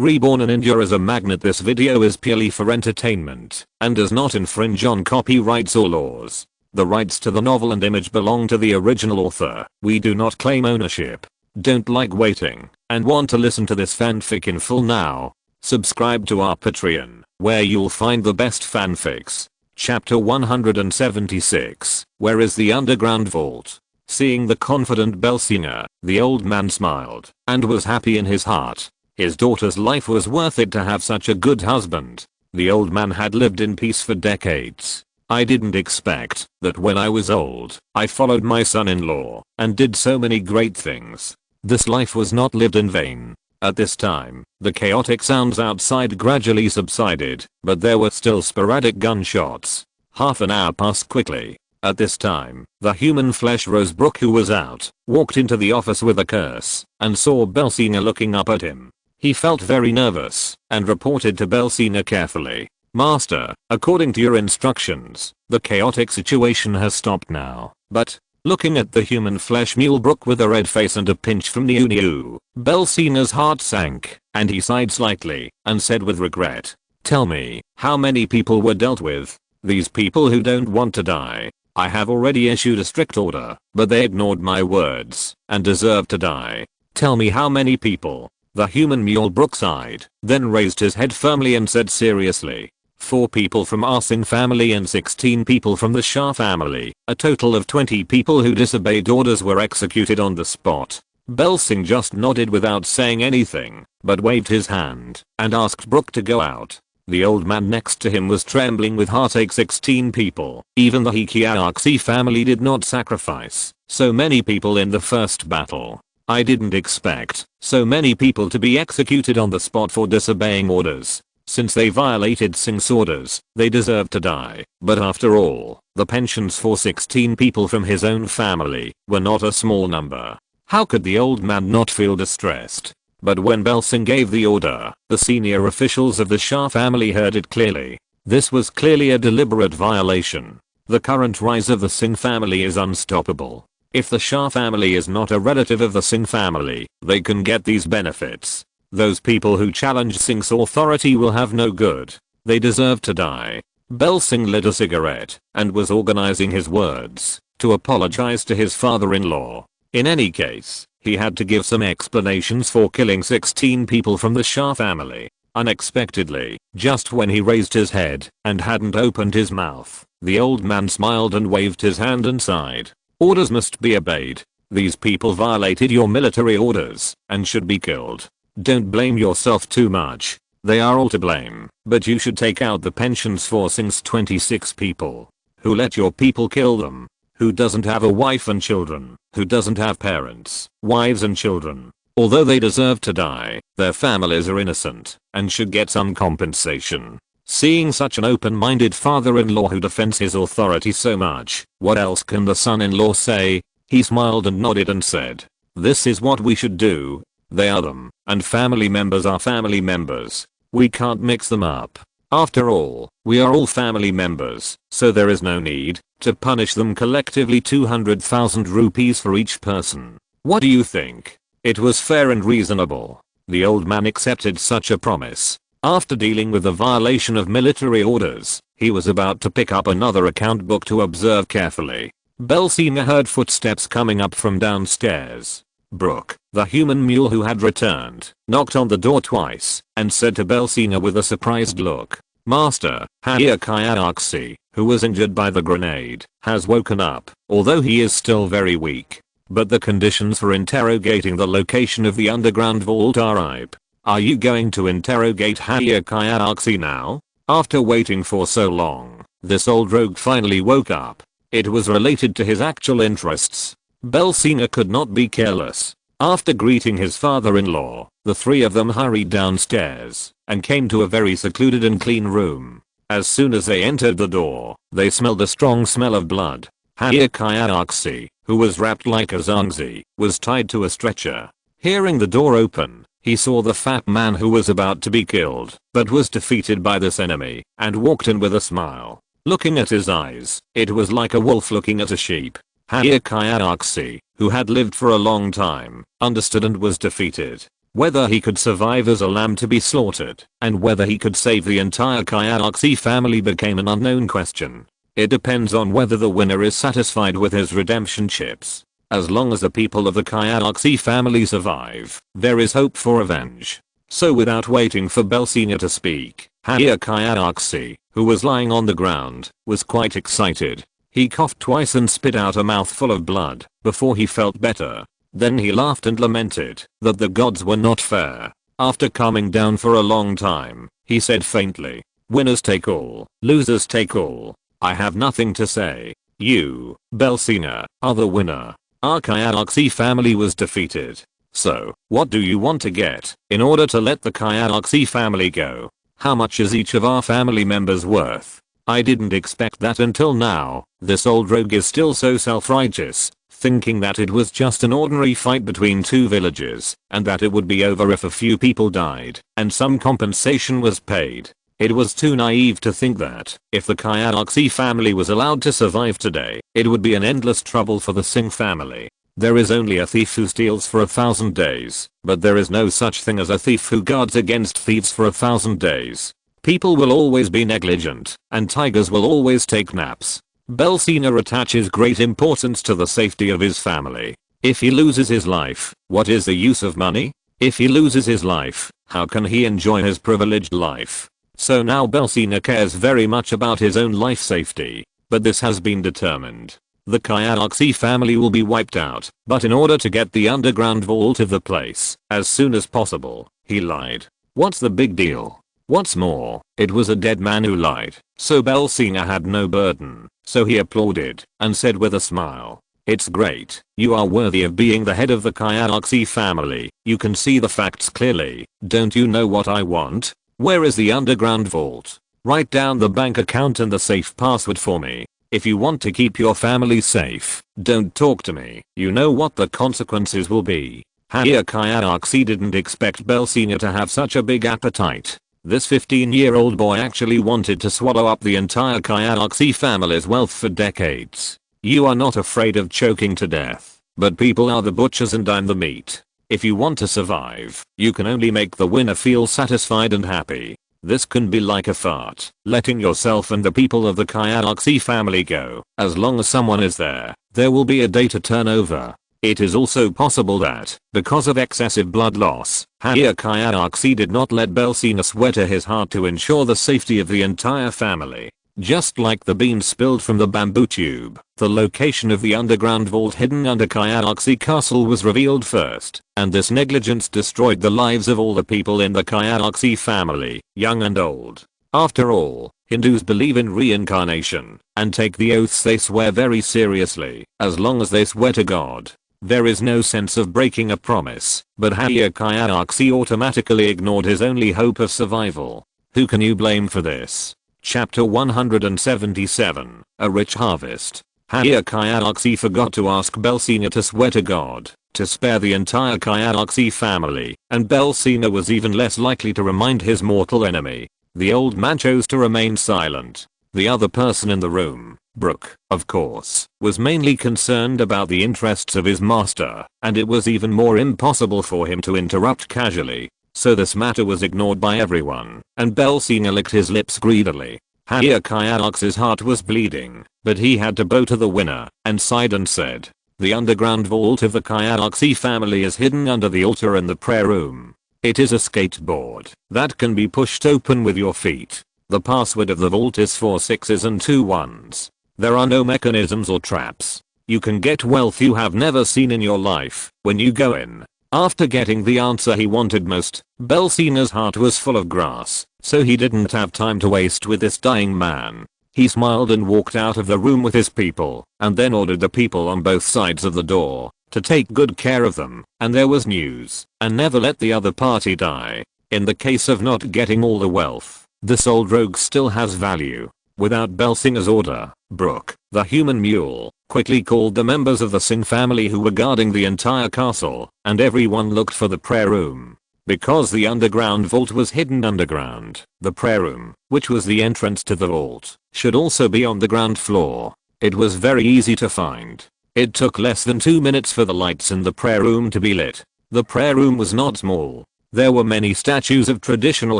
Reborn and India as a Magnate. This video is purely for entertainment and does not infringe on copyrights or laws. The rights to the novel and image belong to the original author. We do not claim ownership. Don't like waiting and want to listen to this fanfic in full now? Subscribe to our Patreon, where you'll find the best fanfics. Chapter 176. Where is the underground vault? Seeing the confident Belsinger, the old man smiled and was happy in his heart. His daughter's life was worth it to have such a good husband. The old man had lived in peace for decades. I didn't expect that when I was old, I followed my son-in-law and did so many great things. This life was not lived in vain. At this time, the chaotic sounds outside gradually subsided, but there were still sporadic gunshots. Half an hour passed quickly. At this time, the human flesh Rosebrook, who was out, walked into the office with a curse and saw Belsinger looking up at him. He felt very nervous and reported to Belsinger carefully. "Master, according to your instructions, the chaotic situation has stopped now, but..." Looking at the human flesh Mulebrook with a red face and a pinch from the Uniu, Belsinger's heart sank, and he sighed slightly and said with regret, "Tell me, how many people were dealt with? These people who don't want to die. I have already issued a strict order, but they ignored my words and deserve to die. Tell me how many people." The human Mulebrook sighed, then raised his head firmly and said seriously, 4 people from our Singh family and 16 people from the Shah family. A total of 20 people who disobeyed orders were executed on the spot. Belsinger just nodded without saying anything, but waved his hand and asked Brook to go out. The old man next to him was trembling with heartache. 16 people. Even the high-caste family did not sacrifice so many people in the first battle. I didn't expect so many people to be executed on the spot for disobeying orders. Since they violated Singh's orders, they deserve to die. But after all, the pensions for 16 people from his own family were not a small number. How could the old man not feel distressed? But when Belsinger gave the order, the senior officials of the Shah family heard it clearly. This was clearly a deliberate violation. The current rise of the Singh family is unstoppable. If the Shah family is not a relative of the Singh family, they can get these benefits. Those people who challenge Singh's authority will have no good. They deserve to die. Belsinger lit a cigarette and was organizing his words to apologize to his father-in-law. In any case, he had to give some explanations for killing 16 people from the Shah family. Unexpectedly, just when he raised his head and hadn't opened his mouth, the old man smiled and waved his hand and sighed. "Orders must be obeyed. These people violated your military orders and should be killed. Don't blame yourself too much. They are all to blame, but you should take out the pensions for Singh's 26 people. Who let your people kill them? Who doesn't have a wife and children? Who doesn't have parents, wives and children? Although they deserve to die, their families are innocent and should get some compensation." Seeing such an open-minded father-in-law who defends his authority so much, what else can the son-in-law say? He smiled and nodded and said, "This is what we should do. They are them, and family members are family members. We can't mix them up. After all, we are all family members, so there is no need to punish them collectively. 200,000 rupees for each person. What do you think?" It was fair and reasonable. The old man accepted such a promise. After dealing with the violation of military orders, he was about to pick up another account book to observe carefully. Belsinger heard footsteps coming up from downstairs. Brook, the human mule who had returned, knocked on the door twice and said to Belsinger with a surprised look, "Master, high-caste, who was injured by the grenade, has woken up, although he is still very weak. But the conditions for interrogating the location of the underground vault are ripe. Are you going to interrogate high-caste now?" After waiting for so long, this old rogue finally woke up. It was related to his actual interests. Belsinger could not be careless. After greeting his father-in-law, the 3 of them hurried downstairs and came to a very secluded and clean room. As soon as they entered the door, they smelled a strong smell of blood. High-caste, who was wrapped like a zangzi, was tied to a stretcher. Hearing the door open, he saw the fat man who was about to be killed, but was defeated by this enemy, and walked in with a smile. Looking at his eyes, it was like a wolf looking at a sheep. High-caste, who had lived for a long time, understood and was defeated. Whether he could survive as a lamb to be slaughtered, and whether he could save the entire high-caste family became an unknown question. It depends on whether the winner is satisfied with his redemption chips. As long as the people of the high-caste family survive, there is hope for revenge. So without waiting for Belsina to speak, high-caste, who was lying on the ground, was quite excited. He coughed twice and spit out a mouthful of blood before he felt better. Then he laughed and lamented that the gods were not fair. After calming down for a long time, he said faintly, "Winners take all, losers take all. I have nothing to say. You, Belsina, are the winner. Our high-caste family was defeated. So, what do you want to get in order to let the high-caste family go? How much is each of our family members worth?" I didn't expect that until now. This old rogue is still so self-righteous, thinking that it was just an ordinary fight between two villages, and that it would be over if a few people died, and some compensation was paid. It was too naive to think that, if the high-caste family was allowed to survive today, it would be an endless trouble for the Singh family. There is only a thief who steals for 1,000 days, but there is no such thing as a thief who guards against thieves for 1,000 days. People will always be negligent, and tigers will always take naps. Belsina attaches great importance to the safety of his family. If he loses his life, what is the use of money? If he loses his life, how can he enjoy his privileged life? So now Belsina cares very much about his own life safety, but this has been determined. The high-caste family will be wiped out, but in order to get the underground vault of the place as soon as possible, he lied. What's the big deal? What's more, it was a dead man who lied, so Belsina had no burden, so he applauded and said with a smile, "It's great, you are worthy of being the head of the high-caste family, you can see the facts clearly. Don't you know what I want? Where is the underground vault? Write down the bank account and the safe password for me. If you want to keep your family safe, don't talk to me, you know what the consequences will be." High-caste didn't expect Belsina to have such a big appetite. This 15-year-old boy actually wanted to swallow up the entire high-caste family's wealth for decades. You are not afraid of choking to death, but people are the butchers and I'm the meat. If you want to survive, you can only make the winner feel satisfied and happy. This can be like a fart, letting yourself and the people of the high-caste family go. As long as someone is there, there will be a day to turn over. It is also possible that, because of excessive blood loss, high-caste did not let Belsina swear to his heart to ensure the safety of the entire family. Just like the beans spilled from the bamboo tube, the location of the underground vault hidden under high-caste castle was revealed first, and this negligence destroyed the lives of all the people in the high-caste family, young and old. After all, Hindus believe in reincarnation, and take the oaths they swear very seriously, as long as they swear to God. There is no sense of breaking a promise, but high-caste automatically ignored his only hope of survival. Who can you blame for this? Chapter 177, A Rich Harvest. High-caste forgot to ask Belsina to swear to God, to spare the entire high-caste family, and Belsina was even less likely to remind his mortal enemy. The old man chose to remain silent. The other person in the room, Brooke, of course, was mainly concerned about the interests of his master, and it was even more impossible for him to interrupt casually. So this matter was ignored by everyone, and Belsina licked his lips greedily. High-caste's heart was bleeding, but he had to bow to the winner, and sighed and said, "The underground vault of the high-caste family is hidden under the altar in the prayer room. It is a skateboard that can be pushed open with your feet. The password of the vault is 4 6s and 2 1s. There are no mechanisms or traps. You can get wealth you have never seen in your life when you go in." After getting the answer he wanted most, Belsina's heart was full of grass, so he didn't have time to waste with this dying man. He smiled and walked out of the room with his people, and then ordered the people on both sides of the door to take good care of them, and there was news, and never let the other party die. In the case of not getting all the wealth, this old rogue still has value. Without Belsina's order, Brooke, the human mule, quickly called the members of the Singh family who were guarding the entire castle, and everyone looked for the prayer room. Because the underground vault was hidden underground, the prayer room, which was the entrance to the vault, should also be on the ground floor. It was very easy to find. It took less than 2 minutes for the lights in the prayer room to be lit. The prayer room was not small. There were many statues of traditional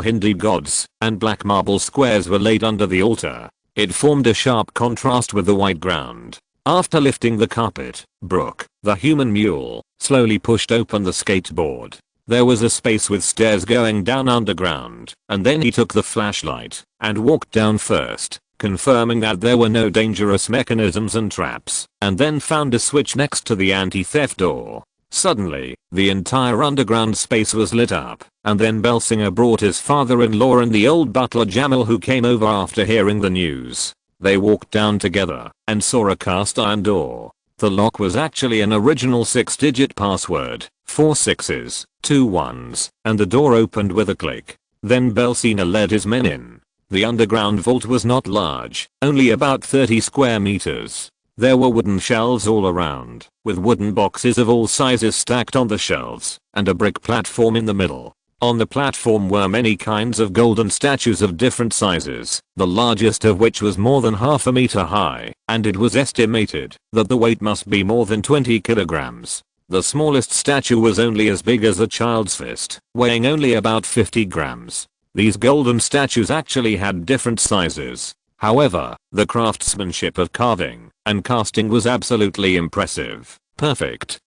Hindu gods, and black marble squares were laid under the altar. It formed a sharp contrast with the white ground. After lifting the carpet, Brooke, the human mule, slowly pushed open the skateboard. There was a space with stairs going down underground, and then he took the flashlight and walked down first, confirming that there were no dangerous mechanisms and traps, and then found a switch next to the anti-theft door. Suddenly, the entire underground space was lit up, and then Belsinger brought his father-in-law and the old butler Jamil, who came over after hearing the news. They walked down together and saw a cast iron door. The lock was actually an original 6-digit password, 4 6s, 2 1s, and the door opened with a click. Then Belsinger led his men in. The underground vault was not large, only about 30 square meters. There were wooden shelves all around, with wooden boxes of all sizes stacked on the shelves, and a brick platform in the middle. On the platform were many kinds of golden statues of different sizes, the largest of which was more than half a meter high, and it was estimated that the weight must be more than 20 kilograms. The smallest statue was only as big as a child's fist, weighing only about 50 grams. These golden statues actually had different sizes. However, the craftsmanship of carving and casting was absolutely impressive, perfect.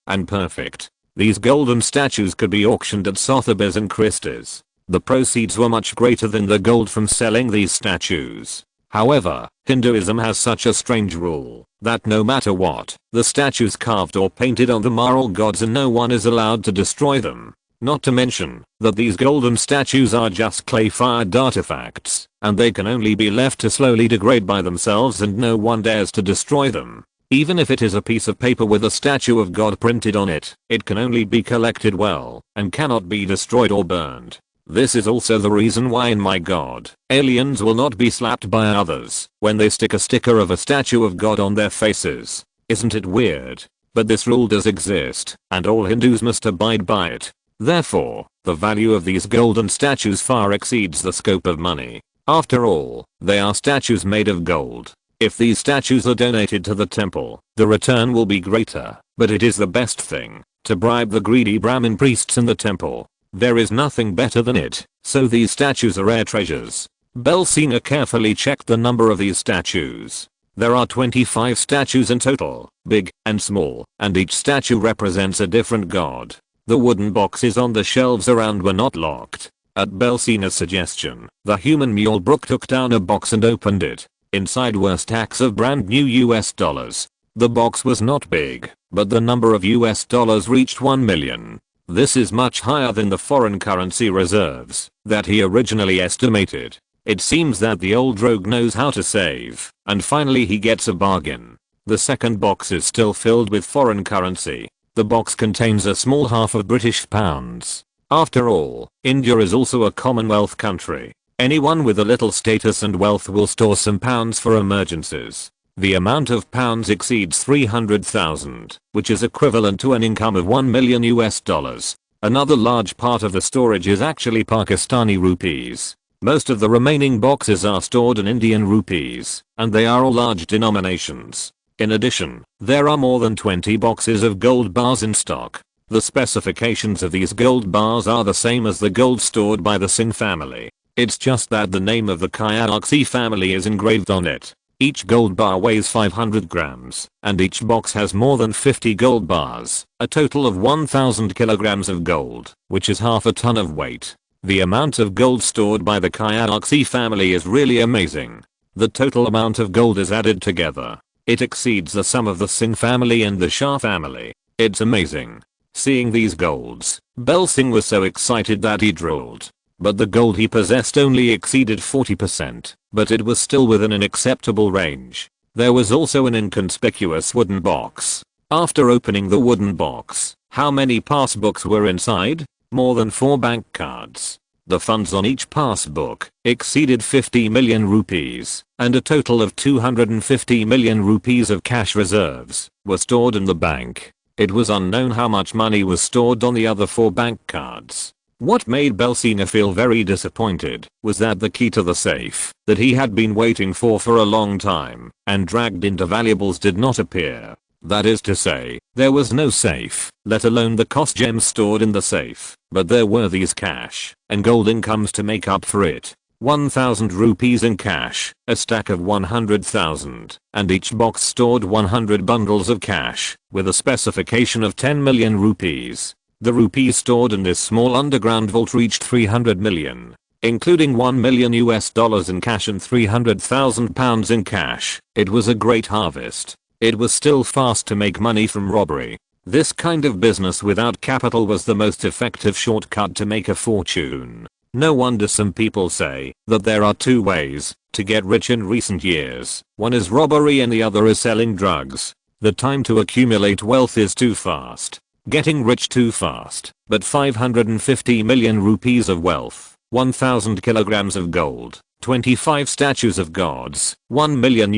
These golden statues could be auctioned at Sotheby's and Christie's. The proceeds were much greater than the gold from selling these statues. However, Hinduism has such a strange rule that no matter what, the statues carved or painted on them are all gods and no one is allowed to destroy them. Not to mention that these golden statues are just clay-fired artifacts, and they can only be left to slowly degrade by themselves and no one dares to destroy them. Even if it is a piece of paper with a statue of God printed on it, it can only be collected well, and cannot be destroyed or burned. This is also the reason why in My God, aliens will not be slapped by others when they stick a sticker of a statue of God on their faces. Isn't it weird? But this rule does exist, and all Hindus must abide by it. Therefore, the value of these golden statues far exceeds the scope of money. After all, they are statues made of gold. If these statues are donated to the temple, the return will be greater, but it is the best thing to bribe the greedy Brahmin priests in the temple. There is nothing better than it, so these statues are rare treasures. Belsinger carefully checked the number of these statues. There are 25 statues in total, big and small, and each statue represents a different god. The wooden boxes on the shelves around were not locked. At Belsinger's suggestion, the human mule Brooke took down a box and opened it. Inside were stacks of brand new US dollars. The box was not big, but the number of US dollars reached 1 million. This is much higher than the foreign currency reserves that he originally estimated. It seems that the old rogue knows how to save, and finally he gets a bargain. The second box is still filled with foreign currency. The box contains a small half of British pounds. After all, India is also a Commonwealth country. Anyone with a little status and wealth will store some pounds for emergencies. The amount of pounds exceeds 300,000, which is equivalent to an income of 1 million US dollars. Another large part of the storage is actually Pakistani rupees. Most of the remaining boxes are stored in Indian rupees, and they are all large denominations. In addition, there are more than 20 boxes of gold bars in stock. The specifications of these gold bars are the same as the gold stored by the Singh family. It's just that the name of the Kayalaxi family is engraved on it. Each gold bar weighs 500 grams, and each box has more than 50 gold bars, a total of 1,000 kilograms of gold, which is half a ton of weight. The amount of gold stored by the Kayalaxi family is really amazing. The total amount of gold is added together. It exceeds the sum of the Singh family and the Shah family. It's amazing. Seeing these golds, Belsinger was so excited that he drooled. But the gold he possessed only exceeded 40%, but it was still within an acceptable range. There was also an inconspicuous wooden box. After opening the wooden box, how many passbooks were inside? More than 4 bank cards. The funds on each passbook exceeded 50 million rupees, and a total of 250 million rupees of cash reserves were stored in the bank. It was unknown how much money was stored on the other 4 bank cards. What made Belsinger feel very disappointed was that the key to the safe that he had been waiting for a long time and dragged into valuables did not appear. That is to say, there was no safe, let alone the cost gems stored in the safe, but there were these cash and gold incomes to make up for it. 1,000 rupees in cash, a stack of 100,000, and each box stored 100 bundles of cash, with a specification of 10 million rupees. The rupees stored in this small underground vault reached 300 million, including $1 million in cash and 300,000 pounds in cash. It was a great harvest. It was still fast to make money from robbery. This kind of business without capital was the most effective shortcut to make a fortune. No wonder some people say that there are two ways to get rich in recent years. One is robbery and the other is selling drugs. The time to accumulate wealth is too fast. Getting rich too fast. But 550 million rupees of wealth, 1,000 kilograms of gold, 25 statues of gods, $1 million,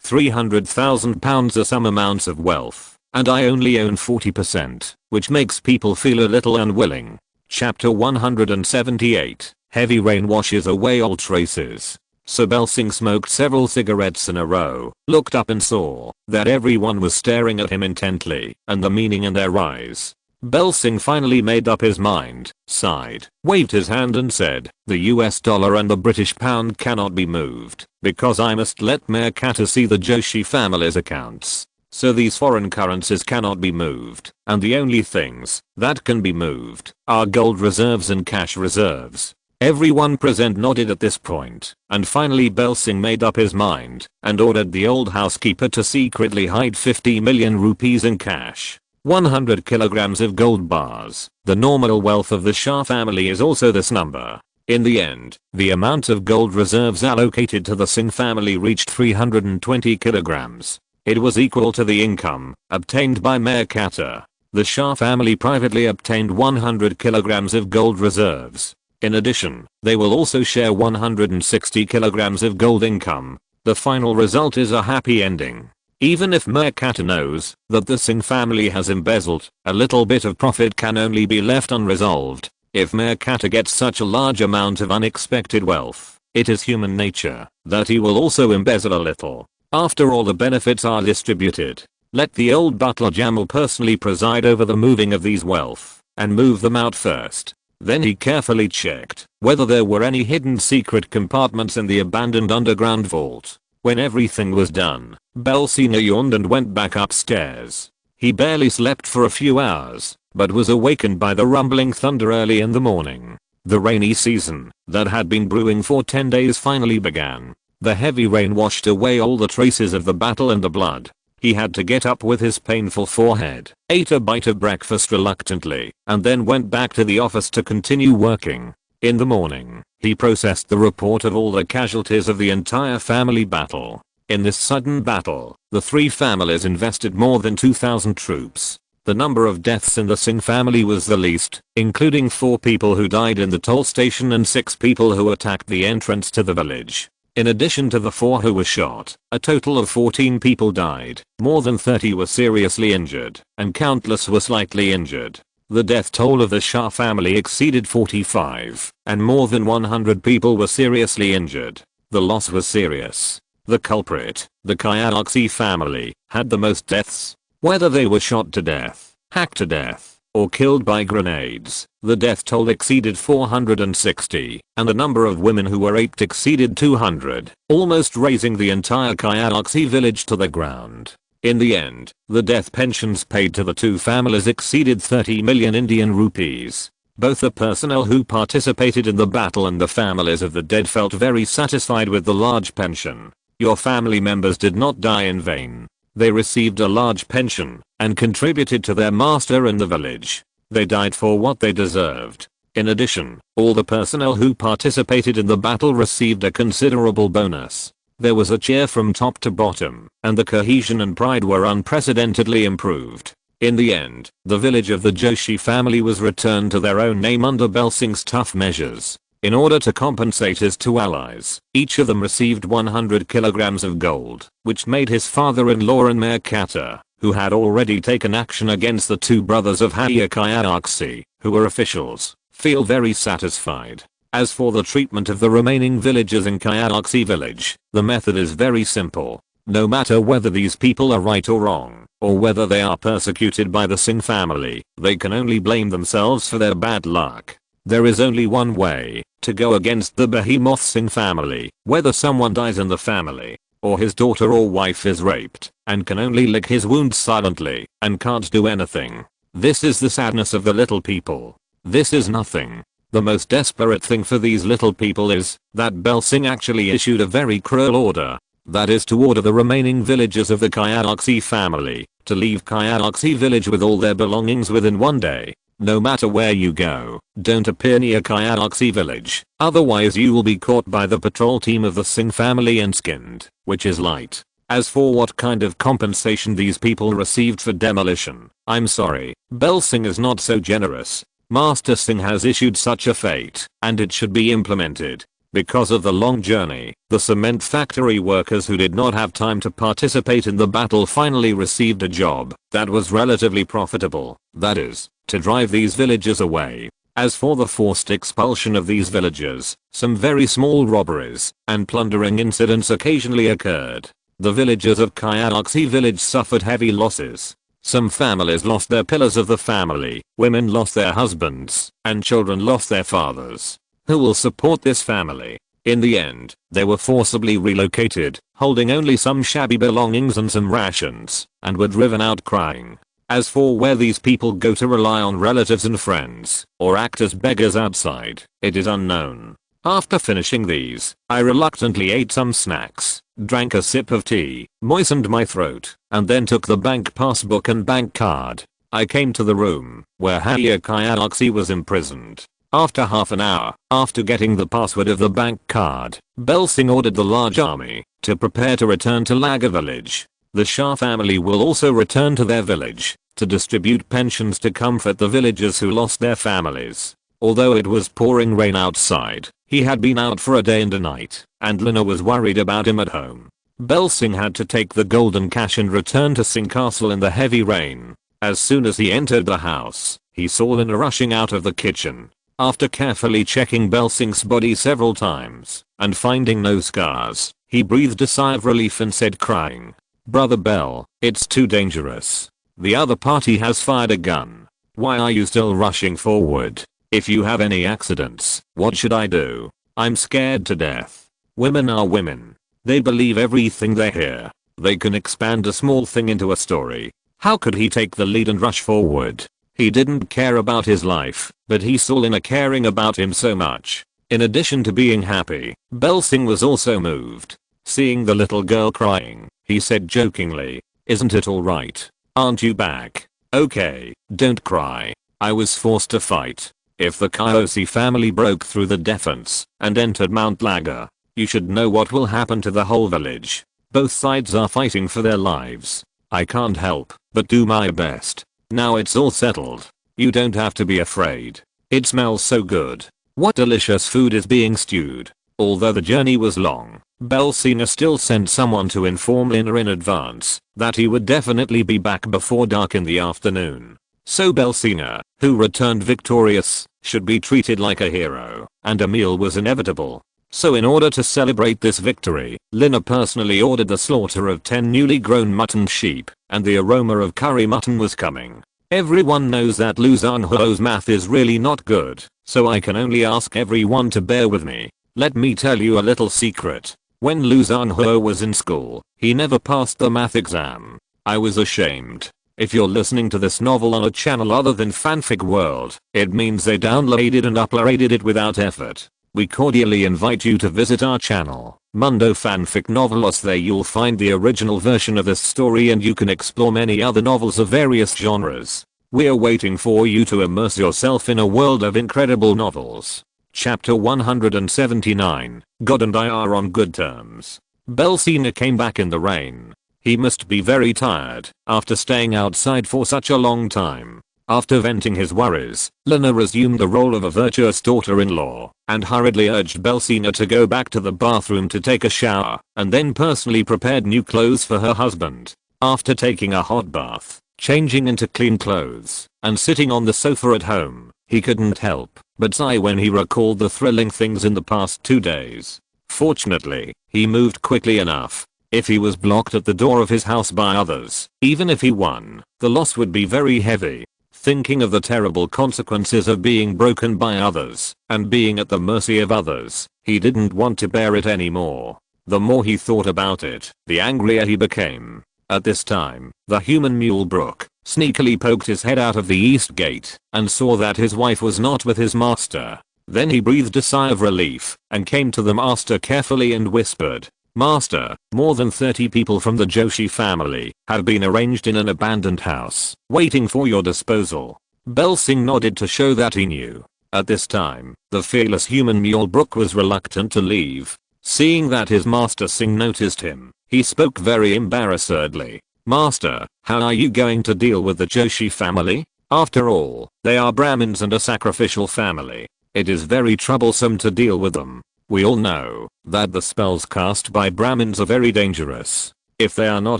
300,000 pounds are some amounts of wealth, and I only own 40%, which makes people feel a little unwilling. Chapter 178. Heavy rain washes away all traces. So Belsing smoked several cigarettes in a row, looked up and saw that everyone was staring at him intently, and the meaning in their eyes. Belsing finally made up his mind, sighed, waved his hand and said, the US dollar and the British pound cannot be moved, because I must let Magnate see the Joshi family's accounts. So these foreign currencies cannot be moved, and the only things that can be moved are gold reserves and cash reserves. Everyone present nodded at this point, and finally Belsing made up his mind and ordered the old housekeeper to secretly hide 50 million rupees in cash. 100 kilograms of gold bars. The nominal wealth of the Shah family is also this number. In the end, the amount of gold reserves allocated to the Singh family reached 320 kilograms. It was equal to the income obtained by Magnate. The Shah family privately obtained 100 kilograms of gold reserves. In addition, they will also share 160 kilograms of gold income. The final result is a happy ending. Even if Magnate knows that the Singh family has embezzled, a little bit of profit can only be left unresolved. If Magnate gets such a large amount of unexpected wealth, it is human nature that he will also embezzle a little. After all the benefits are distributed, let the old butler Jamal personally preside over the moving of these wealth, and move them out first. Then he carefully checked whether there were any hidden secret compartments in the abandoned underground vault. When everything was done, Belsing yawned and went back upstairs. He barely slept for a few hours, but was awakened by the rumbling thunder early in the morning. The rainy season that had been brewing for 10 days finally began. The heavy rain washed away all the traces of the battle and the blood. He had to get up with his painful forehead, ate a bite of breakfast reluctantly, and then went back to the office to continue working. In the morning, he processed the report of all the casualties of the entire family battle. In this sudden battle, the three families invested more than 2,000 troops. The number of deaths in the Singh family was the least, including 4 people who died in the toll station and 6 people who attacked the entrance to the village. In addition to the 4 who were shot, a total of 14 people died, more than 30 were seriously injured, and countless were slightly injured. The death toll of the Shah family exceeded 45, and more than 100 people were seriously injured. The loss was serious. The culprit, the Kayalaxi family, had the most deaths. Whether they were shot to death, hacked to death, or killed by grenades, the death toll exceeded 460, and the number of women who were raped exceeded 200, almost razing the entire Kayalaxi village to the ground. In the end, the death pensions paid to the 2 families exceeded 30 million Indian rupees. Both the personnel who participated in the battle and the families of the dead felt very satisfied with the large pension. Your family members did not die in vain. They received a large pension and contributed to their master in the village. They died for what they deserved. In addition, all the personnel who participated in the battle received a considerable bonus. There was a cheer from top to bottom, and the cohesion and pride were unprecedentedly improved. In the end, the village of the Joshi family was returned to their own name under Belsing's tough measures. In order to compensate his 2 allies, each of them received 100 kilograms of gold, which made his father-in-law and Magnate, who had already taken action against the 2 brothers of Kayalaxi, who were officials, feel very satisfied. As for the treatment of the remaining villagers in Kayalaxi village, the method is very simple. No matter whether these people are right or wrong, or whether they are persecuted by the Singh family, they can only blame themselves for their bad luck. There is only one way to go against the behemoth Singh family, whether someone dies in the family, or his daughter or wife is raped, and can only lick his wounds silently, and can't do anything. This is the sadness of the little people. This is nothing. The most desperate thing for these little people is that Bel Singh actually issued a very cruel order. That is to order the remaining villagers of the Kayalaxi family to leave Kayalaxi village with all their belongings within one day. No matter where you go, don't appear near Kayalaxi village, otherwise you will be caught by the patrol team of the Singh family and skinned, which is light. As for what kind of compensation these people received for demolition, I'm sorry, Bel Singh is not so generous. Master Singh has issued such a fate, and it should be implemented. Because of the long journey, the cement factory workers who did not have time to participate in the battle finally received a job that was relatively profitable, that is, to drive these villagers away. As for the forced expulsion of these villagers, some very small robberies and plundering incidents occasionally occurred. The villagers of Kayalaxi village suffered heavy losses. Some families lost their pillars of the family, women lost their husbands, and children lost their fathers. Who will support this family? In the end, they were forcibly relocated, holding only some shabby belongings and some rations, and were driven out crying. As for where these people go to rely on relatives and friends, or act as beggars outside, it is unknown. After finishing these, I reluctantly ate some snacks, drank a sip of tea, moistened my throat, and then took the bank passbook and bank card. I came to the room where Haya Kayalaxi was imprisoned. After half an hour, after getting the password of the bank card, Bel Singh ordered the large army to prepare to return to Laga village. The Shah family will also return to their village to distribute pensions to comfort the villagers who lost their families. Although it was pouring rain outside, he had been out for a day and a night, and Lina was worried about him at home. Bel Singh had to take the golden cash and return to Singh Castle in the heavy rain. As soon as he entered the house, he saw Lina rushing out of the kitchen. After carefully checking Bel Singh's body several times and finding no scars, he breathed a sigh of relief and said crying, "Brother Bel, it's too dangerous. The other party has fired a gun. Why are you still rushing forward? If you have any accidents, what should I do? I'm scared to death." Women are women. They believe everything they hear. They can expand a small thing into a story. How could he take the lead and rush forward? He didn't care about his life, but he saw Lina caring about him so much. In addition to being happy, Bel Singh was also moved. Seeing the little girl crying, he said jokingly, "Isn't it alright? Aren't you back? Okay, don't cry. I was forced to fight. If the Kyosi family broke through the defense and entered Mount Laga, you should know what will happen to the whole village. Both sides are fighting for their lives. I can't help but do my best. Now it's all settled. You don't have to be afraid. It smells so good. What delicious food is being stewed." Although the journey was long, Bel Singh still sent someone to inform Lina in advance that he would definitely be back before dark in the afternoon. So Bel Singh, who returned victorious, should be treated like a hero, and a meal was inevitable. So in order to celebrate this victory, Lina personally ordered the slaughter of 10 newly grown mutton sheep, and the aroma of curry mutton was coming. Everyone knows that Lu Zhanhuo's math is really not good, so I can only ask everyone to bear with me. Let me tell you a little secret. When Lu Zhanhuo was in school, he never passed the math exam. I was ashamed. If you're listening to this novel on a channel other than Fanfic World, it means they downloaded and uploaded it without effort. We cordially invite you to visit our channel, Mundo Fanfic Novelos. There you'll find the original version of this story and you can explore many other novels of various genres. We're waiting for you to immerse yourself in a world of incredible novels. Chapter 179, God and I are on good terms. Bel Singh came back in the rain. He must be very tired after staying outside for such a long time. After venting his worries, Lina resumed the role of a virtuous daughter-in-law and hurriedly urged Bel Singh to go back to the bathroom to take a shower, and then personally prepared new clothes for her husband. After taking a hot bath, changing into clean clothes, and sitting on the sofa at home, he couldn't help but sigh when he recalled the thrilling things in the past 2 days. Fortunately, he moved quickly enough If he was blocked at the door of his house by others, even if he won, the loss would be very heavy. Thinking of the terrible consequences of being broken by others and being at the mercy of others, he didn't want to bear it anymore. The more he thought about it, the angrier he became. At this time, the human mule Brook sneakily poked his head out of the east gate and saw that his wife was not with his master. Then he breathed a sigh of relief and came to the master carefully and whispered, "Master, more than 30 people from the Joshi family have been arranged in an abandoned house, waiting for your disposal." Belsing nodded to show that he knew. At this time, the fearless human mule Brook was reluctant to leave. Seeing that his master Singh noticed him, he spoke very embarrassedly. "Master, how are you going to deal with the Joshi family? After all, they are Brahmins and a sacrificial family. It is very troublesome to deal with them. We all know that the spells cast by Brahmins are very dangerous. If they are not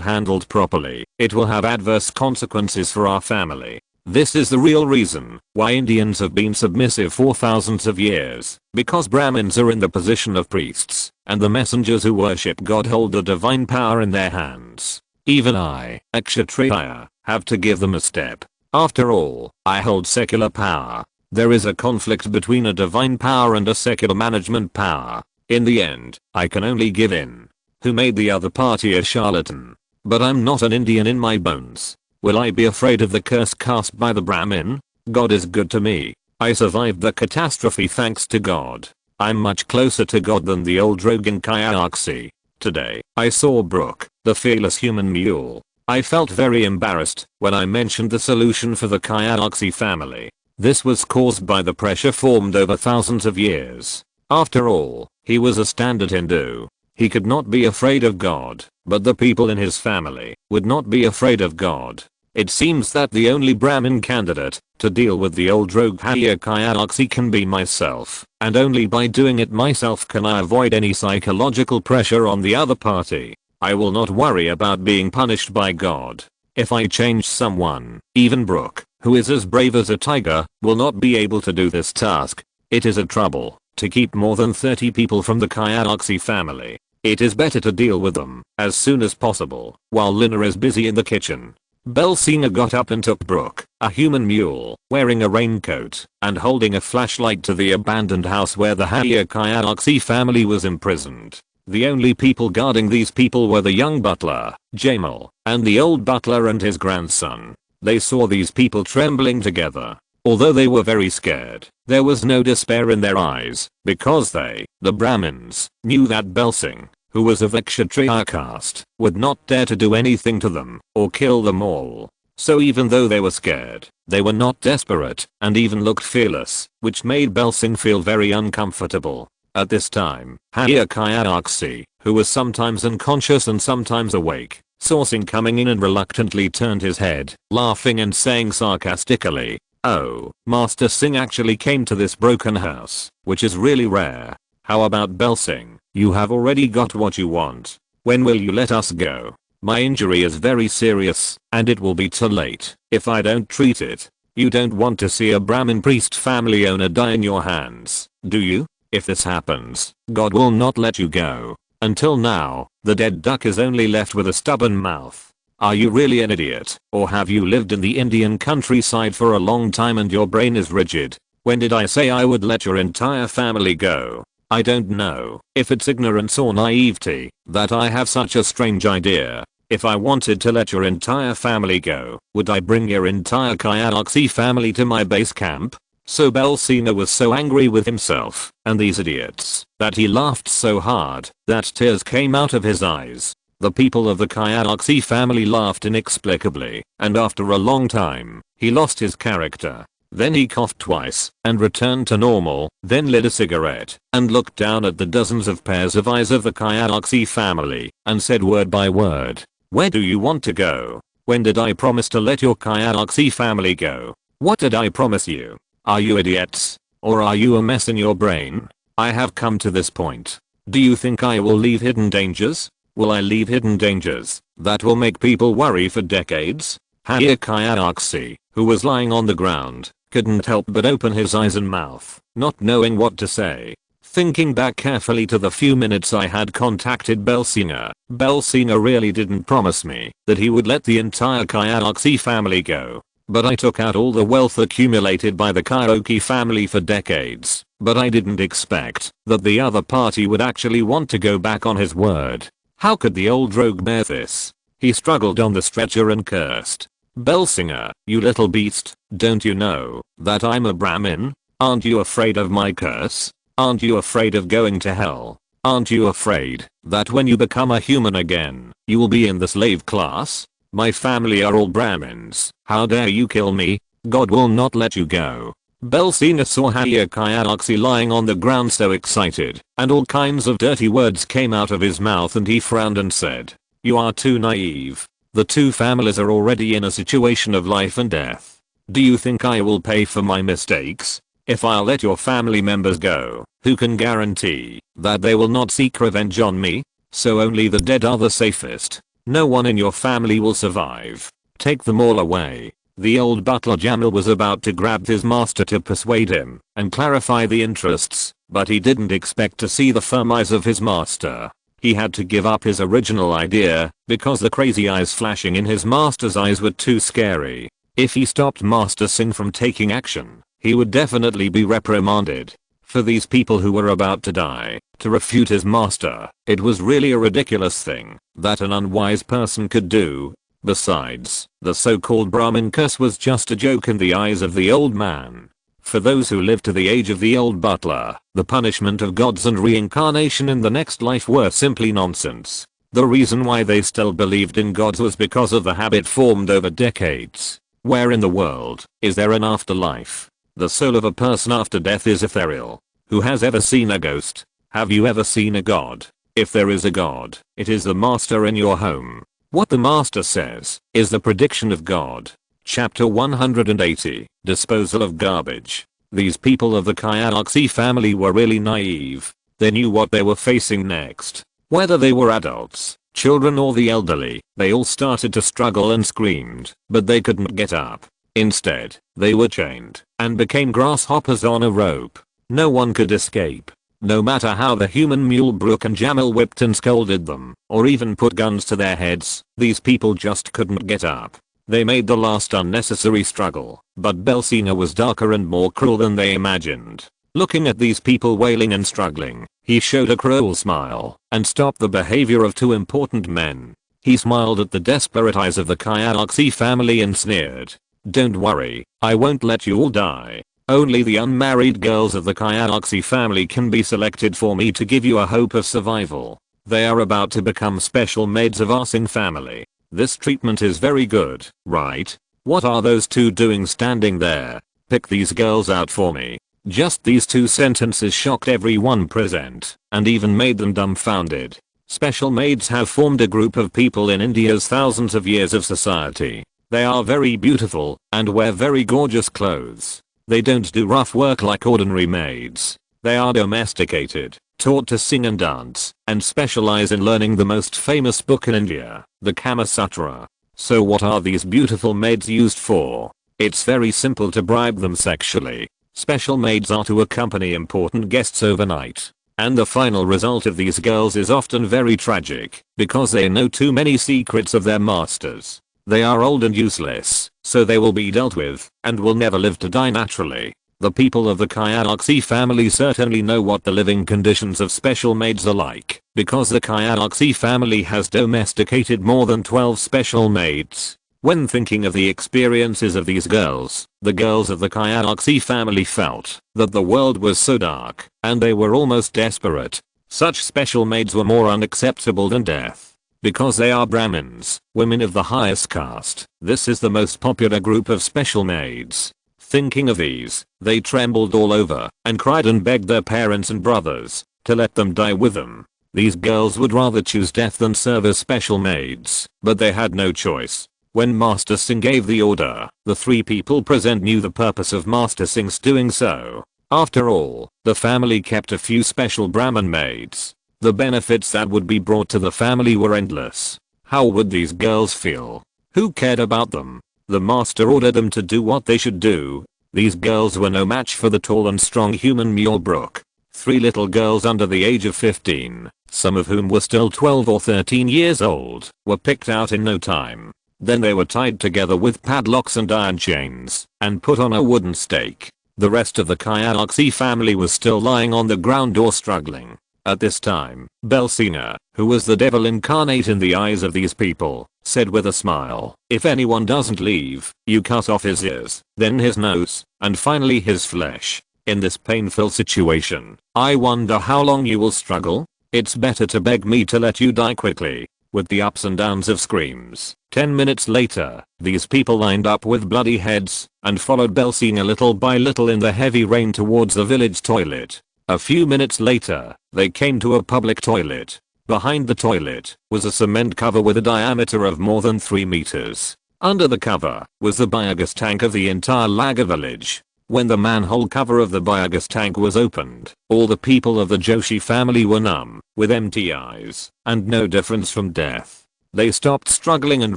handled properly, it will have adverse consequences for our family. This is the real reason why Indians have been submissive for thousands of years, because Brahmins are in the position of priests, and the messengers who worship God hold the divine power in their hands. Even I, a Kshatriya, have to give them a step. After all, I hold secular power. There is a conflict between a divine power and a secular management power. In the end, I can only give in. Who made the other party a charlatan? But I'm not an Indian in my bones. Will I be afraid of the curse cast by the Brahmin? God is good to me. I survived the catastrophe thanks to God. I'm much closer to God than the old rogue in Kyaxi. Today, I saw Brook, the fearless human mule. I felt very embarrassed when I mentioned the solution for the Kyaxi family. This was caused by the pressure formed over thousands of years. After all, he was a standard Hindu. He could not be afraid of God, but the people in his family would not be afraid of God. It seems that the only Brahmin candidate to deal with the old rogue Kyaxi can be myself, and only by doing it myself can I avoid any psychological pressure on the other party. I will not worry about being punished by God. If I change someone, even Brook, who is as brave as a tiger, will not be able to do this task. It is a trouble to keep more than 30 people from the Kyaxi family. It is better to deal with them as soon as possible while Lina is busy in the kitchen. Belsina got up and took Brook, a human mule, wearing a raincoat and holding a flashlight to the abandoned house where the Kyaxi family was imprisoned. The only people guarding these people were the young butler, Jamal, and the old butler and his grandson. They saw these people trembling together. Although they were very scared, there was no despair in their eyes, because they, the Brahmins, knew that Belsing, who was of Kshatriya caste, would not dare to do anything to them, or kill them all. So even though they were scared, they were not desperate, and even looked fearless, which made Belsing feel very uncomfortable. At this time, Kyaxi, who was sometimes unconscious and sometimes awake, saw Singh coming in and reluctantly turned his head, laughing and saying sarcastically, "Oh, Master Singh actually came to this broken house, which is really rare. How about Belsing? You have already got what you want. When will you let us go? My injury is very serious, and it will be too late if I don't treat it. You don't want to see a Brahmin priest family owner die in your hands, do you? If this happens, God will not let you go. Until now, the dead duck is only left with a stubborn mouth. Are you really an idiot, or have you lived in the Indian countryside for a long time and your brain is rigid? When did I say I would let your entire family go? I don't know if it's ignorance or naivety that I have such a strange idea. If I wanted to let your entire family go, would I bring your entire Kyaxi family to my base camp?" So Belsina was so angry with himself and these idiots that he laughed so hard that tears came out of his eyes. The people of the Kyaxi family laughed inexplicably, and after a long time, he lost his character. Then he coughed twice and returned to normal, then lit a cigarette and looked down at the dozens of pairs of eyes of the Kyaxi family and said word by word, "Where do you want to go? When did I promise to let your Kyaxi family go? What did I promise you? Are you idiots? Or are you a mess in your brain? I have come to this point. Do you think I will leave hidden dangers? Will I leave hidden dangers that will make people worry for decades?" Kyaxi, who was lying on the ground, couldn't help but open his eyes and mouth, not knowing what to say. Thinking back carefully to the few minutes I had contacted Belsinger really didn't promise me that he would let the entire Kayaloxi family go. But I took out all the wealth accumulated by the Kyoki family for decades. But I didn't expect that the other party would actually want to go back on his word. How could the old rogue bear this? He struggled on the stretcher and cursed. Belsinger, you little beast, don't you know that I'm a Brahmin? Aren't you afraid of my curse? Aren't you afraid of going to hell? Aren't you afraid that when you become a human again, you will be in the slave class? My family are all Brahmins. How dare you kill me? God will not let you go. Belsinger saw Kayaloxi lying on the ground so excited, and all kinds of dirty words came out of his mouth, and he frowned and said, "You are too naive. The two families are already in a situation of life and death. Do you think I will pay for my mistakes? If I'll let your family members go, who can guarantee that they will not seek revenge on me? So only the dead are the safest. No one in your family will survive. Take them all away." The old butler Jamil was about to grab his master to persuade him and clarify the interests, but he didn't expect to see the firm eyes of his master. He had to give up his original idea because the crazy eyes flashing in his master's eyes were too scary. If he stopped Master Singh from taking action, he would definitely be reprimanded. For these people who were about to die, to refute his master, it was really a ridiculous thing that an unwise person could do. Besides, the so-called Brahmin curse was just a joke in the eyes of the old man. For those who lived to the age of the old butler, the punishment of gods and reincarnation in the next life were simply nonsense. The reason why they still believed in gods was because of the habit formed over decades. Where in the world is there an afterlife? The soul of a person after death is ethereal. Who has ever seen a ghost? Have you ever seen a god? If there is a god, it is the master in your home. What the master says is the prediction of God. Chapter 180, Disposal of Garbage. These people of the Kayaloxi family were really naive. They knew what they were facing next. Whether they were adults, children or the elderly, they all started to struggle and screamed, but they couldn't get up. Instead, they were chained and became grasshoppers on a rope. No one could escape. No matter how the human mule Brook and Jamil whipped and scolded them, or even put guns to their heads, these people just couldn't get up. They made the last unnecessary struggle, but Belsinger was darker and more cruel than they imagined. Looking at these people wailing and struggling, he showed a cruel smile and stopped the behavior of two important men. He smiled at the desperate eyes of the Kayaloxi family and sneered, "Don't worry, I won't let you all die. Only the unmarried girls of the Kayaloxi family can be selected for me to give you a hope of survival. They are about to become special maids of our Singh family. This treatment is very good, right? What are those two doing standing there? Pick these girls out for me." Just these two sentences shocked everyone present and even made them dumbfounded. Special maids have formed a group of people in India's thousands of years of society. They are very beautiful and wear very gorgeous clothes. They don't do rough work like ordinary maids. They are domesticated, taught to sing and dance, and specialize in learning the most famous book in India, the Kama Sutra. So what are these beautiful maids used for? It's very simple to bribe them sexually. Special maids are to accompany important guests overnight. And the final result of these girls is often very tragic, because they know too many secrets of their masters. They are old and useless, so they will be dealt with, and will never live to die naturally. The people of the Kayaloxi family certainly know what the living conditions of special maids are like, because the Kayaloxi family has domesticated more than 12 special maids. When thinking of the experiences of these girls, the girls of the Kayaloxi family felt that the world was so dark, and they were almost desperate. Such special maids were more unacceptable than death. Because they are Brahmins, women of the highest caste, this is the most popular group of special maids. Thinking of these, they trembled all over and cried and begged their parents and brothers to let them die with them. These girls would rather choose death than serve as special maids, but they had no choice. When Master Singh gave the order, the three people present knew the purpose of Master Singh's doing so. After all, the family kept a few special Brahmin maids. The benefits that would be brought to the family were endless. How would these girls feel? Who cared about them? The master ordered them to do what they should do. These girls were no match for the tall and strong human mule Brook. 3 little girls under the age of 15, some of whom were still 12 or 13 years old, were picked out in no time. Then they were tied together with padlocks and iron chains, and put on a wooden stake. The rest of the high-caste family was still lying on the ground or struggling. At this time, Belsina, who was the devil incarnate in the eyes of these people, said with a smile, "If anyone doesn't leave, you cut off his ears, then his nose, and finally his flesh. In this painful situation, I wonder how long you will struggle? It's better to beg me to let you die quickly." With the ups and downs of screams, 10 minutes later, these people lined up with bloody heads and followed Belsina little by little in the heavy rain towards the village toilet. A few minutes later, they came to a public toilet. Behind the toilet was a cement cover with a diameter of more than 3 meters. Under the cover was the biogas tank of the entire Laga village. When the manhole cover of the biogas tank was opened, all the people of the Joshi family were numb, with empty eyes, and no difference from death. They stopped struggling and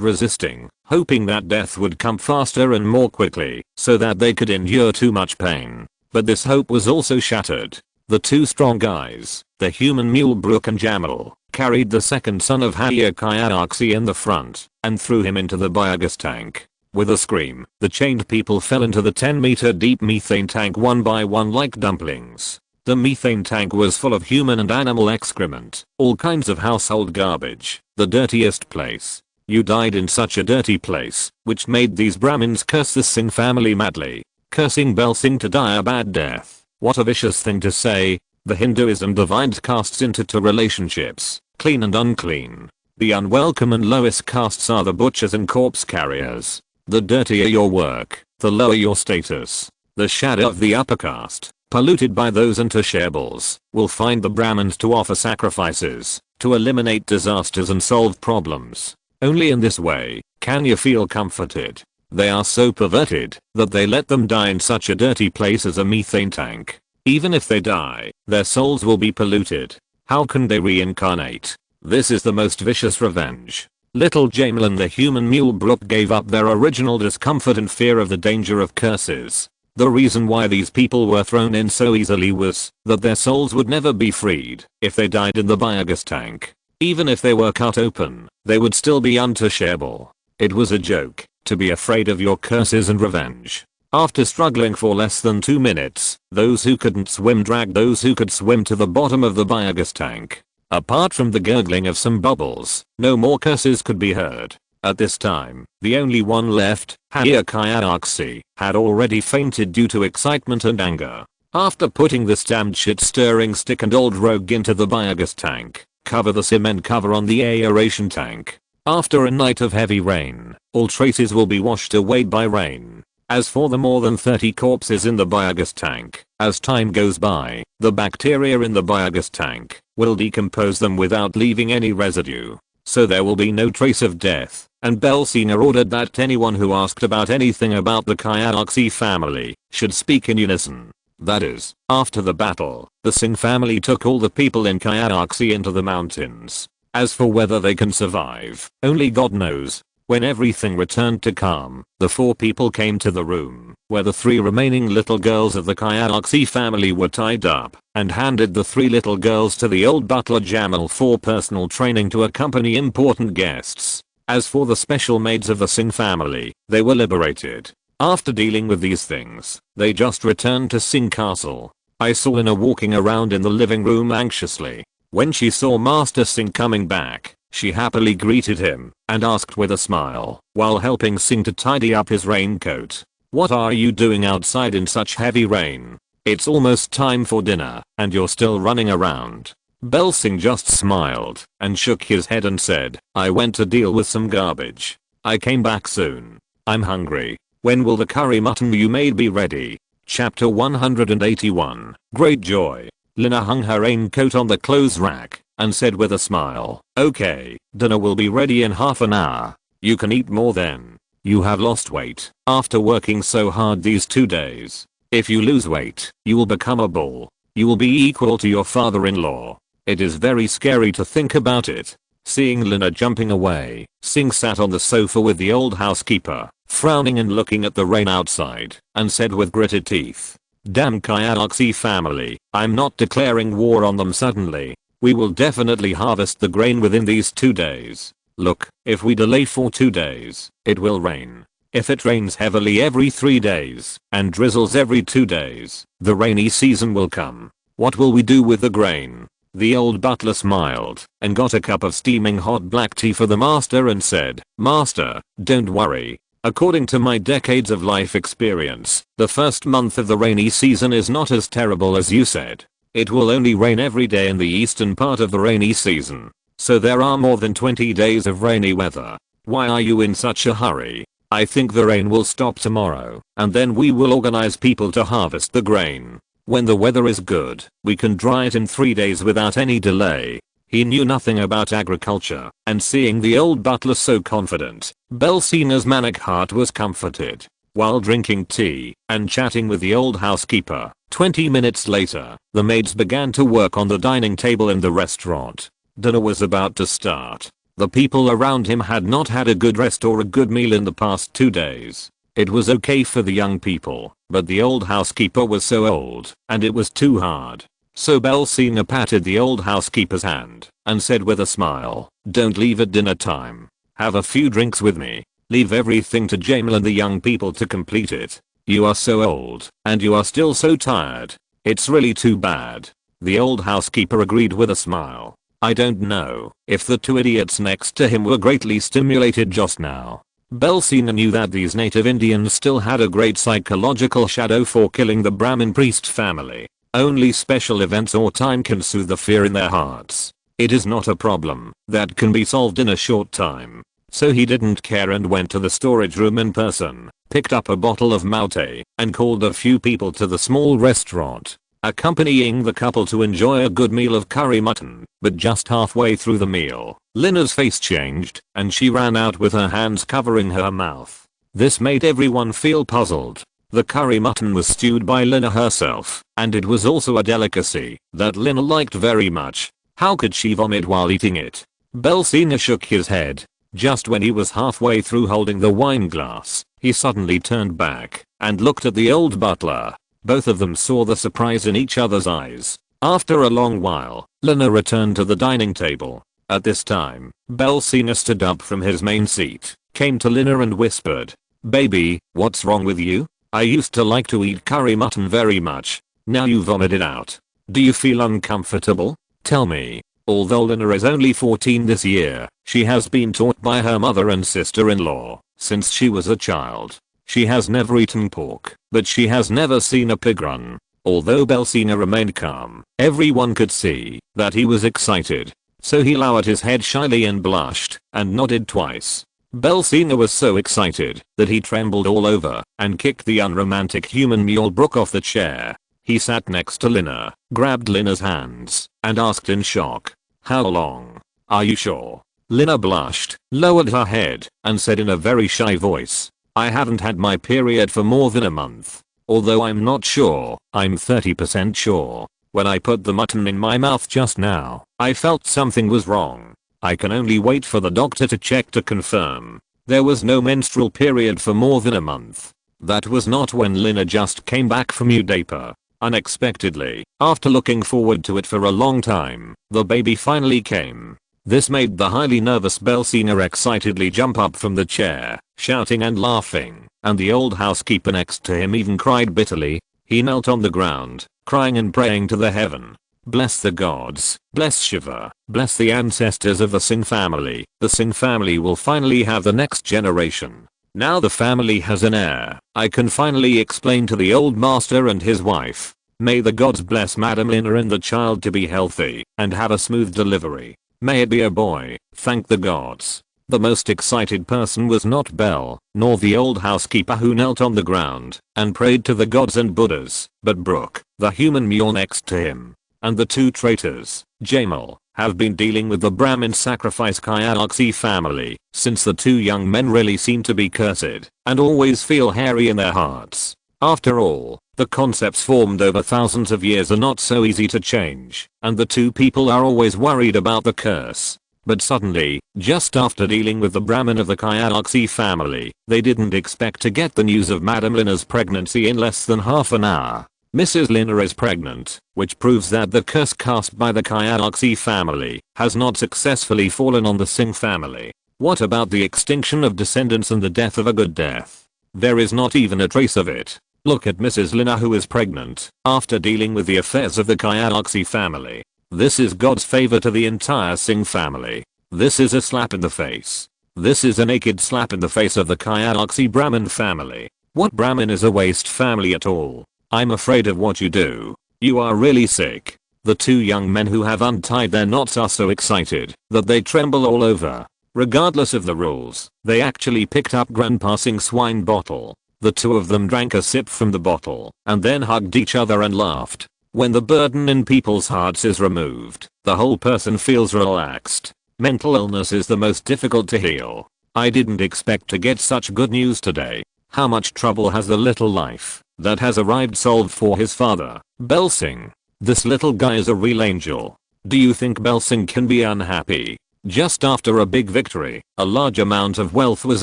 resisting, hoping that death would come faster and more quickly, so that they could endure too much pain. But this hope was also shattered. The 2 strong guys, the human mule Brook and Jamal, carried the second son of high-caste in the front, and threw him into the biogas tank. With a scream, the chained people fell into the 10-meter deep methane tank one by one like dumplings. The methane tank was full of human and animal excrement, all kinds of household garbage, the dirtiest place. You died in such a dirty place, which made these Brahmins curse the Singh family madly, cursing Belsing to die a bad death. What a vicious thing to say. The Hinduism divides castes into 2 relationships, clean and unclean. The unwelcome and lowest castes are the butchers and corpse carriers. The dirtier your work, the lower your status. The shadow of the upper caste, polluted by those untouchables, will find the Brahmins to offer sacrifices, to eliminate disasters and solve problems. Only in this way can you feel comforted. They are so perverted that they let them die in such a dirty place as a methane tank. Even if they die, their souls will be polluted. How can they reincarnate? This is the most vicious revenge. Little Jamal and the human mule Brook gave up their original discomfort and fear of the danger of curses. The reason why these people were thrown in so easily was that their souls would never be freed if they died in the biogas tank. Even if they were cut open, they would still be untouchable. It was a joke to be afraid of your curses and revenge. After struggling for less than 2 minutes, those who couldn't swim dragged those who could swim to the bottom of the biogas tank. Apart from the gurgling of some bubbles, no more curses could be heard. At this time, the only one left, high-caste, had already fainted due to excitement and anger. After putting this damned shit-stirring stick and old rogue into the biogas tank, cover the cement cover on the aeration tank. After a night of heavy rain, all traces will be washed away by rain. As for the more than 30 corpses in the biogas tank, as time goes by, the bacteria in the biogas tank will decompose them without leaving any residue. So there will be no trace of death, and Belsina ordered that anyone who asked about anything about the high-caste family should speak in unison. That is, after the battle, the Singh family took all the people in high-caste into the mountains. As for whether they can survive, only God knows. When everything returned to calm, the 4 people came to the room where the 3 remaining little girls of the high-caste family were tied up, and handed the 3 little girls to the old butler Jamal for personal training to accompany important guests. As for the special maids of the Singh family, they were liberated. After dealing with these things, they just returned to Singh Castle. I saw Lina walking around in the living room anxiously. When she saw Master Singh coming back, she happily greeted him and asked with a smile, while helping Singh to tidy up his raincoat, "What are you doing outside in such heavy rain? It's almost time for dinner, and you're still running around." Belsing just smiled and shook his head and said, "I went to deal with some garbage. I came back soon. I'm hungry. When will the curry mutton you made be ready?" Chapter 181. Great joy. Lina hung her raincoat on the clothes rack and said with a smile, "Okay, dinner will be ready in half an hour. You can eat more then. You have lost weight after working so hard these 2 days. If you lose weight, you will become a bull. You will be equal to your father-in-law. It is very scary to think about it." Seeing Lina jumping away, Singh sat on the sofa with the old housekeeper, frowning and looking at the rain outside, and said with gritted teeth, Damn high-caste family, I'm not declaring war on them suddenly. We will definitely harvest the grain within these 2 days. Look, if we delay for 2 days, it will rain. If it rains heavily every 3 days and drizzles every 2 days, the rainy season will come. What will we do with the grain? The old butler smiled and got a cup of steaming hot black tea for the master and said, "Master, don't worry. According to my decades of life experience, the first month of the rainy season is not as terrible as you said. It will only rain every day in the eastern part of the rainy season. So there are more than 20 days of rainy weather. Why are you in such a hurry? I think the rain will stop tomorrow, and then we will organize people to harvest the grain. When the weather is good, we can dry it in 3 days without any delay." He knew nothing about agriculture, and seeing the old butler so confident, Belsina's manic heart was comforted. While drinking tea and chatting with the old housekeeper, 20 minutes later, the maids began to work on the dining table in the restaurant. Dinner was about to start. The people around him had not had a good rest or a good meal in the past 2 days. It was okay for the young people, but the old housekeeper was so old, and it was too hard. So Belsina patted the old housekeeper's hand and said with a smile, "Don't leave at dinner time. Have a few drinks with me. Leave everything to Jamal and the young people to complete it. You are so old, and you are still so tired. It's really too bad." The old housekeeper agreed with a smile. I don't know if the 2 idiots next to him were greatly stimulated just now. Belsina knew that these native Indians still had a great psychological shadow for killing the Brahmin priest family. Only special events or time can soothe the fear in their hearts. It is not a problem that can be solved in a short time. So he didn't care and went to the storage room in person, picked up a bottle of Magnate, and called a few people to the small restaurant, accompanying the couple to enjoy a good meal of curry mutton. But just halfway through the meal, Lina's face changed, and she ran out with her hands covering her mouth. This made everyone feel puzzled. The curry mutton was stewed by Lina herself, and it was also a delicacy that Lina liked very much. How could she vomit while eating it? Belsina shook his head. Just when he was halfway through holding the wine glass, he suddenly turned back and looked at the old butler. Both of them saw the surprise in each other's eyes. After a long while, Lina returned to the dining table. At this time, Belsina stood up from his main seat, came to Lina and whispered, "Baby, what's wrong with you? I used to like to eat curry mutton very much. Now you vomit it out. Do you feel uncomfortable? Tell me." Although Lina is only 14 this year, she has been taught by her mother and sister-in-law since she was a child. She has never eaten pork, but she has never seen a pig run. Although Belsina remained calm, everyone could see that he was excited. So he lowered his head shyly and blushed and nodded twice. Belsina was so excited that he trembled all over and kicked the unromantic human mule Brooke off the chair. He sat next to Lina, grabbed Lina's hands, and asked in shock, "How long? Are you sure?" Lina blushed, lowered her head, and said in a very shy voice, "I haven't had my period for more than a month. Although I'm not sure, I'm 30% sure. When I put the mutton in my mouth just now, I felt something was wrong. I can only wait for the doctor to check to confirm." There was no menstrual period for more than a month. That was not when Lina just came back from Udapa. Unexpectedly, after looking forward to it for a long time, the baby finally came. This made the highly nervous Belsina excitedly jump up from the chair, shouting and laughing, and the old housekeeper next to him even cried bitterly. He knelt on the ground, crying and praying to the heaven. "Bless the gods, bless Shiva, bless the ancestors of the Singh family. The Singh family will finally have the next generation. Now the family has an heir. I can finally explain to the old master and his wife. May the gods bless Madam Lina and the child to be healthy and have a smooth delivery. May it be a boy, thank the gods." The most excited person was not Belle, nor the old housekeeper who knelt on the ground and prayed to the gods and Buddhas, but Brooke, the human mule next to him. And the two traitors, Jamal, have been dealing with the Brahmin sacrifice high-caste family since the two young men really seem to be cursed and always feel hairy in their hearts. After all, the concepts formed over thousands of years are not so easy to change, and the two people are always worried about the curse. But suddenly, just after dealing with the Brahmin of the high-caste family, they didn't expect to get the news of Madam Lina's pregnancy in less than half an hour. Mrs. Lina is pregnant, which proves that the curse cast by the high-caste family has not successfully fallen on the Singh family. What about the extinction of descendants and the death of a good death? There is not even a trace of it. Look at Mrs. Lina, who is pregnant after dealing with the affairs of the high-caste family. This is God's favor to the entire Singh family. This is a slap in the face. This is a naked slap in the face of the high-caste Brahmin family. What Brahmin is a waste family at all? I'm afraid of what you do. You are really sick. The two young men who have untied their knots are so excited that they tremble all over. Regardless of the rules, they actually picked up Grandpa Singh's wine bottle. The two of them drank a sip from the bottle and then hugged each other and laughed. When the burden in people's hearts is removed, the whole person feels relaxed. Mental illness is the most difficult to heal. I didn't expect to get such good news today. How much trouble has the little life that has arrived solved for his father, Bel Singh? This little guy is a real angel. Do you think Bel Singh can be unhappy? Just after a big victory, a large amount of wealth was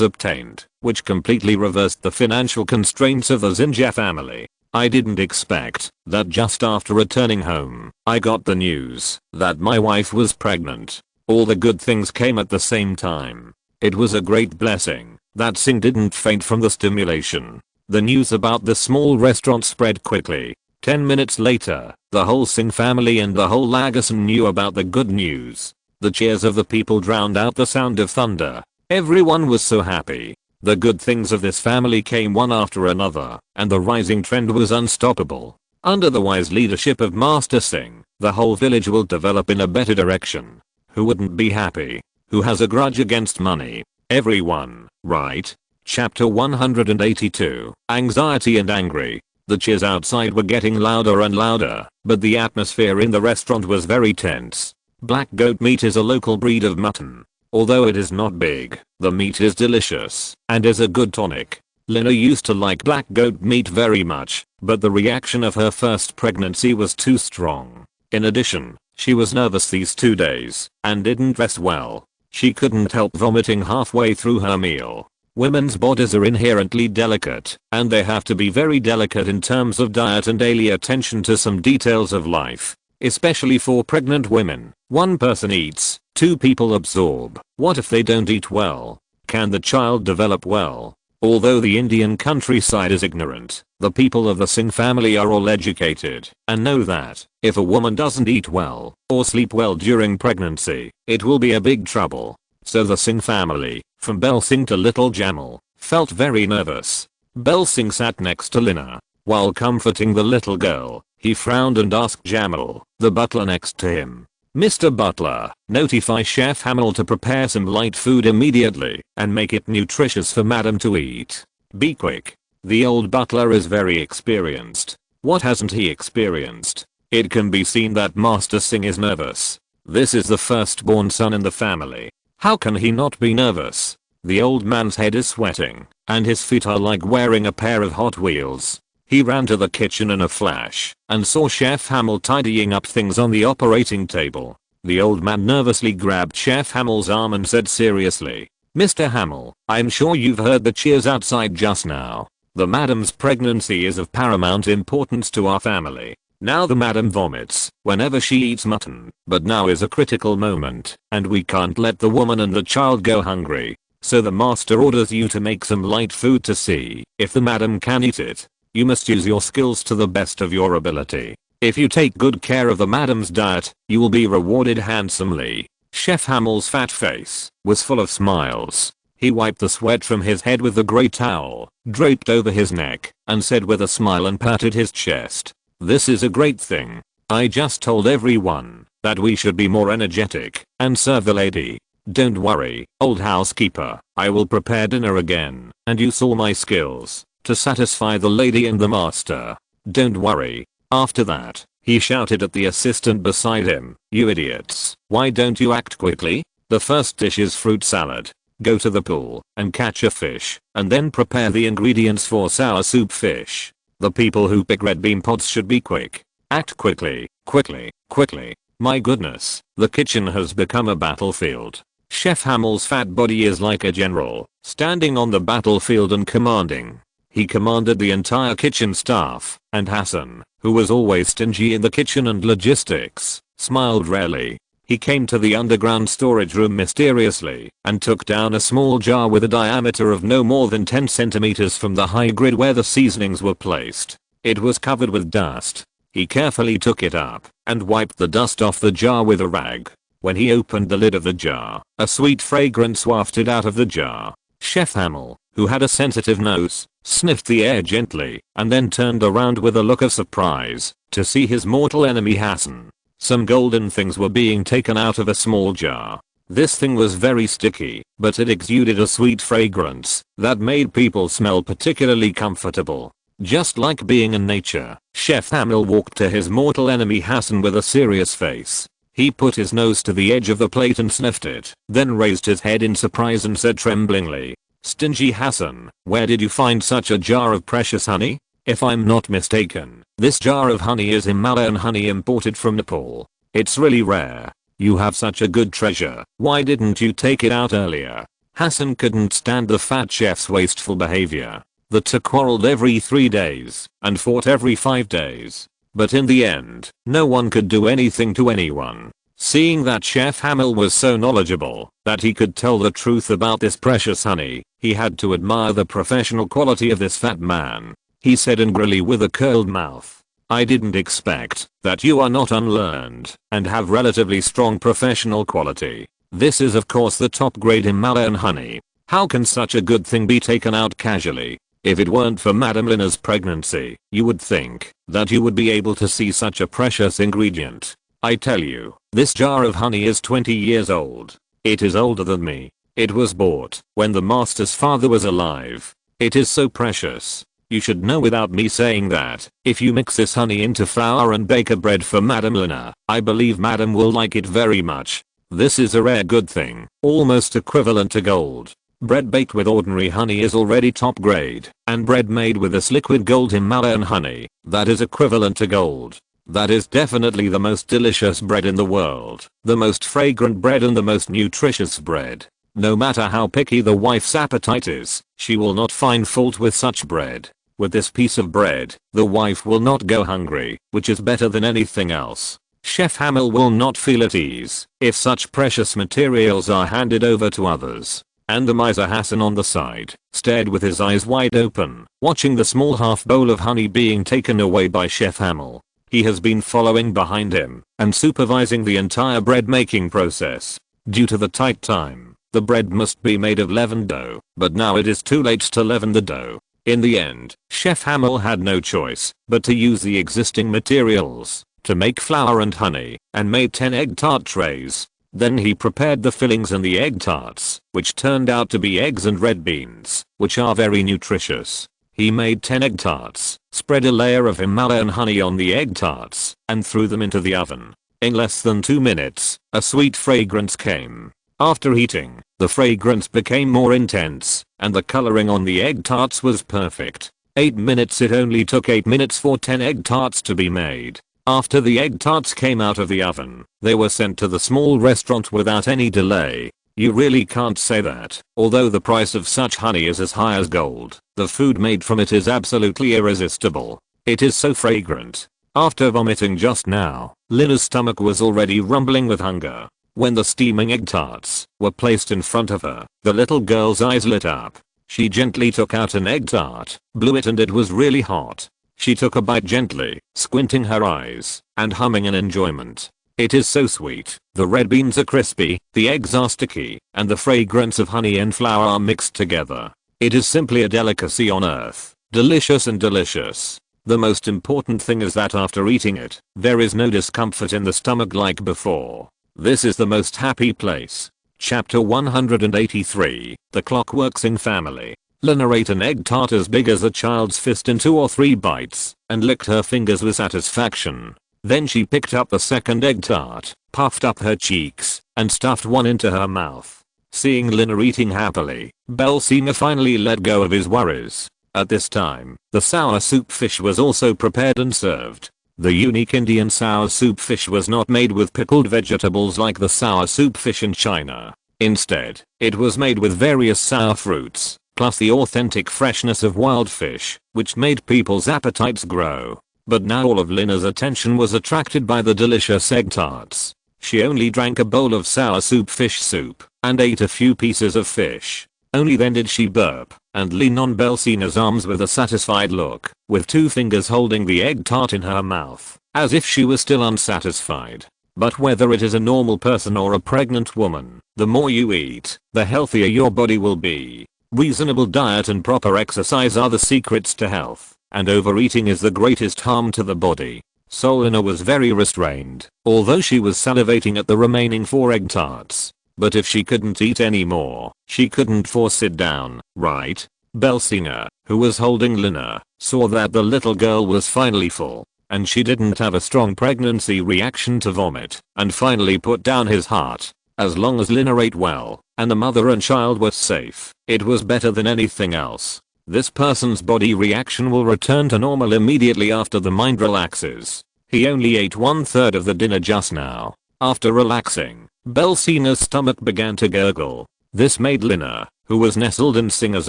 obtained, which completely reversed the financial constraints of the Zinja family. I didn't expect that just after returning home, I got the news that my wife was pregnant. All the good things came at the same time. It was a great blessing that Singh didn't faint from the stimulation. The news about the small restaurant spread quickly. 10 minutes later, the whole Singh family and the whole Lagasan knew about the good news. The cheers of the people drowned out the sound of thunder. Everyone was so happy. The good things of this family came one after another, and the rising trend was unstoppable. Under the wise leadership of Master Singh, the whole village will develop in a better direction. Who wouldn't be happy? Who has a grudge against money? Everyone, right? Chapter 182, Anxiety and Angry. The cheers outside were getting louder and louder, but the atmosphere in the restaurant was very tense. Black goat meat is a local breed of mutton. Although it is not big, the meat is delicious and is a good tonic. Lina used to like black goat meat very much, but the reaction of her first pregnancy was too strong. In addition, she was nervous these 2 days and didn't rest well. She couldn't help vomiting halfway through her meal. Women's bodies are inherently delicate, and they have to be very delicate in terms of diet and daily attention to some details of life. Especially for pregnant women. One person eats, 2 people absorb. What if they don't eat well? Can the child develop well? Although the Indian countryside is ignorant, the people of the Singh family are all educated and know that if a woman doesn't eat well or sleep well during pregnancy, it will be a big trouble. So the Singh family, from Bel Singh to little Jamal, felt very nervous. Bel Singh sat next to Lina. While comforting the little girl, he frowned and asked Jamal, the butler next to him, "Mr. Butler, notify Chef Hamill to prepare some light food immediately and make it nutritious for madam to eat. Be quick." The old butler is very experienced. What hasn't he experienced? It can be seen that Master Singh is nervous. This is the firstborn son in the family. How can he not be nervous? The old man's head is sweating, and his feet are like wearing a pair of Hot Wheels. He ran to the kitchen in a flash and saw Chef Hamill tidying up things on the operating table. The old man nervously grabbed Chef Hamill's arm and said seriously, "Mr. Hamill, I'm sure you've heard the cheers outside just now. The madam's pregnancy is of paramount importance to our family. Now the madam vomits whenever she eats mutton, but now is a critical moment, and we can't let the woman and the child go hungry. So the master orders you to make some light food to see if the madam can eat it. You must use your skills to the best of your ability. If you take good care of the madam's diet, you will be rewarded handsomely." Chef Hamill's fat face was full of smiles. He wiped the sweat from his head with the grey towel draped over his neck and said with a smile and patted his chest, "This is a great thing. I just told everyone that we should be more energetic and serve the lady. Don't worry, old housekeeper, I will prepare dinner again, and you saw my skills to satisfy the lady and the master. Don't worry." After that, he shouted at the assistant beside him, "You idiots, why don't you act quickly? The first dish is fruit salad. Go to the pool and catch a fish, and then prepare the ingredients for sour soup fish. The people who pick red bean pods should be quick. Act quickly, quickly, quickly." My goodness, the kitchen has become a battlefield. Chef Hamill's fat body is like a general, standing on the battlefield and commanding. He commanded the entire kitchen staff, and Hassan, who was always stingy in the kitchen and logistics, smiled rarely. He came to the underground storage room mysteriously and took down a small jar with a diameter of no more than 10 centimeters from the high grid where the seasonings were placed. It was covered with dust. He carefully took it up and wiped the dust off the jar with a rag. When he opened the lid of the jar, a sweet fragrance wafted out of the jar. Chef Hamill, who had a sensitive nose, sniffed the air gently and then turned around with a look of surprise to see his mortal enemy Hassan. Some golden things were being taken out of a small jar. This thing was very sticky, but it exuded a sweet fragrance that made people smell particularly comfortable. Just like being in nature, Chef Hamill walked to his mortal enemy Hassan with a serious face. He put his nose to the edge of the plate and sniffed it, then raised his head in surprise and said tremblingly, "Stingy Hassan, where did you find such a jar of precious honey? If I'm not mistaken, this jar of honey is Himalayan honey imported from Nepal. It's really rare. You have such a good treasure. Why didn't you take it out earlier?" Hassan couldn't stand the fat chef's wasteful behavior. The two quarreled every 3 days and fought every 5 days. But in the end, no one could do anything to anyone. Seeing that Chef Hamill was so knowledgeable that he could tell the truth about this precious honey, he had to admire the professional quality of this fat man. He said angrily with a curled mouth, "I didn't expect that you are not unlearned and have relatively strong professional quality. This is of course the top grade Himalayan honey. How can such a good thing be taken out casually? If it weren't for Madame Lina's pregnancy, you would think that you would be able to see such a precious ingredient. I tell you, this jar of honey is 20 years old. It is older than me. It was bought when the master's father was alive. It is so precious. You should know without me saying that if you mix this honey into flour and bake a bread for Madame Lina, I believe Madame will like it very much. This is a rare good thing, almost equivalent to gold. Bread baked with ordinary honey is already top grade, and bread made with this liquid gold Himalayan honey, that is equivalent to gold. That is definitely the most delicious bread in the world, the most fragrant bread and the most nutritious bread. No matter how picky the wife's appetite is, she will not find fault with such bread. With this piece of bread, the wife will not go hungry, which is better than anything else. Chef Hamill will not feel at ease if such precious materials are handed over to others. And the miser Hassan on the side stared with his eyes wide open, watching the small half bowl of honey being taken away by Chef Hamill. He has been following behind him and supervising the entire bread making process. Due to the tight time, the bread must be made of leavened dough, but now it is too late to leaven the dough. In the end, Chef Hamill had no choice but to use the existing materials to make flour and honey, and made 10 egg tart trays. Then he prepared the fillings in the egg tarts, which turned out to be eggs and red beans, which are very nutritious. He made 10 egg tarts, spread a layer of Himalayan honey on the egg tarts, and threw them into the oven. In less than 2 minutes, a sweet fragrance came. After heating, the fragrance became more intense, and the coloring on the egg tarts was perfect. 8 minutes. It only took 8 minutes for 10 egg tarts to be made. After the egg tarts came out of the oven, they were sent to the small restaurant without any delay. You really can't say that. Although the price of such honey is as high as gold, the food made from it is absolutely irresistible. It is so fragrant. After vomiting just now, Lina's stomach was already rumbling with hunger. When the steaming egg tarts were placed in front of her, the little girl's eyes lit up. She gently took out an egg tart, blew it, and it was really hot. She took a bite gently, squinting her eyes, and humming in enjoyment. It is so sweet. The red beans are crispy, the eggs are sticky, and the fragrance of honey and flour are mixed together. It is simply a delicacy on earth. Delicious and delicious. The most important thing is that after eating it, there is no discomfort in the stomach like before. This is the most happy place. Chapter 183, The Clockworksing Family. Lina ate an egg tart as big as a child's fist in 2 or 3 bites, and licked her fingers with satisfaction. Then she picked up the second egg tart, puffed up her cheeks, and stuffed one into her mouth. Seeing Lina eating happily, Belsina finally let go of his worries. At this time, the sour soup fish was also prepared and served. The unique Indian sour soup fish was not made with pickled vegetables like the sour soup fish in China. Instead, it was made with various sour fruits, plus the authentic freshness of wild fish, which made people's appetites grow. But now all of Lina's attention was attracted by the delicious egg tarts. She only drank a bowl of sour fish soup, and ate a few pieces of fish. Only then did she burp, and lean on Belsina's arms with a satisfied look, with 2 fingers holding the egg tart in her mouth, as if she was still unsatisfied. But whether it is a normal person or a pregnant woman, the more you eat, the healthier your body will be. Reasonable diet and proper exercise are the secrets to health, and overeating is the greatest harm to the body. Solina was very restrained, although she was salivating at the remaining 4 egg tarts. But if she couldn't eat any more, she couldn't force it down, right? Belsina, who was holding Lina, saw that the little girl was finally full, and she didn't have a strong pregnancy reaction to vomit, and finally put down his heart. As long as Lina ate well, and the mother and child were safe, it was better than anything else. This person's body reaction will return to normal immediately after the mind relaxes. He only ate 1/3 of the dinner just now. After relaxing, Belsina's stomach began to gurgle. This made Lina, who was nestled in Singer's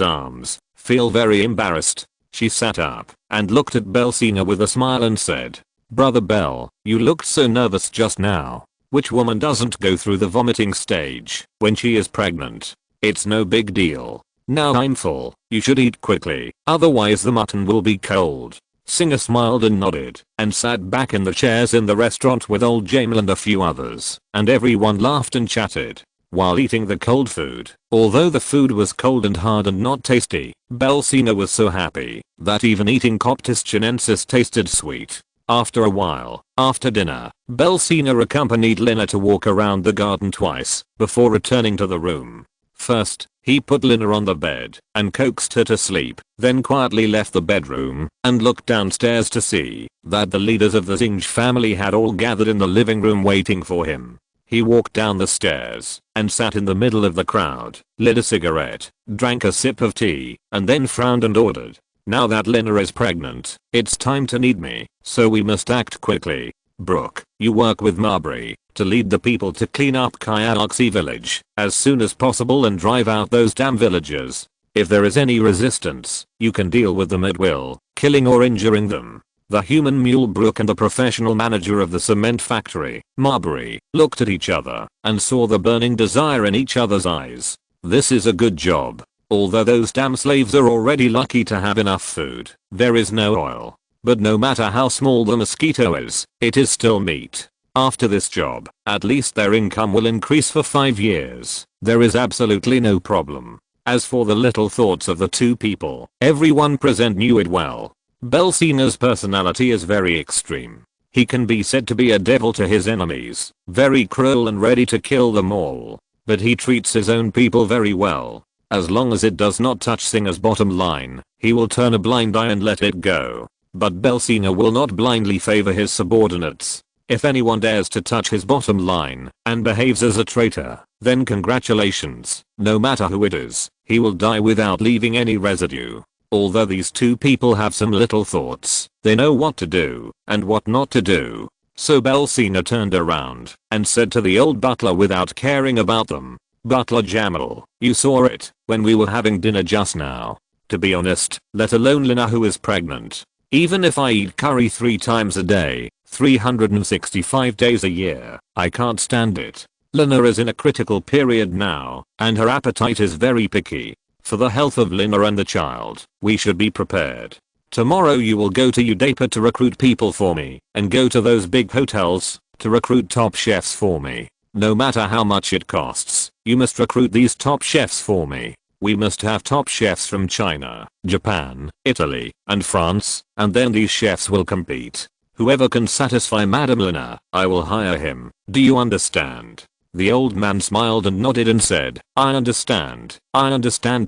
arms, feel very embarrassed. She sat up and looked at Belsina with a smile and said, "Brother Bell, you looked so nervous just now. Which woman doesn't go through the vomiting stage when she is pregnant? It's no big deal. Now I'm full, you should eat quickly, otherwise the mutton will be cold." Singer smiled and nodded, and sat back in the chairs in the restaurant with old Jamel and a few others, and everyone laughed and chatted while eating the cold food. Although the food was cold and hard and not tasty, Belsina was so happy that even eating Coptis chinensis tasted sweet. After a while, after dinner, Belsina accompanied Lina to walk around the garden twice before returning to the room. First, he put Lina on the bed and coaxed her to sleep, then quietly left the bedroom and looked downstairs to see that the leaders of the Zinj family had all gathered in the living room waiting for him. He walked down the stairs and sat in the middle of the crowd, lit a cigarette, drank a sip of tea, and then frowned and ordered, "Now that Lina is pregnant, it's time to need me, so we must act quickly. Brooke, you work with Marbury to lead the people to clean up Kyalaxi village as soon as possible and drive out those damn villagers. If there is any resistance, you can deal with them at will, killing or injuring them." The human mule Brooke and the professional manager of the cement factory, Marbury, looked at each other and saw the burning desire in each other's eyes. This is a good job. Although those damn slaves are already lucky to have enough food, there is no oil. But no matter how small the mosquito is, it is still meat. After this job, at least their income will increase for 5 years. There is absolutely no problem. As for the little thoughts of the 2 people, everyone present knew it well. Belsina's personality is very extreme. He can be said to be a devil to his enemies, very cruel and ready to kill them all. But he treats his own people very well. As long as it does not touch Singer's bottom line, he will turn a blind eye and let it go. But Belsina will not blindly favor his subordinates. If anyone dares to touch his bottom line and behaves as a traitor, then congratulations, no matter who it is, he will die without leaving any residue. Although these 2 people have some little thoughts, they know what to do and what not to do. So Belsina turned around and said to the old butler without caring about them, "Butler Jamal, you saw it when we were having dinner just now. To be honest, let alone Lina who is pregnant. Even if I eat curry 3 times a day, 365 days a year, I can't stand it. Lina is in a critical period now, and her appetite is very picky. For the health of Lina and the child, we should be prepared. Tomorrow you will go to Udapa to recruit people for me, and go to those big hotels to recruit top chefs for me. No matter how much it costs, you must recruit these top chefs for me. We must have top chefs from China, Japan, Italy, and France, and then these chefs will compete. Whoever can satisfy Madame Lina, I will hire him. Do you understand?" The old man smiled and nodded and said, I understand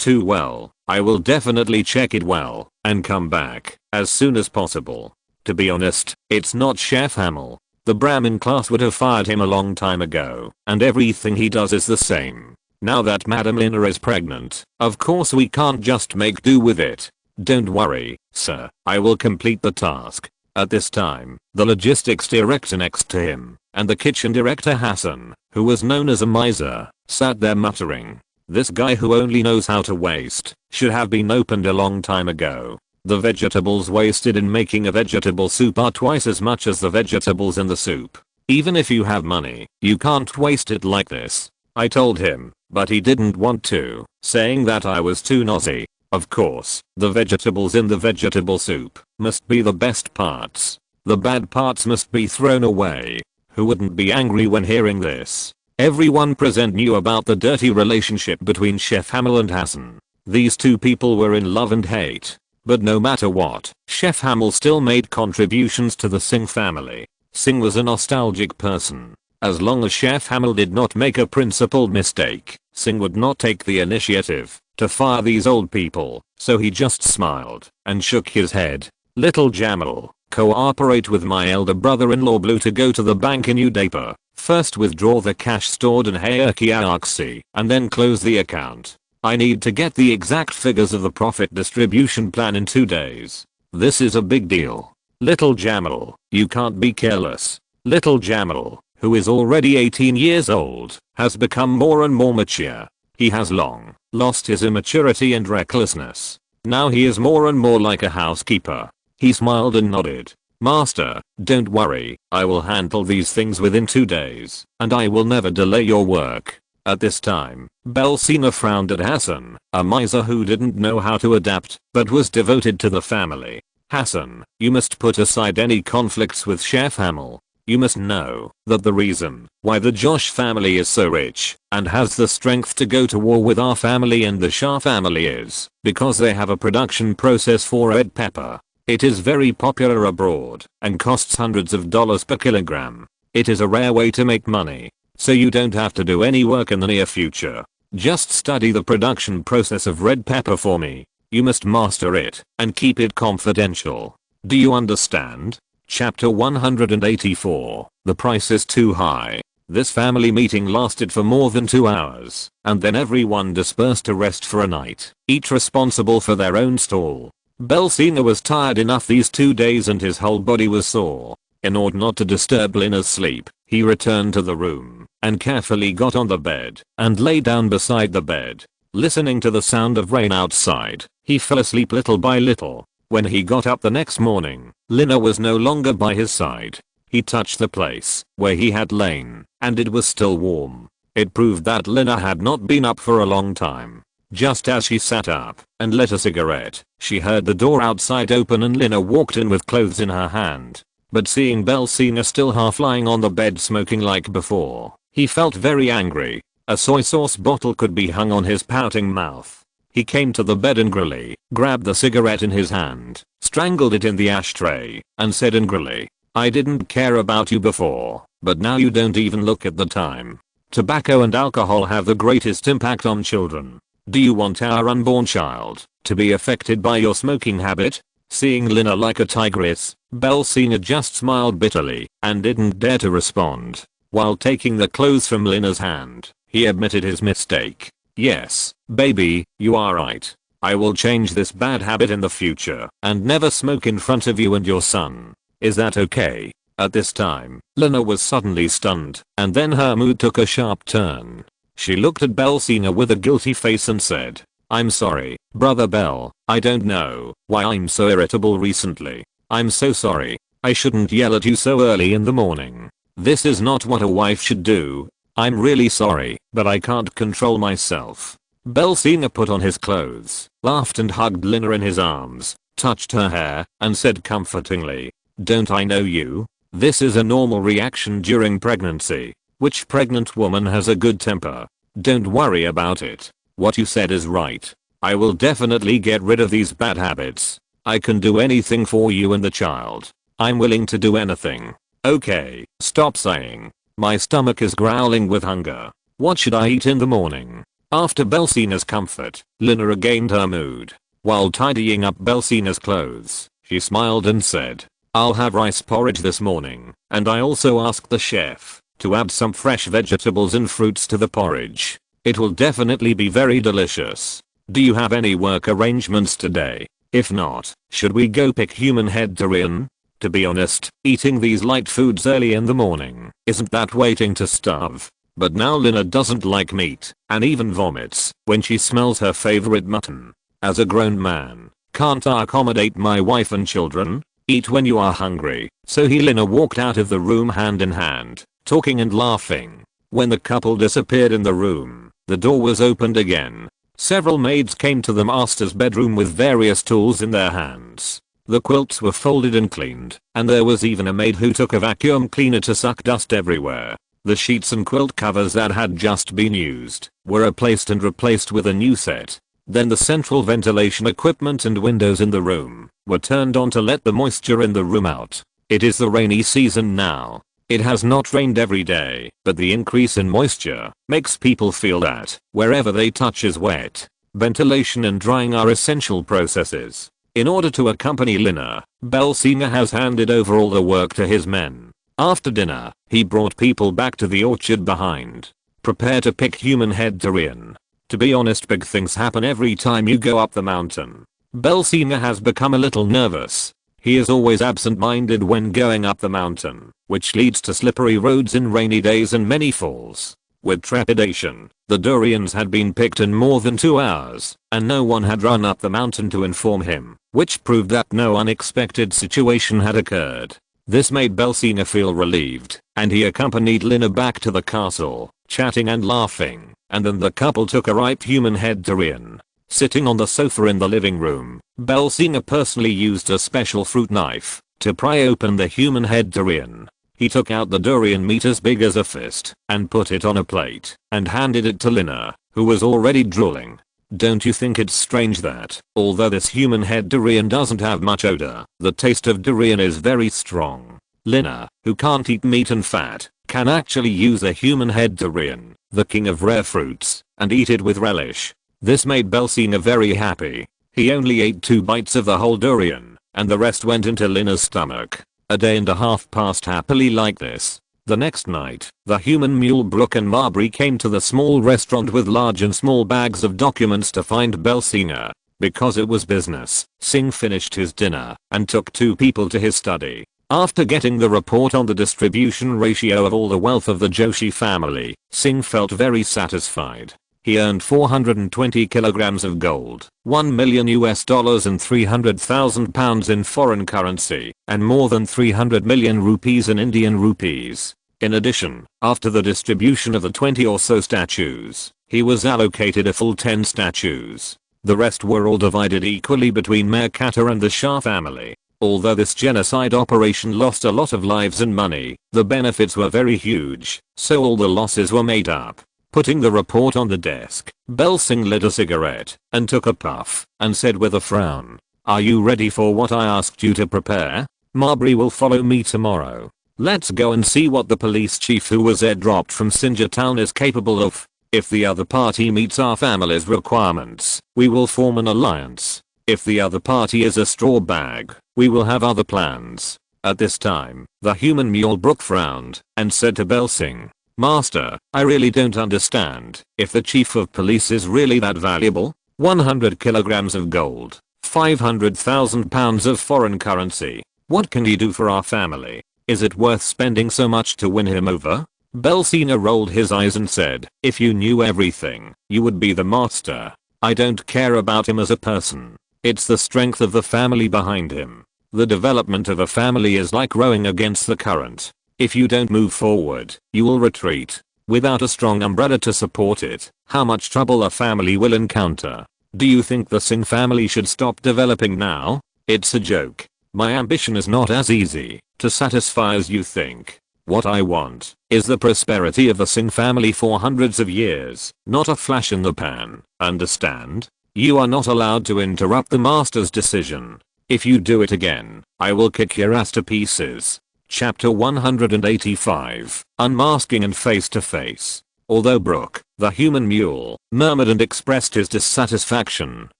too well. I will definitely check it well and come back as soon as possible." To be honest, it's not Chef Hamill. The Brahmin class would have fired him a long time ago, and everything he does is the same. Now that Madame Lina is pregnant, of course we can't just make do with it. Don't worry, sir, I will complete the task. At this time, the logistics director next to him, and the kitchen director Hassan, who was known as a miser, sat there muttering. This guy who only knows how to waste should have been opened a long time ago. The vegetables wasted in making a vegetable soup are twice as much as the vegetables in the soup. Even if you have money, you can't waste it like this. I told him, but he didn't want to, saying that I was too nosy. Of course, the vegetables in the vegetable soup must be the best parts. The bad parts must be thrown away. Who wouldn't be angry when hearing this? Everyone present knew about the dirty relationship between Chef Hamill and Hassan. These two people were in love and hate. But no matter what, Chef Hamill still made contributions to the Singh family. Singh was a nostalgic person. As long as Chef Hamill did not make a principled mistake, Singh would not take the initiative to fire these old people, so he just smiled and shook his head. Little Jamal, cooperate with my elder brother-in-law Blue to go to the bank in Udaipur. First withdraw the cash stored in high-caste and then close the account. I need to get the exact figures of the profit distribution plan in 2 days. This is a big deal. Little Jamal, you can't be careless. Little Jamal, who is already 18 years old, has become more and more mature. He has long lost his immaturity and recklessness. Now he is more and more like a housekeeper. He smiled and nodded. Master, don't worry, I will handle these things within 2 days, and I will never delay your work. At this time, Belsina frowned at Hassan, a miser who didn't know how to adapt, but was devoted to the family. Hassan, you must put aside any conflicts with Chef Hamill. You must know that the reason why the Josh family is so rich and has the strength to go to war with our family and the Shah family is because they have a production process for red pepper. It is very popular abroad and costs hundreds of dollars per kilogram. It is a rare way to make money, so you don't have to do any work in the near future. Just study the production process of red pepper for me. You must master it and keep it confidential. Do you understand? Chapter 184. The price is too high. This family meeting lasted for more than 2 hours, and then everyone dispersed to rest for a night, each responsible for their own stall. Belsina was tired enough these 2 days and his whole body was sore. In order not to disturb Lina's sleep, he returned to the room and carefully got on the bed and lay down beside the bed. Listening to the sound of rain outside, he fell asleep little by little. When he got up the next morning, Lina was no longer by his side. He touched the place where he had lain, and it was still warm. It proved that Lina had not been up for a long time. Just as she sat up and lit a cigarette, she heard the door outside open and Lina walked in with clothes in her hand. But seeing Belsina still half lying on the bed smoking like before, he felt very angry. A soy sauce bottle could be hung on his pouting mouth. He came to the bed angrily, grabbed the cigarette in his hand, strangled it in the ashtray, and said angrily, I didn't care about you before, but now you don't even look at the time. Tobacco and alcohol have the greatest impact on children. Do you want our unborn child to be affected by your smoking habit? Seeing Lina like a tigress, Belsina just smiled bitterly and didn't dare to respond. While taking the clothes from Lina's hand, he admitted his mistake. Yes, baby, you are right. I will change this bad habit in the future and never smoke in front of you and your son. Is that okay? At this time, Lina was suddenly stunned, and then her mood took a sharp turn. She looked at Belsina with a guilty face and said, I'm sorry, Brother Bell, I don't know why I'm so irritable recently. I'm so sorry. I shouldn't yell at you so early in the morning. This is not what a wife should do. I'm really sorry, but I can't control myself. Belsina put on his clothes, laughed and hugged Lina in his arms, touched her hair, and said comfortingly, Don't I know you? This is a normal reaction during pregnancy. Which pregnant woman has a good temper? Don't worry about it. What you said is right. I will definitely get rid of these bad habits. I can do anything for you and the child. I'm willing to do anything. Okay, stop saying. My stomach is growling with hunger. What should I eat in the morning? After Belsina's comfort, Lina regained her mood. While tidying up Belsina's clothes, she smiled and said, I'll have rice porridge this morning, and I also asked the chef to add some fresh vegetables and fruits to the porridge. It will definitely be very delicious. Do you have any work arrangements today? If not, should we go pick human head durian? To be honest, eating these light foods early in the morning isn't that waiting to starve. But now Lina doesn't like meat and even vomits when she smells her favorite mutton. As a grown man, can't I accommodate my wife and children? Eat when you are hungry. So Lina walked out of the room hand in hand, talking and laughing. When the couple disappeared in the room, the door was opened again. Several maids came to the master's bedroom with various tools in their hands. The quilts were folded and cleaned, and there was even a maid who took a vacuum cleaner to suck dust everywhere. The sheets and quilt covers that had just been used were replaced and replaced with a new set. Then the central ventilation equipment and windows in the room were turned on to let the moisture in the room out. It is the rainy season now. It has not rained every day, but the increase in moisture makes people feel that wherever they touch is wet. Ventilation and drying are essential processes. In order to accompany Lina, Belsinger has handed over all the work to his men. After dinner, he brought people back to the orchard behind. Prepare to pick human head durian. To be honest, big things happen every time you go up the mountain. Belsinger has become a little nervous. He is always absent-minded when going up the mountain, which leads to slippery roads in rainy days and many falls. With trepidation, the durians had been picked in more than 2 hours, and no one had run up the mountain to inform him, which proved that no unexpected situation had occurred. This made Belsinger feel relieved, and he accompanied Lina back to the castle, chatting and laughing, and then the couple took a ripe human head durian. Sitting on the sofa in the living room, Belsinger personally used a special fruit knife to pry open the human head durian. He took out the durian meat as big as a fist and put it on a plate and handed it to Lina, who was already drooling. Don't you think it's strange that, although this human head durian doesn't have much odor, the taste of durian is very strong? Lina, who can't eat meat and fat, can actually use a human head durian, the king of rare fruits, and eat it with relish. This made Belsinger very happy. He only ate 2 bites of the whole durian, and the rest went into Lina's stomach. A day and a half passed happily like this. The next night, the human mule Brooke and Marbury came to the small restaurant with large and small bags of documents to find Belsinger. Because it was business, Singh finished his dinner and took 2 people to his study. After getting the report on the distribution ratio of all the wealth of the Joshi family, Singh felt very satisfied. He earned 420 kilograms of gold, $1 million and 300,000 pounds in foreign currency, and more than 300 million rupees in Indian rupees. In addition, after the distribution of the 20 or so statues, he was allocated a full 10 statues. The rest were all divided equally between Magnate and the Shah family. Although this genocide operation lost a lot of lives and money, the benefits were very huge, so all the losses were made up. Putting the report on the desk, Belsinger lit a cigarette and took a puff and said with a frown, "Are you ready for what I asked you to prepare? Marbury will follow me tomorrow. Let's go and see what the police chief who was airdropped from Sinja town is capable of. If the other party meets our family's requirements, we will form an alliance. If the other party is a straw bag, we will have other plans." At this time, the human mule Brooke frowned and said to Belsinger, "Master, I really don't understand if the chief of police is really that valuable. 100 kilograms of gold, 500,000 pounds of foreign currency. What can he do for our family? Is it worth spending so much to win him over?" Belsinger rolled his eyes and said, "If you knew everything, you would be the master. I don't care about him as a person. It's the strength of the family behind him. The development of a family is like rowing against the current. If you don't move forward, you will retreat. Without a strong umbrella to support it, how much trouble a family will encounter. Do you think the Singh family should stop developing now? It's a joke. My ambition is not as easy to satisfy as you think. What I want is the prosperity of the Singh family for hundreds of years, not a flash in the pan, understand? You are not allowed to interrupt the master's decision. If you do it again, I will kick your ass to pieces." Chapter 185, Unmasking and Face to Face. Although Brooke, the human mule, murmured and expressed his dissatisfaction,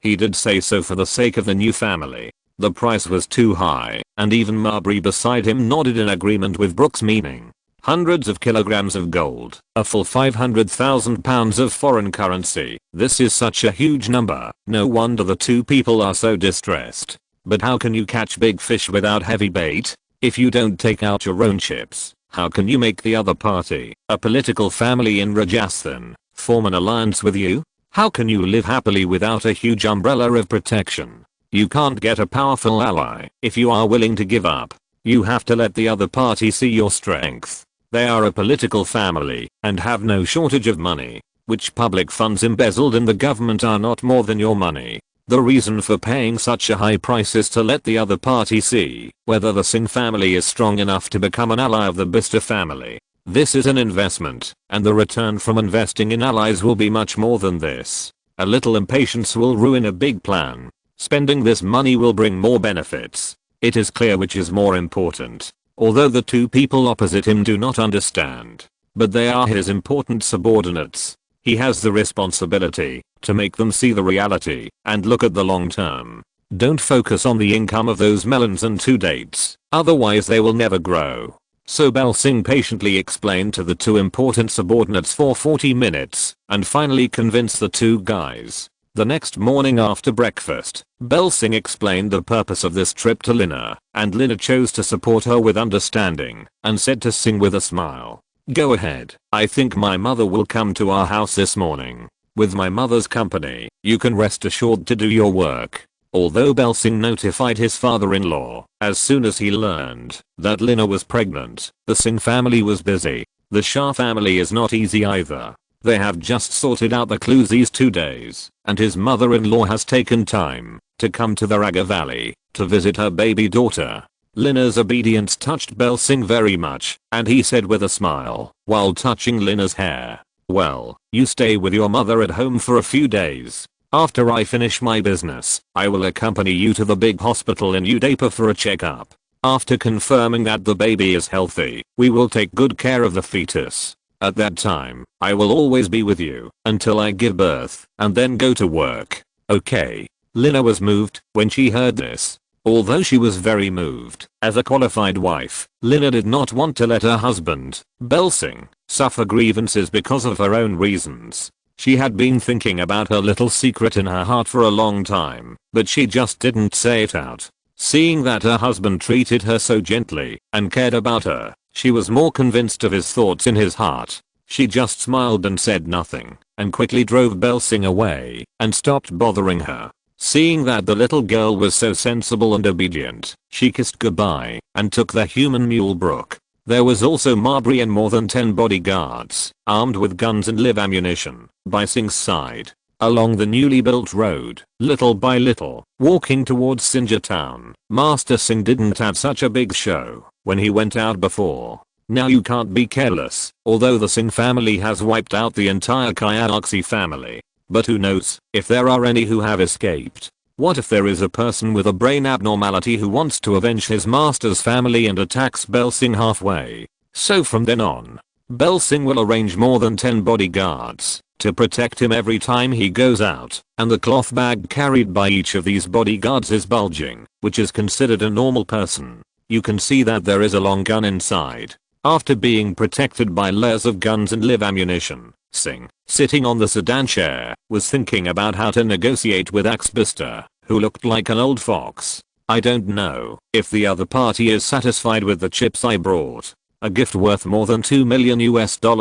he did say so for the sake of the new family. The price was too high, and even Marbury beside him nodded in agreement with Brooke's meaning. Hundreds of kilograms of gold, a full 500,000 pounds of foreign currency. This is such a huge number, no wonder the 2 people are so distressed. But how can you catch big fish without heavy bait? If you don't take out your own chips, How can you make the other party, a political family in Rajasthan, form an alliance with you? How can you live happily without a huge umbrella of protection? You can't get a powerful ally if you are willing to give up. You have to let the other party see your strength. They are a political family and have no shortage of money, which public funds embezzled in the government are not more than your money. The reason for paying such a high price is to let the other party see whether the Singh family is strong enough to become an ally of the Bista family. This is an investment, and the return from investing in allies will be much more than this. A little impatience will ruin a big plan. Spending this money will bring more benefits. It is clear which is more important. Although the two people opposite him do not understand, but they are his important subordinates. He has the responsibility to make them see the reality and look at the long term. Don't focus on the income of those melons and 2 dates, otherwise they will never grow. So Bel Singh patiently explained to the two important subordinates for 40 minutes and finally convinced the two guys. The next morning after breakfast, Bel Singh explained the purpose of this trip to Lina, and Lina chose to support her with understanding and said to Singh with a smile, "Go ahead, I think my mother will come to our house this morning. With my mother's company, you can rest assured to do your work." Although Bel Singh notified his father-in-law as soon as he learned that Lina was pregnant, the Singh family was busy. The Shah family is not easy either. They have just sorted out the clues these 2 days, and his mother-in-law has taken time to come to the Raga Valley to visit her baby daughter. Lina's obedience touched Bel Singh very much, and he said with a smile, while touching Lina's hair, "Well, you stay with your mother at home for a few days. After I finish my business, I will accompany you to the big hospital in Udaipur for a checkup. After confirming that the baby is healthy, we will take good care of the fetus. At that time, I will always be with you until I give birth and then go to work. Okay?" Lina was moved when she heard this. Although she was very moved, as a qualified wife, Lina did not want to let her husband, Bel Singh, suffer grievances because of her own reasons. She had been thinking about her little secret in her heart for a long time, but she just didn't say it out. Seeing that her husband treated her so gently and cared about her, she was more convinced of his thoughts in his heart. She just smiled and said nothing, and quickly drove Bel Singh away and stopped bothering her. Seeing that the little girl was so sensible and obedient, she kissed goodbye and took the human mule Brook. There was also Mabri and more than 10 bodyguards, armed with guns and live ammunition, by Singh's side. Along the newly built road, little by little, walking towards Sinja town, Master Singh didn't have such a big show when he went out before. Now you can't be careless, although the Singh family has wiped out the entire Kayalaxi family. But who knows if there are any who have escaped. What if there is a person with a brain abnormality who wants to avenge his master's family and attacks Bel Singh halfway? So from then on, Bel Singh will arrange more than 10 bodyguards to protect him every time he goes out, and the cloth bag carried by each of these bodyguards is bulging, which is considered a normal person. You can see that there is a long gun inside. After being protected by layers of guns and live ammunition, Singh, sitting on the sedan chair, was thinking about how to negotiate with Axbista, who looked like an old fox. I don't know if the other party is satisfied with the chips I brought. A gift worth more than $2 million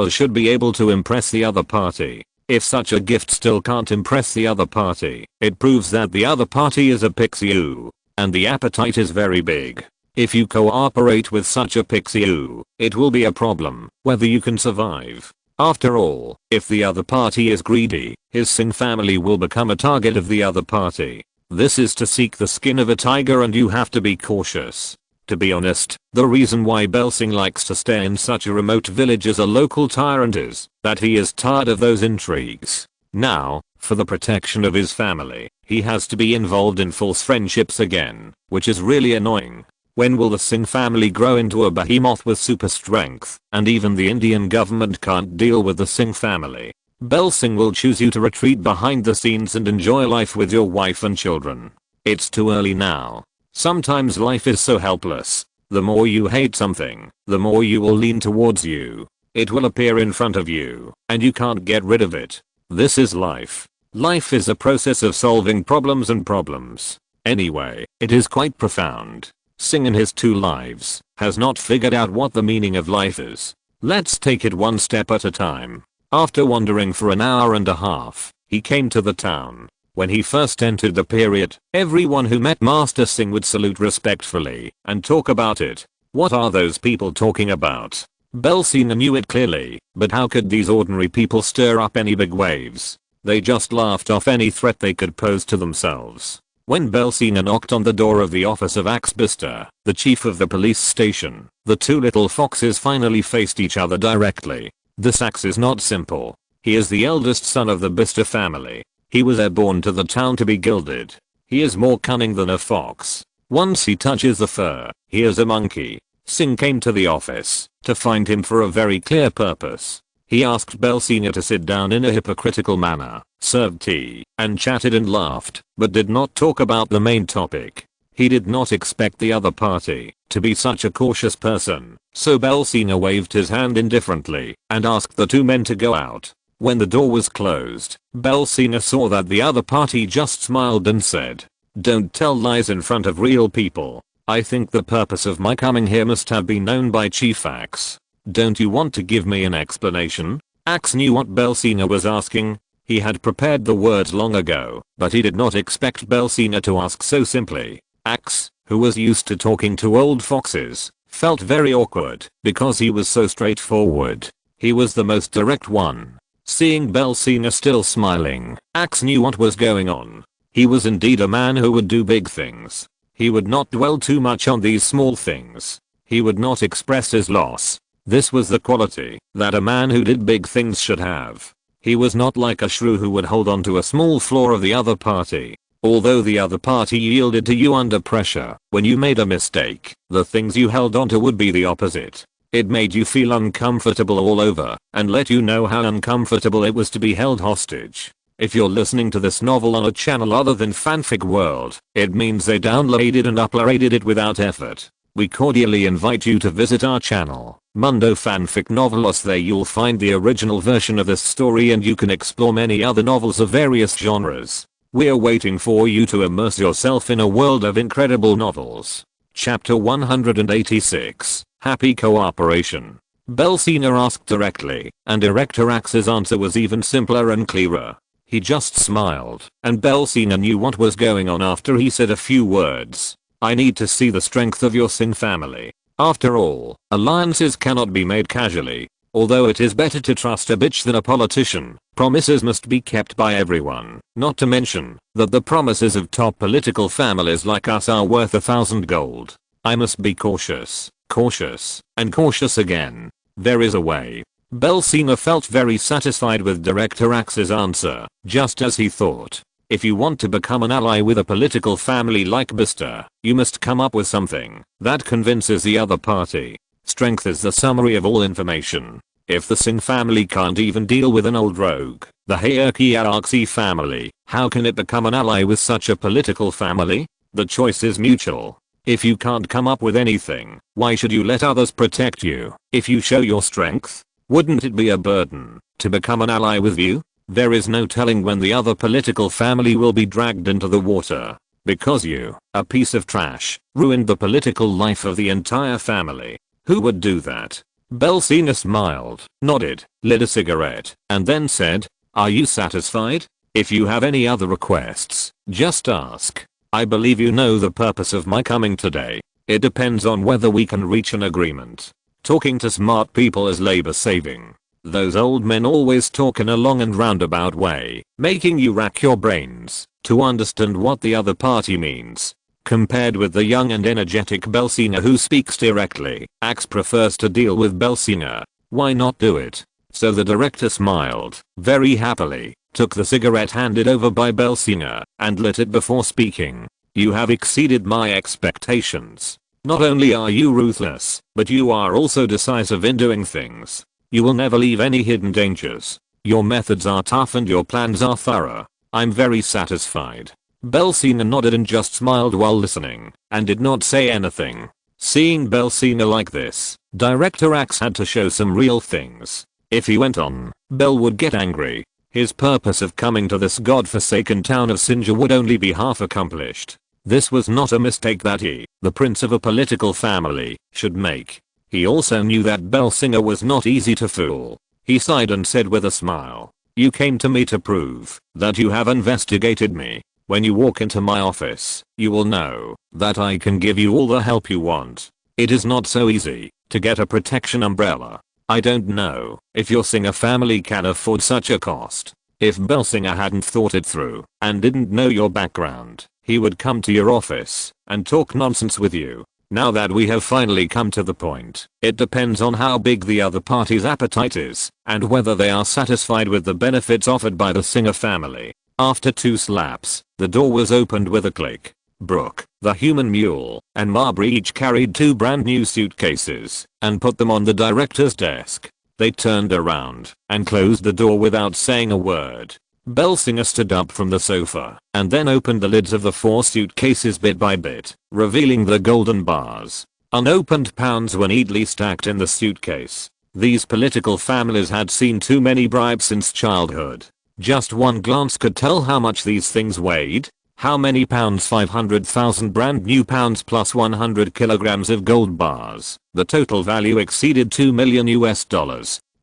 should be able to impress the other party. If such a gift still can't impress the other party, it proves that the other party is a pixie, and the appetite is very big. If you cooperate with such a pixie, it will be a problem whether you can survive. After all, if the other party is greedy, his Singh family will become a target of the other party. This is to seek the skin of a tiger, and you have to be cautious. To be honest, the reason why Bel Singh likes to stay in such a remote village as a local tyrant is that he is tired of those intrigues. Now, for the protection of his family, he has to be involved in false friendships again, which is really annoying. When will the Singh family grow into a behemoth with super strength, and even the Indian government can't deal with the Singh family? Bel Singh will choose you to retreat behind the scenes and enjoy life with your wife and children. It's too early now. Sometimes life is so helpless. The more you hate something, the more you will lean towards you. It will appear in front of you, and you can't get rid of it. This is life. Life is a process of solving problems and problems. Anyway, it is quite profound. Singh in his 2 lives has not figured out what the meaning of life is. Let's take it one step at a time. After wandering for an hour and a half, he came to the town. When he first entered the period, everyone who met Master Singh would salute respectfully and talk about it. What are those people talking about? Belsina knew it clearly, but how could these ordinary people stir up any big waves? They just laughed off any threat they could pose to themselves. When Belsina knocked on the door of the office of Axe Bister, the chief of the police station, the 2 little foxes finally faced each other directly. This Axe is not simple. He is the eldest son of the Bister family. He was airborne to the town to be gilded. He is more cunning than a fox. Once he touches the fur, he is a monkey. Singh came to the office to find him for a very clear purpose. He asked Belsina to sit down in a hypocritical manner, served tea, and chatted and laughed, but did not talk about the main topic. He did not expect the other party to be such a cautious person, so Belsina waved his hand indifferently and asked the 2 men to go out. When the door was closed, Belsina saw that the other party just smiled and said, "Don't tell lies in front of real people. I think the purpose of my coming here must have been known by Chief Axe. Don't you want to give me an explanation?" Axe knew what Belsina was asking. He had prepared the words long ago, but he did not expect Belsina to ask so simply. Axe, who was used to talking to old foxes, felt very awkward because he was so straightforward. He was the most direct one. Seeing Belsina still smiling, Axe knew what was going on. He was indeed a man who would do big things. He would not dwell too much on these small things. He would not express his loss. This was the quality that a man who did big things should have. He was not like a shrew who would hold on to a small flaw of the other party. Although the other party yielded to you under pressure, when you made a mistake, the things you held onto would be the opposite. It made you feel uncomfortable all over and let you know how uncomfortable it was to be held hostage. If you're listening to this novel on a channel other than Fanfic World, it means they downloaded and uploaded it without effort. We cordially invite you to visit our channel, Mundo Fanfic Novelos. There you'll find the original version of this story and you can explore many other novels of various genres. We're waiting for you to immerse yourself in a world of incredible novels. Chapter 186, Happy Cooperation. Belsina asked directly, and Director Axe's answer was even simpler and clearer. He just smiled, and Belsina knew what was going on after he said a few words. "I need to see the strength of your Singh family. After all, alliances cannot be made casually. Although it is better to trust a bitch than a politician, promises must be kept by everyone. Not to mention that the promises of top political families like us are worth 1,000 gold. I must be cautious, cautious, and cautious again. There is a way." Belsina felt very satisfied with Director Axe's answer, just as he thought. If you want to become an ally with a political family like Bister, you must come up with something that convinces the other party. Strength is the summary of all information. If the Singh family can't even deal with an old rogue, the hierarchy family, how can it become an ally with such a political family? The choice is mutual. If you can't come up with anything, why should you let others protect you? If you show your strength, wouldn't it be a burden to become an ally with you? There is no telling when the other political family will be dragged into the water. Because you, a piece of trash, ruined the political life of the entire family. Who would do that? Belsina smiled, nodded, lit a cigarette, and then said, "Are you satisfied? If you have any other requests, just ask. I believe you know the purpose of my coming today. It depends on whether we can reach an agreement. Talking to smart people is labor saving. Those old men always talk in a long and roundabout way, making you rack your brains to understand what the other party means." Compared with the young and energetic Belsina who speaks directly, Axe prefers to deal with Belsina. Why not do it? So the director smiled, very happily, took the cigarette handed over by Belsina, and lit it before speaking. "You have exceeded my expectations. Not only are you ruthless, but you are also decisive in doing things. You will never leave any hidden dangers. Your methods are tough and your plans are thorough. I'm very satisfied." Belsina nodded and just smiled while listening, and did not say anything. Seeing Belsina like this, Director Axe had to show some real things. If he went on, Bel would get angry. His purpose of coming to this godforsaken town of Sinja would only be half accomplished. This was not a mistake that he, the prince of a political family, should make. He also knew that Belsinger was not easy to fool. He sighed and said with a smile, "You came to me to prove that you have investigated me. When you walk into my office, you will know that I can give you all the help you want. It is not so easy to get a protection umbrella. I don't know if your Singer family can afford such a cost." If Belsinger hadn't thought it through and didn't know your background, he would come to your office and talk nonsense with you. Now that we have finally come to the point, it depends on how big the other party's appetite is and whether they are satisfied with the benefits offered by the Singer family. After 2 slaps, the door was opened with a click. Brooke, the human mule, and Marbury each carried 2 brand new suitcases and put them on the director's desk. They turned around and closed the door without saying a word. Belsinger stood up from the sofa and then opened the lids of the 4 suitcases bit by bit, revealing the golden bars. Unopened pounds were neatly stacked in the suitcase. These political families had seen too many bribes since childhood. Just one glance could tell how much these things weighed. How many pounds? 500,000 brand new pounds plus 100 kilograms of gold bars. The total value exceeded $2 million US.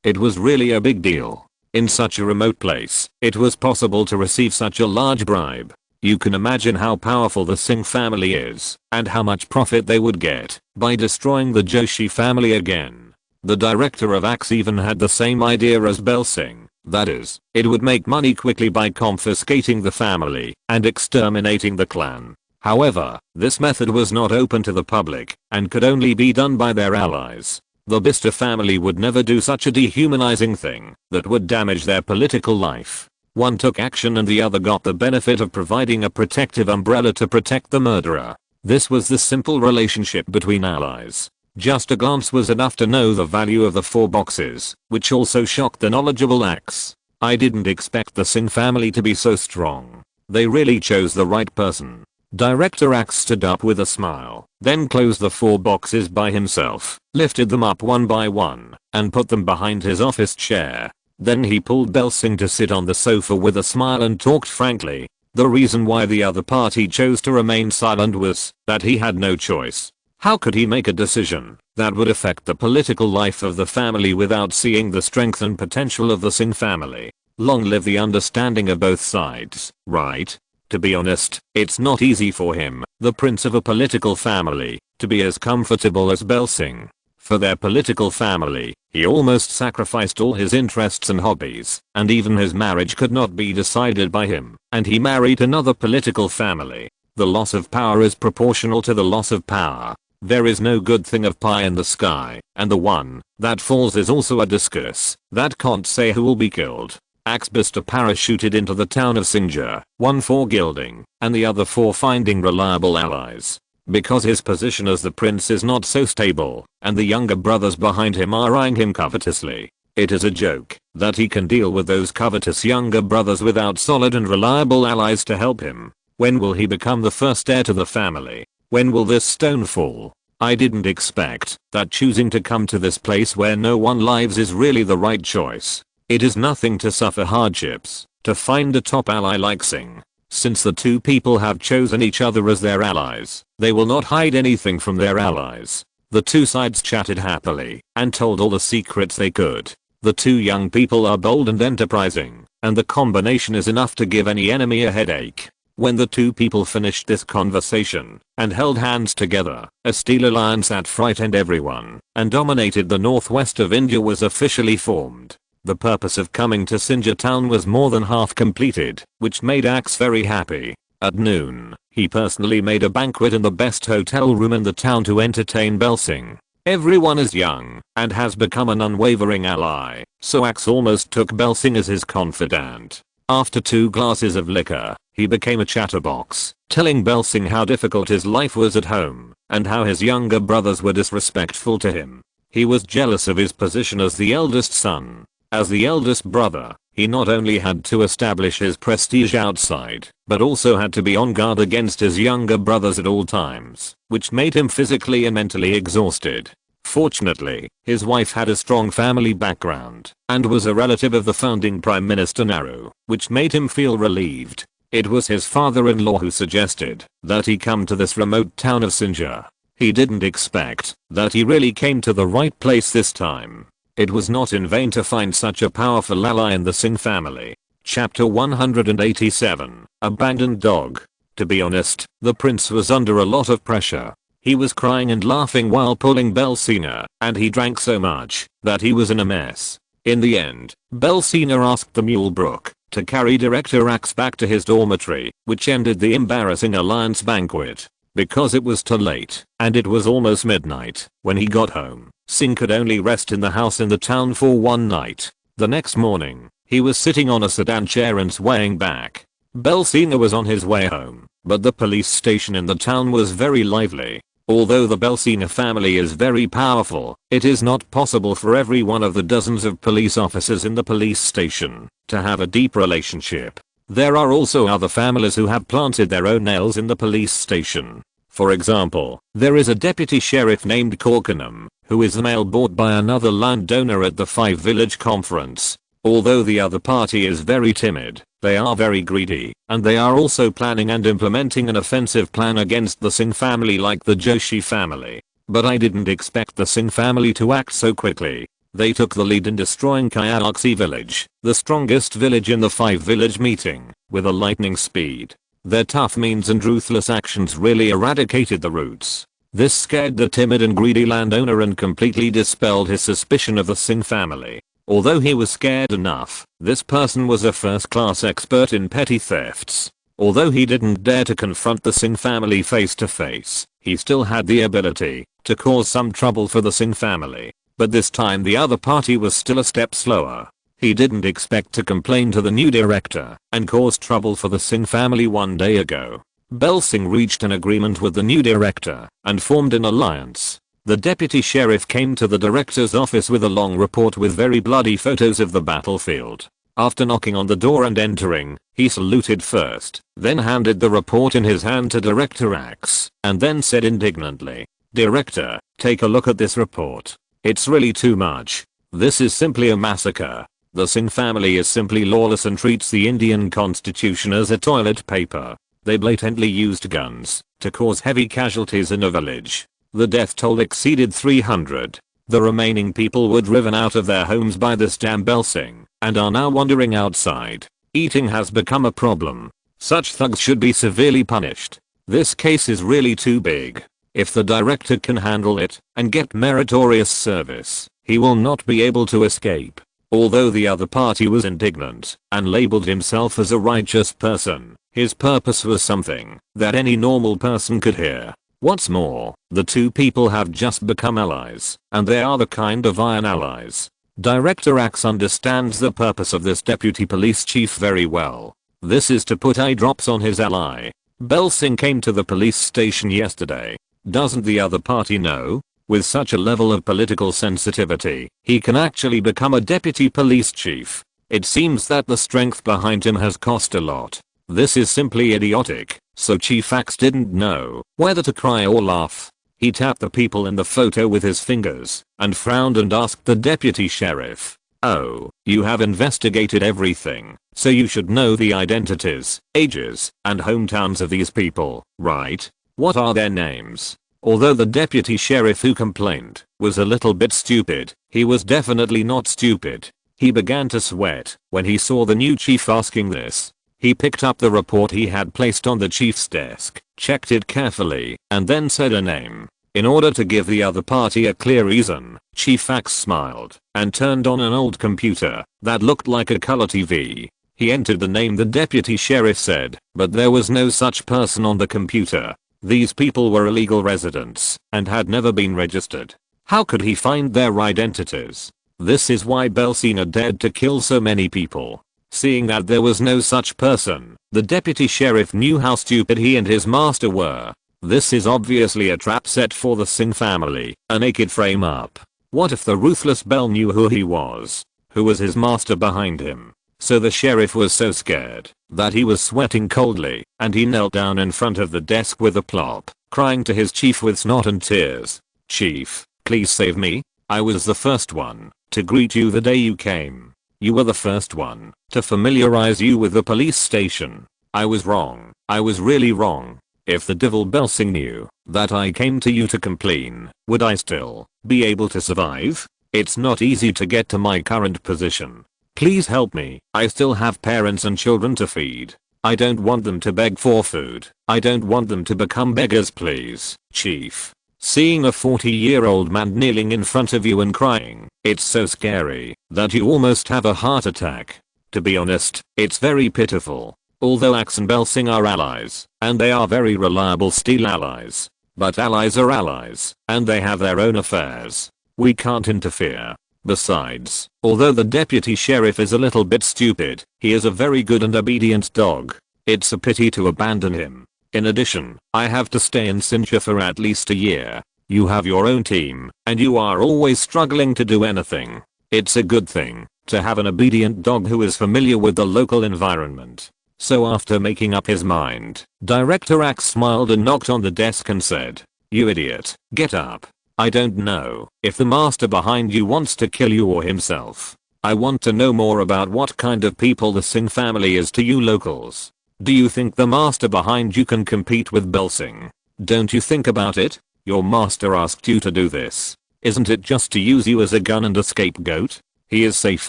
It was really a big deal. In such a remote place, it was possible to receive such a large bribe. You can imagine how powerful the Singh family is and how much profit they would get by destroying the Joshi family again. The director of Axe even had the same idea as Belsinger. That is, it would make money quickly by confiscating the family and exterminating the clan. However, this method was not open to the public and could only be done by their allies. The Bister family would never do such a dehumanizing thing that would damage their political life. One took action and the other got the benefit of providing a protective umbrella to protect the murderer. This was the simple relationship between allies. Just a glance was enough to know the value of the 4 boxes, which also shocked the knowledgeable Axe. I didn't expect the Singh family to be so strong. They really chose the right person. Director Axe stood up with a smile, then closed the 4 boxes by himself, lifted them up one by one, and put them behind his office chair. Then he pulled Belsinger to sit on the sofa with a smile and talked frankly. The reason why the other party chose to remain silent was that he had no choice. How could he make a decision that would affect the political life of the family without seeing the strength and potential of the Singh family? Long live the understanding of both sides, right? To be honest, it's not easy for him, the prince of a political family, to be as comfortable as Belsinger. For their political family, he almost sacrificed all his interests and hobbies, and even his marriage could not be decided by him, and he married another political family. The loss of power is proportional to the loss of power. There is no good thing of pie in the sky, and the one that falls is also a discus that can't say who will be killed. Axbister parachuted into the town of Sinjar, one for gilding, and the other for finding reliable allies. Because his position as the prince is not so stable, and the younger brothers behind him are eyeing him covetously. It is a joke that he can deal with those covetous younger brothers without solid and reliable allies to help him. When will he become the first heir to the family? When will this stone fall? I didn't expect that choosing to come to this place where no one lives is really the right choice. It is nothing to suffer hardships to find a top ally like Singh. Since the 2 people have chosen each other as their allies, they will not hide anything from their allies. The 2 sides chatted happily and told all the secrets they could. The 2 young people are bold and enterprising, and the combination is enough to give any enemy a headache. When the 2 people finished this conversation and held hands together, a steel alliance that frightened everyone and dominated the northwest of India was officially formed. The purpose of coming to Sinjar town was more than half completed, which made Axe very happy. At noon, he personally made a banquet in the best hotel room in the town to entertain Belsinger. Everyone is young and has become an unwavering ally, so Axe almost took Belsinger as his confidant. After 2 glasses of liquor, he became a chatterbox, telling Belsinger how difficult his life was at home and how his younger brothers were disrespectful to him. He was jealous of his position as the eldest son. As the eldest brother, he not only had to establish his prestige outside, but also had to be on guard against his younger brothers at all times, which made him physically and mentally exhausted. Fortunately, his wife had a strong family background and was a relative of the founding Prime Minister Nehru, which made him feel relieved. It was his father-in-law who suggested that he come to this remote town of Sinjar. He didn't expect that he really came to the right place this time. It was not in vain to find such a powerful ally in the Singh family. Chapter 187, Abandoned Dog. To be honest, the prince was under a lot of pressure. He was crying and laughing while pulling Belsina, and he drank so much that he was in a mess. In the end, Belsina asked the mule Brook to carry Director Axe back to his dormitory, which ended the embarrassing alliance banquet. Because it was too late, and it was almost midnight, when he got home, Singh could only rest in the house in the town for one night. The next morning, he was sitting on a sedan chair and swaying back. Belsina was on his way home, but the police station in the town was very lively. Although the Belsina family is very powerful, it is not possible for every one of the dozens of police officers in the police station to have a deep relationship. There are also other families who have planted their own nails in the police station. For example, there is a deputy sheriff named Corkenham, who is the male bought by another landowner at the 5 village conference. Although the other party is very timid, they are very greedy, and they are also planning and implementing an offensive plan against the Singh family like the Joshi family. But I didn't expect the Singh family to act so quickly. They took the lead in destroying Kayalaxi village, the strongest village in the 5 village meeting, with a lightning speed. Their tough means and ruthless actions really eradicated the roots. This scared the timid and greedy landowner and completely dispelled his suspicion of the Singh family. Although he was scared enough, this person was a first-class expert in petty thefts. Although he didn't dare to confront the Singh family face to face, he still had the ability to cause some trouble for the Singh family. But this time the other party was still a step slower. He didn't expect to complain to the new director and cause trouble for the Singh family one day ago. Belsing reached an agreement with the new director and formed an alliance. The deputy sheriff came to the director's office with a long report with very bloody photos of the battlefield. After knocking on the door and entering, he saluted first, then handed the report in his hand to Director Axe, and then said indignantly, "Director, take a look at this report. It's really too much. This is simply a massacre. The Singh family is simply lawless and treats the Indian constitution as a toilet paper. They blatantly used guns to cause heavy casualties in a village. The death toll exceeded 300. The remaining people were driven out of their homes by this damn Belsing and are now wandering outside. Eating has become a problem. Such thugs should be severely punished. This case is really too big. If the director can handle it and get meritorious service, he will not be able to escape." Although the other party was indignant and labeled himself as a righteous person, his purpose was something that any normal person could hear. What's more, the two people have just become allies, and they are the kind of iron allies. Director Axe understands the purpose of this deputy police chief very well. This is to put eye drops on his ally. Belsing came to the police station yesterday. Doesn't the other party know? With such a level of political sensitivity, he can actually become a deputy police chief. It seems that the strength behind him has cost a lot. This is simply idiotic, so Chief Axe didn't know whether to cry or laugh. He tapped the people in the photo with his fingers and frowned and asked the deputy sheriff, "Oh, you have investigated everything, so you should know the identities, ages, and hometowns of these people, right? What are their names?" Although the deputy sheriff who complained was a little bit stupid, he was definitely not stupid. He began to sweat when he saw the new chief asking this. He picked up the report he had placed on the chief's desk, checked it carefully, and then said a name. In order to give the other party a clear reason, Chief Axe smiled and turned on an old computer that looked like a color TV. He entered the name the deputy sheriff said, but there was no such person on the computer. These people were illegal residents and had never been registered. How could he find their identities? This is why Belsina dared to kill so many people. Seeing that there was no such person, the deputy sheriff knew how stupid he and his master were. This is obviously a trap set for the Singh family, a naked frame up. What if the ruthless Bell knew who he was? Who was his master behind him? So the sheriff was so scared that he was sweating coldly, and he knelt down in front of the desk with a plop, crying to his chief with snot and tears. "Chief, please save me. I was the first one to greet you the day you came. You were the first one to familiarize you with the police station. I was wrong. I was really wrong. If the devil Belsing knew that I came to you to complain, would I still be able to survive? It's not easy to get to my current position. Please help me. I still have parents and children to feed. I don't want them to beg for food. I don't want them to become beggars, please, Chief. Seeing a 40-year-old man kneeling in front of you and crying, it's so scary that you almost have a heart attack. To be honest, it's very pitiful. Although Axe and Belsing are allies, and they are very reliable steel allies. But allies are allies, and they have their own affairs. We can't interfere. Besides, although the deputy sheriff is a little bit stupid, he is a very good and obedient dog. It's a pity to abandon him. In addition, I have to stay in Sincha for at least a year. You have your own team, and you are always struggling to do anything. It's a good thing to have an obedient dog who is familiar with the local environment. So after making up his mind, Director Axe smiled and knocked on the desk and said, "You idiot, get up. I don't know if the master behind you wants to kill you or himself. I want to know more about what kind of people the Singh family is to you locals. Do you think the master behind you can compete with Belsing? Don't you think about it? Your master asked you to do this. Isn't it just to use you as a gun and a scapegoat? He is safe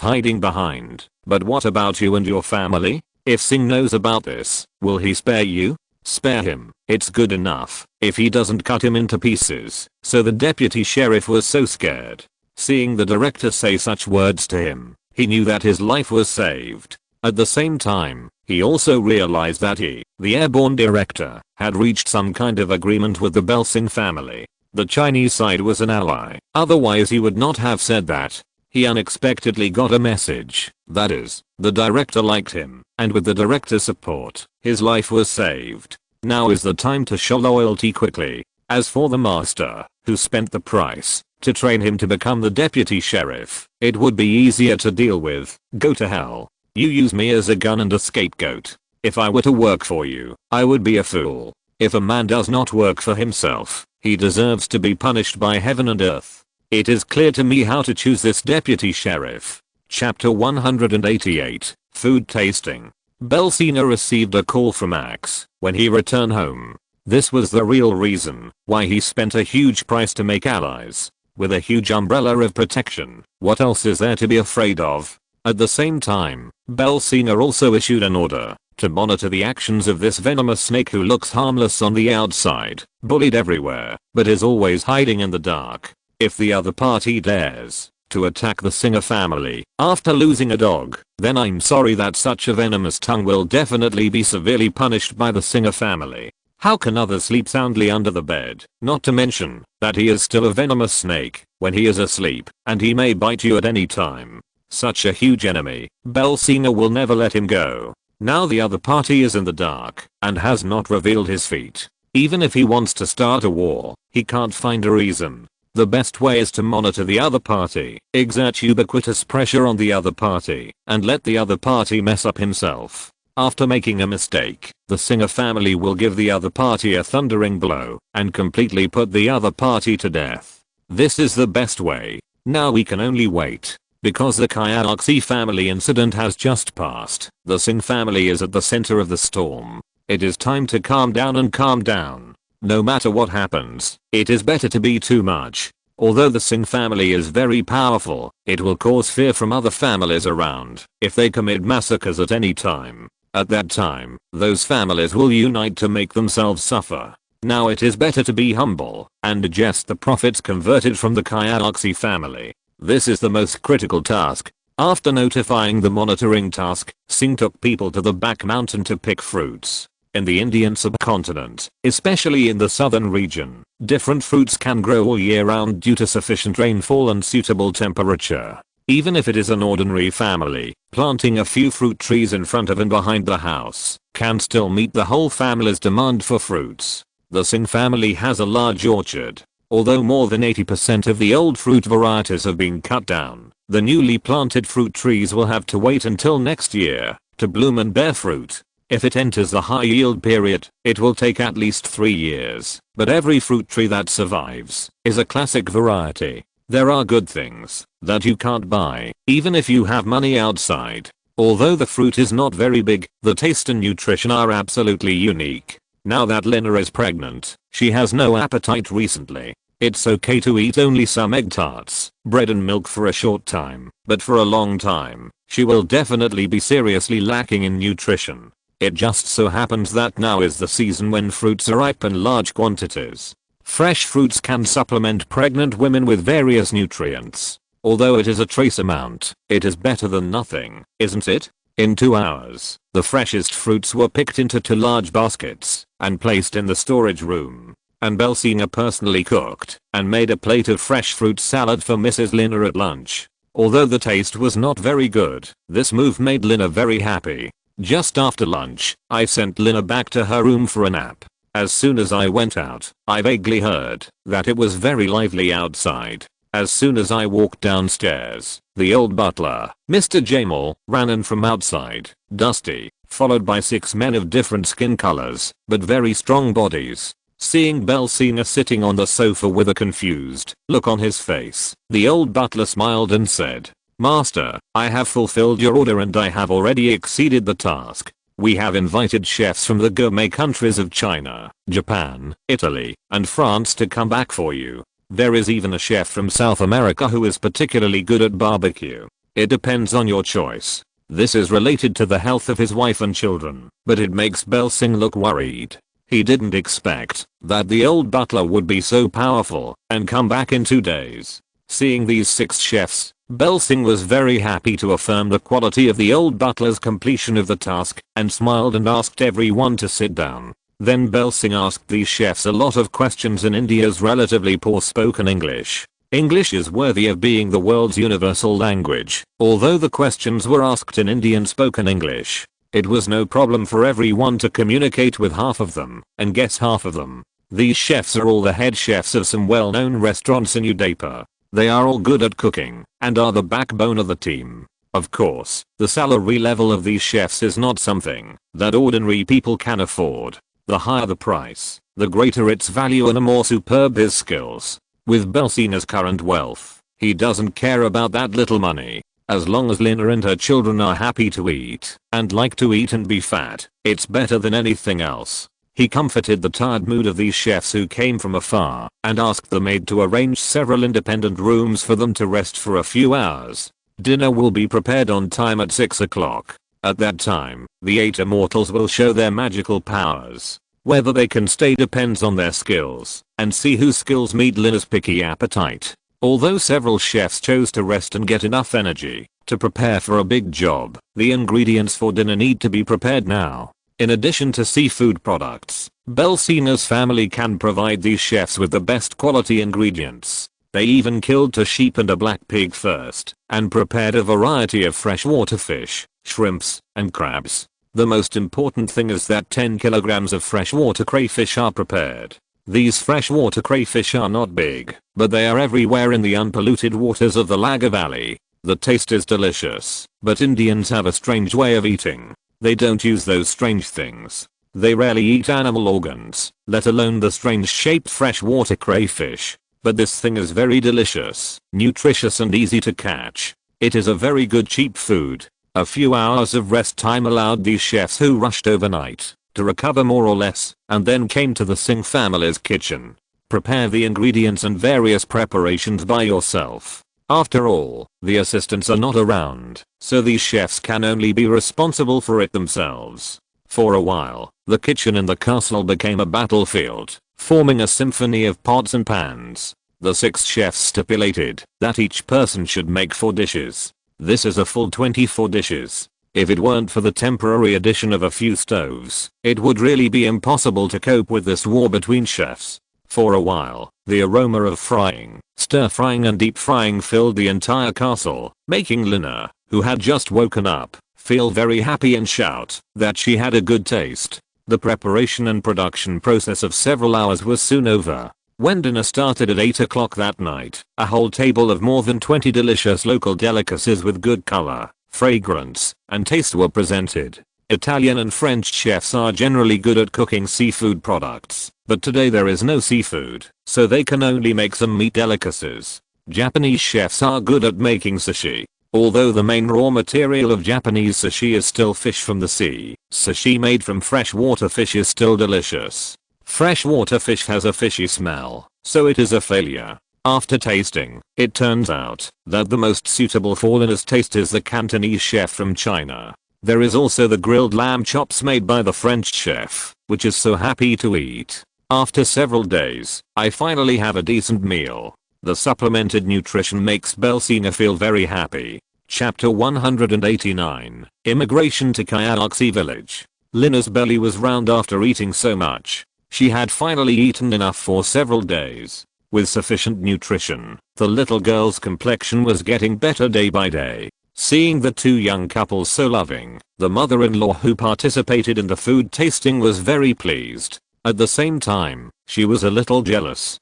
hiding behind. But what about you and your family? If Singh knows about this, will he spare you? Spare him. It's good enough if he doesn't cut him into pieces." So the deputy sheriff was so scared. Seeing the director say such words to him, he knew that his life was saved. At the same time, he also realized that he, the airborne director, had reached some kind of agreement with the Belsing family. The Chinese side was an ally, otherwise he would not have said that. He unexpectedly got a message. That is, the director liked him, and with the director's support, his life was saved. Now is the time to show loyalty quickly. As for the master, who spent the price to train him to become the deputy sheriff, it would be easier to deal with. Go to hell. You use me as a gun and a scapegoat. If I were to work for you, I would be a fool. If a man does not work for himself, he deserves to be punished by heaven and earth. It is clear to me how to choose this deputy sheriff. Chapter 188, Food Tasting. Belsina received a call from Axe when he returned home. This was the real reason why he spent a huge price to make allies. With a huge umbrella of protection, what else is there to be afraid of? At the same time, Belsina also issued an order to monitor the actions of this venomous snake who looks harmless on the outside, bullied everywhere, but is always hiding in the dark. If the other party dares to attack the Singer family after losing a dog, then I'm sorry that such a venomous tongue will definitely be severely punished by the Singer family. How can others sleep soundly under the bed? Not to mention that he is still a venomous snake when he is asleep, and he may bite you at any time. Such a huge enemy, Belsina will never let him go. Now the other party is in the dark and has not revealed his feet. Even if he wants to start a war, he can't find a reason. The best way is to monitor the other party, exert ubiquitous pressure on the other party, and let the other party mess up himself. After making a mistake, the Singer family will give the other party a thundering blow and completely put the other party to death. This is the best way. Now we can only wait. Because the Kyaoxi family incident has just passed, the Singh family is at the center of the storm. It is time to calm down and calm down. No matter what happens, it is better to be too much. Although the Singh family is very powerful, it will cause fear from other families around if they commit massacres at any time. At that time, those families will unite to make themselves suffer. Now it is better to be humble and digest the profits converted from the Kyaoxi family. This is the most critical task. After notifying the monitoring task, Singh took people to the back mountain to pick fruits. In the Indian subcontinent, especially in the southern region, different fruits can grow all year round due to sufficient rainfall and suitable temperature. Even if it is an ordinary family, planting a few fruit trees in front of and behind the house can still meet the whole family's demand for fruits. The Singh family has a large orchard. Although more than 80% of the old fruit varieties have been cut down, the newly planted fruit trees will have to wait until next year to bloom and bear fruit. If it enters the high yield period, it will take at least 3 years, but every fruit tree that survives is a classic variety. There are good things that you can't buy, even if you have money outside. Although the fruit is not very big, the taste and nutrition are absolutely unique. Now that Lina is pregnant, she has no appetite recently. It's okay to eat only some egg tarts, bread and milk for a short time, but for a long time, she will definitely be seriously lacking in nutrition. It just so happens that now is the season when fruits are ripe in large quantities. Fresh fruits can supplement pregnant women with various nutrients. Although it is a trace amount, it is better than nothing, isn't it? In 2 hours, the freshest fruits were picked into 2 large baskets and placed in the storage room. And Belsina personally cooked and made a plate of fresh fruit salad for Mrs. Lina at lunch. Although the taste was not very good, this move made Lina very happy. Just after lunch, I sent Lina back to her room for a nap. As soon as I went out, I vaguely heard that it was very lively outside. As soon as I walked downstairs, the old butler, Mr. Jamal, ran in from outside, dusty, followed by 6 men of different skin colors, but very strong bodies. Seeing Belsina sitting on the sofa with a confused look on his face, the old butler smiled and said, "Master, I have fulfilled your order and I have already exceeded the task. We have invited chefs from the gourmet countries of China, Japan, Italy, and France to come back for you. There is even a chef from South America who is particularly good at barbecue. It depends on your choice." This is related to the health of his wife and children, but it makes Belsing look worried. He didn't expect that the old butler would be so powerful and come back in 2 days. Seeing these 6 chefs, Belsing was very happy to affirm the quality of the old butler's completion of the task and smiled and asked everyone to sit down. Then Belsing asked these chefs a lot of questions in India's relatively poor spoken English. English is worthy of being the world's universal language, although the questions were asked in Indian spoken English. It was no problem for everyone to communicate with half of them and guess half of them. These chefs are all the head chefs of some well-known restaurants in Udaipur. They are all good at cooking and are the backbone of the team. Of course, the salary level of these chefs is not something that ordinary people can afford. The higher the price, the greater its value and the more superb his skills. With Belsina's current wealth, he doesn't care about that little money. As long as Lina and her children are happy to eat and like to eat and be fat, it's better than anything else. He comforted the tired mood of these chefs who came from afar and asked the maid to arrange several independent rooms for them to rest for a few hours. Dinner will be prepared on time at 6 o'clock. At that time, the 8 immortals will show their magical powers. Whether they can stay depends on their skills, and see whose skills meet Lina's picky appetite. Although several chefs chose to rest and get enough energy to prepare for a big job, the ingredients for dinner need to be prepared now. In addition to seafood products, Belsina's family can provide these chefs with the best quality ingredients. They even killed 2 sheep and a black pig first, and prepared a variety of freshwater fish, shrimps, and crabs. The most important thing is that 10 kilograms of freshwater crayfish are prepared. These freshwater crayfish are not big, but they are everywhere in the unpolluted waters of the Laga Valley. The taste is delicious, but Indians have a strange way of eating. They don't use those strange things. They rarely eat animal organs, let alone the strange shaped freshwater crayfish. But this thing is very delicious, nutritious and easy to catch. It is a very good cheap food. A few hours of rest time allowed these chefs who rushed overnight to recover more or less, and then came to the Singh family's kitchen. Prepare the ingredients and various preparations by yourself. After all, the assistants are not around, so these chefs can only be responsible for it themselves. For a while, the kitchen in the castle became a battlefield, forming a symphony of pots and pans. The 6 chefs stipulated that each person should make 4 dishes. This is a full 24 dishes. If it weren't for the temporary addition of a few stoves, it would really be impossible to cope with this war between chefs. For a while, the aroma of frying, stir-frying and deep-frying filled the entire castle, making Lina, who had just woken up, feel very happy and shout that she had a good taste. The preparation and production process of several hours was soon over. When dinner started at 8 o'clock that night, a whole table of more than 20 delicious local delicacies with good color, fragrance, and taste were presented. Italian and French chefs are generally good at cooking seafood products, but today there is no seafood, so they can only make some meat delicacies. Japanese chefs are good at making sushi. Although the main raw material of Japanese sushi is still fish from the sea, sushi made from freshwater fish is still delicious. Freshwater fish has a fishy smell, so it is a failure. After tasting, it turns out that the most suitable for Lina's taste is the Cantonese chef from China. There is also the grilled lamb chops made by the French chef, which is so happy to eat. After several days, I finally have a decent meal. The supplemented nutrition makes Belsina feel very happy. Chapter 189, Immigration to Kyaoxi Village. Lina's belly was round after eating so much. She had finally eaten enough for several days. With sufficient nutrition, the little girl's complexion was getting better day by day. Seeing the two young couples so loving, the mother-in-law who participated in the food tasting was very pleased. At the same time, she was a little jealous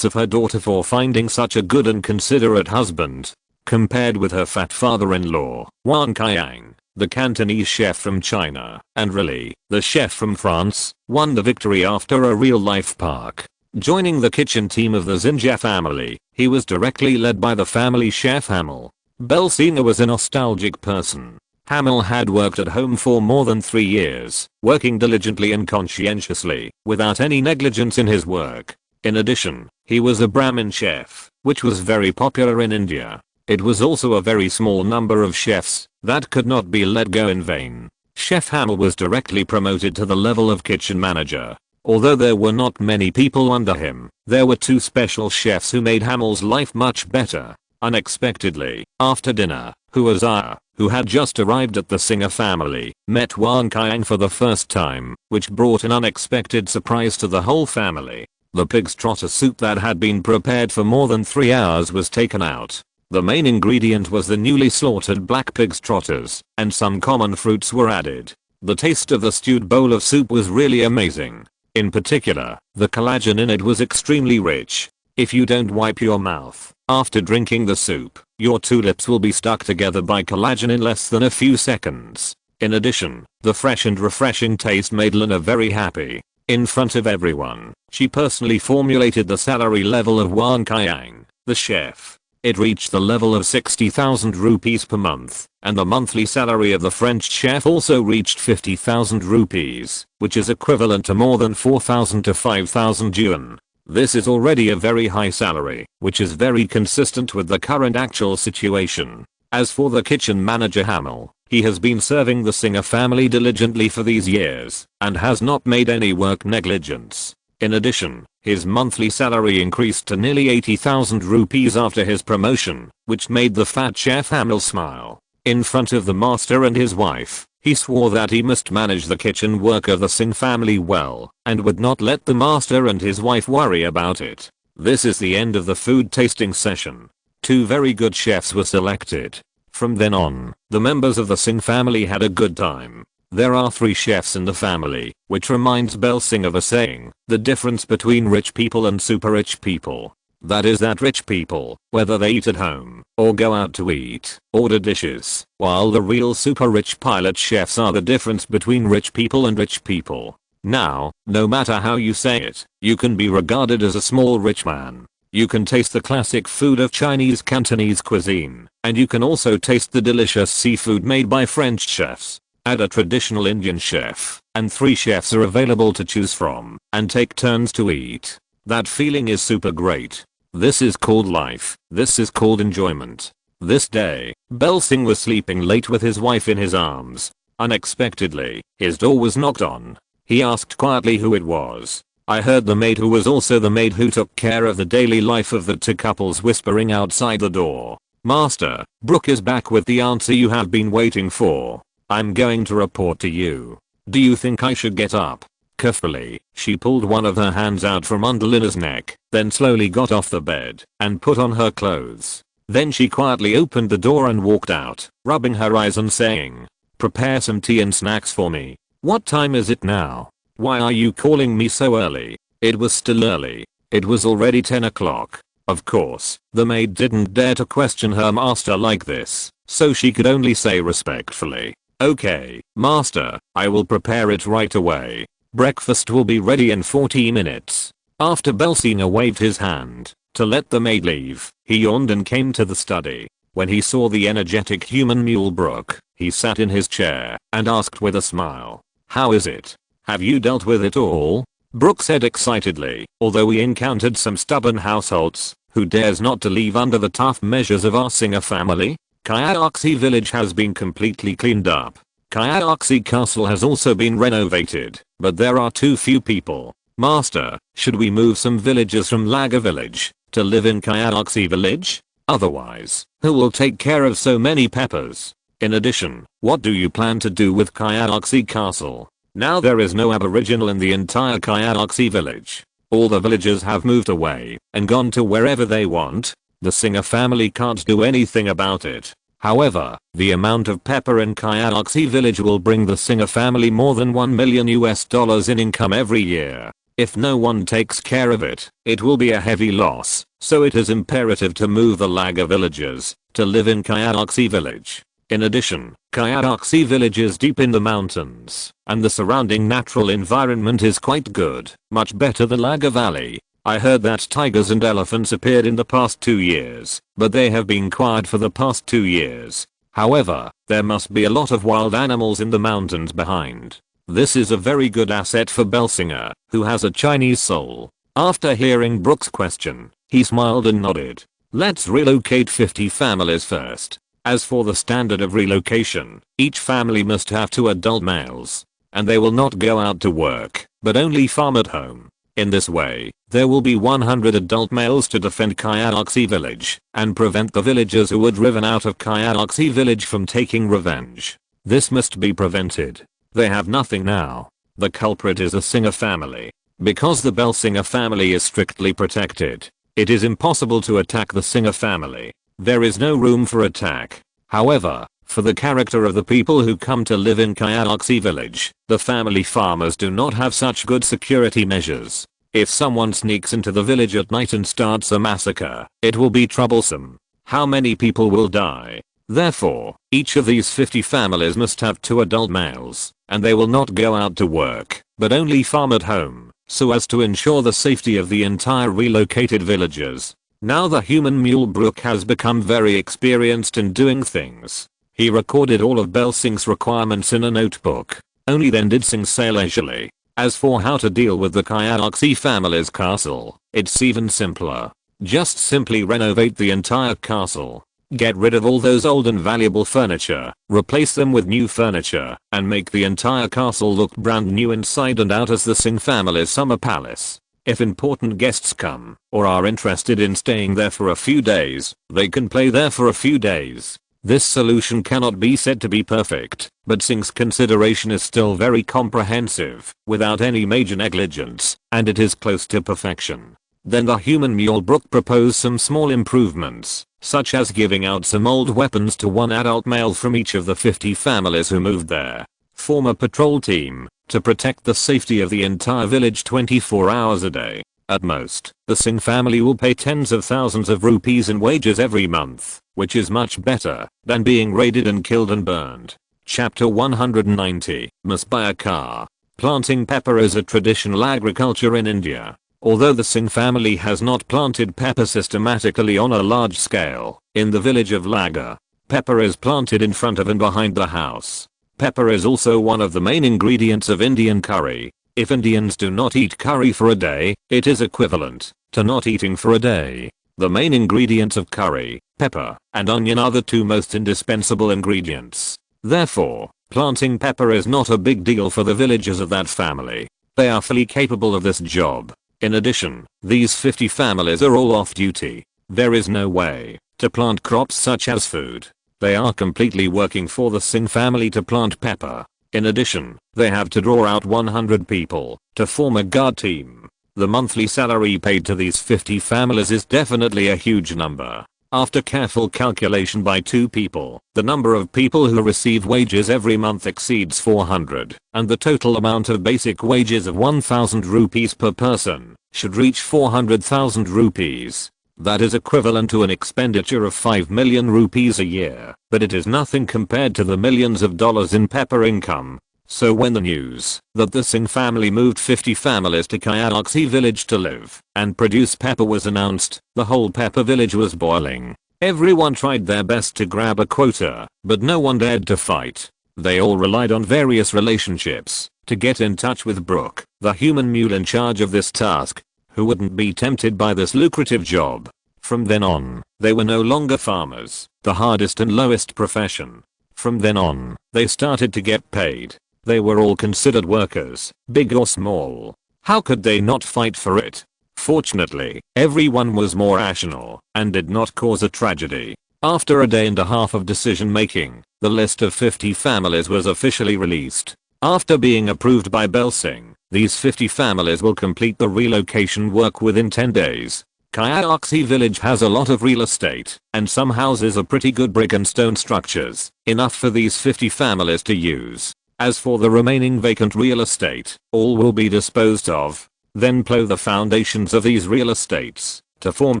of her daughter for finding such a good and considerate husband. Compared with her fat father-in-law, Wang Kaiyang, the Cantonese chef from China, and Riley, the chef from France, won the victory after a real-life park. Joining the kitchen team of the Xinjia family, he was directly led by the family chef Hamel. Belsina was a nostalgic person. Hamel had worked at home for more than 3 years, working diligently and conscientiously, without any negligence in his work. In addition, he was a Brahmin chef, which was very popular in India. It was also a very small number of chefs that could not be let go in vain. Chef Hamel was directly promoted to the level of kitchen manager. Although there were not many people under him, there were 2 special chefs who made Hamel's life much better. Unexpectedly, after dinner, Huazaya, who had just arrived at the Singer family, met Wang Kaiyang for the first time, which brought an unexpected surprise to the whole family. The pig's trotter soup that had been prepared for more than 3 hours was taken out. The main ingredient was the newly slaughtered black pig's trotters, and some common fruits were added. The taste of the stewed bowl of soup was really amazing. In particular, the collagen in it was extremely rich. If you don't wipe your mouth after drinking the soup, your 2 lips will be stuck together by collagen in less than a few seconds. In addition, the fresh and refreshing taste made Lina very happy. In front of everyone, she personally formulated the salary level of Wang Kaiyang, the chef. It reached the level of 60,000 rupees per month, and the monthly salary of the French chef also reached 50,000 rupees, which is equivalent to more than 4,000 to 5,000 yuan. This is already a very high salary, which is very consistent with the current actual situation. As for the kitchen manager Hamel, he has been serving the Singer family diligently for these years, and has not made any work negligence. In addition, his monthly salary increased to nearly 80,000 rupees after his promotion, which made the fat chef Hamel smile. In front of the master and his wife, he swore that he must manage the kitchen work of the Singh family well, and would not let the master and his wife worry about it. This is the end of the food tasting session. 2 very good chefs were selected. From then on, the members of the Singh family had a good time. There are 3 chefs in the family, which reminds Belsing of a saying, the difference between rich people and super rich people. That is that rich people, whether they eat at home, or go out to eat, order dishes, while the real super rich pilot chefs are the difference between rich people and rich people. Now, no matter how you say it, you can be regarded as a small rich man. You can taste the classic food of Chinese Cantonese cuisine, and you can also taste the delicious seafood made by French chefs. Add a traditional Indian chef, and 3 chefs are available to choose from, and take turns to eat. That feeling is super great. This is called life. This is called enjoyment. This day, Belsing was sleeping late with his wife in his arms. Unexpectedly, his door was knocked on. He asked quietly who it was. I heard the maid who was also the maid who took care of the daily life of the 2 couples whispering outside the door. Master, Brooke is back with the answer you have been waiting for. I'm going to report to you. Do you think I should get up? Carefully, she pulled one of her hands out from under Lina's neck, then slowly got off the bed and put on her clothes. Then she quietly opened the door and walked out, rubbing her eyes and saying, "Prepare some tea and snacks for me." "What time is it now? Why are you calling me so early?" It was still early. It was already 10 o'clock. Of course, the maid didn't dare to question her master like this, so she could only say respectfully, "Okay, master, I will prepare it right away. Breakfast will be ready in 40 minutes. After Belsina waved his hand to let the maid leave, he yawned and came to the study. When he saw the energetic human mule Brook, he sat in his chair and asked with a smile, "How is it? Have you dealt with it all?" Brook said excitedly, "Although we encountered some stubborn households, who dares not to leave under the tough measures of our Singer family? Kyaoxi village has been completely cleaned up. Kyaoxi castle has also been renovated, but there are too few people. Master, should we move some villagers from Laga village to live in Kyaoxi village? Otherwise, who will take care of so many peppers? In addition, what do you plan to do with Kyaoxi castle? Now there is no aboriginal in the entire Kyaoxi village. All the villagers have moved away and gone to wherever they want. The Singer family can't do anything about it. However, the amount of pepper in Kyaoxi village will bring the Singer family more than $1 million in income every year. If no one takes care of it, it will be a heavy loss, so it is imperative to move the Laga villagers to live in Kyaoxi village. In addition, Kyaoxi village is deep in the mountains, and the surrounding natural environment is quite good, much better than Laga Valley. I heard that tigers and elephants appeared in the past 2 years, but they have been quiet for the past 2 years. However, there must be a lot of wild animals in the mountains behind. This is a very good asset for Belsinger, who has a Chinese soul." After hearing Brook's question, he smiled and nodded. "Let's relocate 50 families first. As for the standard of relocation, each family must have 2 adult males, and they will not go out to work, but only farm at home. In this way, there will be 100 adult males to defend Kyaoxi village and prevent the villagers who were driven out of Kyaoxi village from taking revenge. This must be prevented. They have nothing now. The culprit is the Singer family. Because the Belsinger family is strictly protected, it is impossible to attack the Singer family. There is no room for attack. However, for the character of the people who come to live in Kyaoxi village, the family farmers do not have such good security measures. If someone sneaks into the village at night and starts a massacre, it will be troublesome. How many people will die? Therefore, each of these 50 families must have 2 adult males, and they will not go out to work, but only farm at home, so as to ensure the safety of the entire relocated villagers. Now the human mule Brook has become very experienced in doing things. He recorded all of Belsing's requirements in a notebook. Only then did Sing say leisurely, "As for how to deal with the Kyaoxi family's castle, it's even simpler. Just simply renovate the entire castle. Get rid of all those old and valuable furniture, replace them with new furniture, and make the entire castle look brand new inside and out as the Sing family's summer palace. If important guests come, or are interested in staying there for a few days, they can play there for a few days." This solution cannot be said to be perfect, but Sing's consideration is still very comprehensive, without any major negligence, and it is close to perfection. Then the human mule Brook proposed some small improvements, such as giving out some old weapons to 1 adult male from each of the 50 families who moved there. Form a patrol team to protect the safety of the entire village 24 hours a day. At most, the Singh family will pay tens of thousands of rupees in wages every month, which is much better than being raided and killed and burned. Chapter 190, Must Buy a Car. Planting pepper is a traditional agriculture in India. Although the Singh family has not planted pepper systematically on a large scale, in the village of Laga, pepper is planted in front of and behind the house. Pepper is also one of the main ingredients of Indian curry. If Indians do not eat curry for a day, it is equivalent to not eating for a day. The main ingredients of curry, pepper, and onion are the 2 most indispensable ingredients. Therefore, planting pepper is not a big deal for the villagers of that family. They are fully capable of this job. In addition, these 50 families are all off duty. There is no way to plant crops such as food. They are completely working for the Singh family to plant pepper. In addition, they have to draw out 100 people to form a guard team. The monthly salary paid to these 50 families is definitely a huge number. After careful calculation by 2 people, the number of people who receive wages every month exceeds 400, and the total amount of basic wages of 1000 rupees per person should reach 400,000 rupees. That is equivalent to an expenditure of 5 million rupees a year, but it is nothing compared to the millions of dollars in pepper income. So when the news that the Singh family moved 50 families to Kyaoxi village to live and produce pepper was announced, the whole pepper village was boiling. Everyone tried their best to grab a quota, but no one dared to fight. They all relied on various relationships to get in touch with Brooke, the human mule in charge of this task, who wouldn't be tempted by this lucrative job. From then on, they were no longer farmers, the hardest and lowest profession. From then on, they started to get paid. They were all considered workers, big or small. How could they not fight for it? Fortunately, everyone was more rational and did not cause a tragedy. After a day and a half of decision making, the list of 50 families was officially released. After being approved by Belsing, these 50 families will complete the relocation work within 10 days. Kyaoxi village has a lot of real estate, and some houses are pretty good brick and stone structures, enough for these 50 families to use. As for the remaining vacant real estate, all will be disposed of. Then plow the foundations of these real estates to form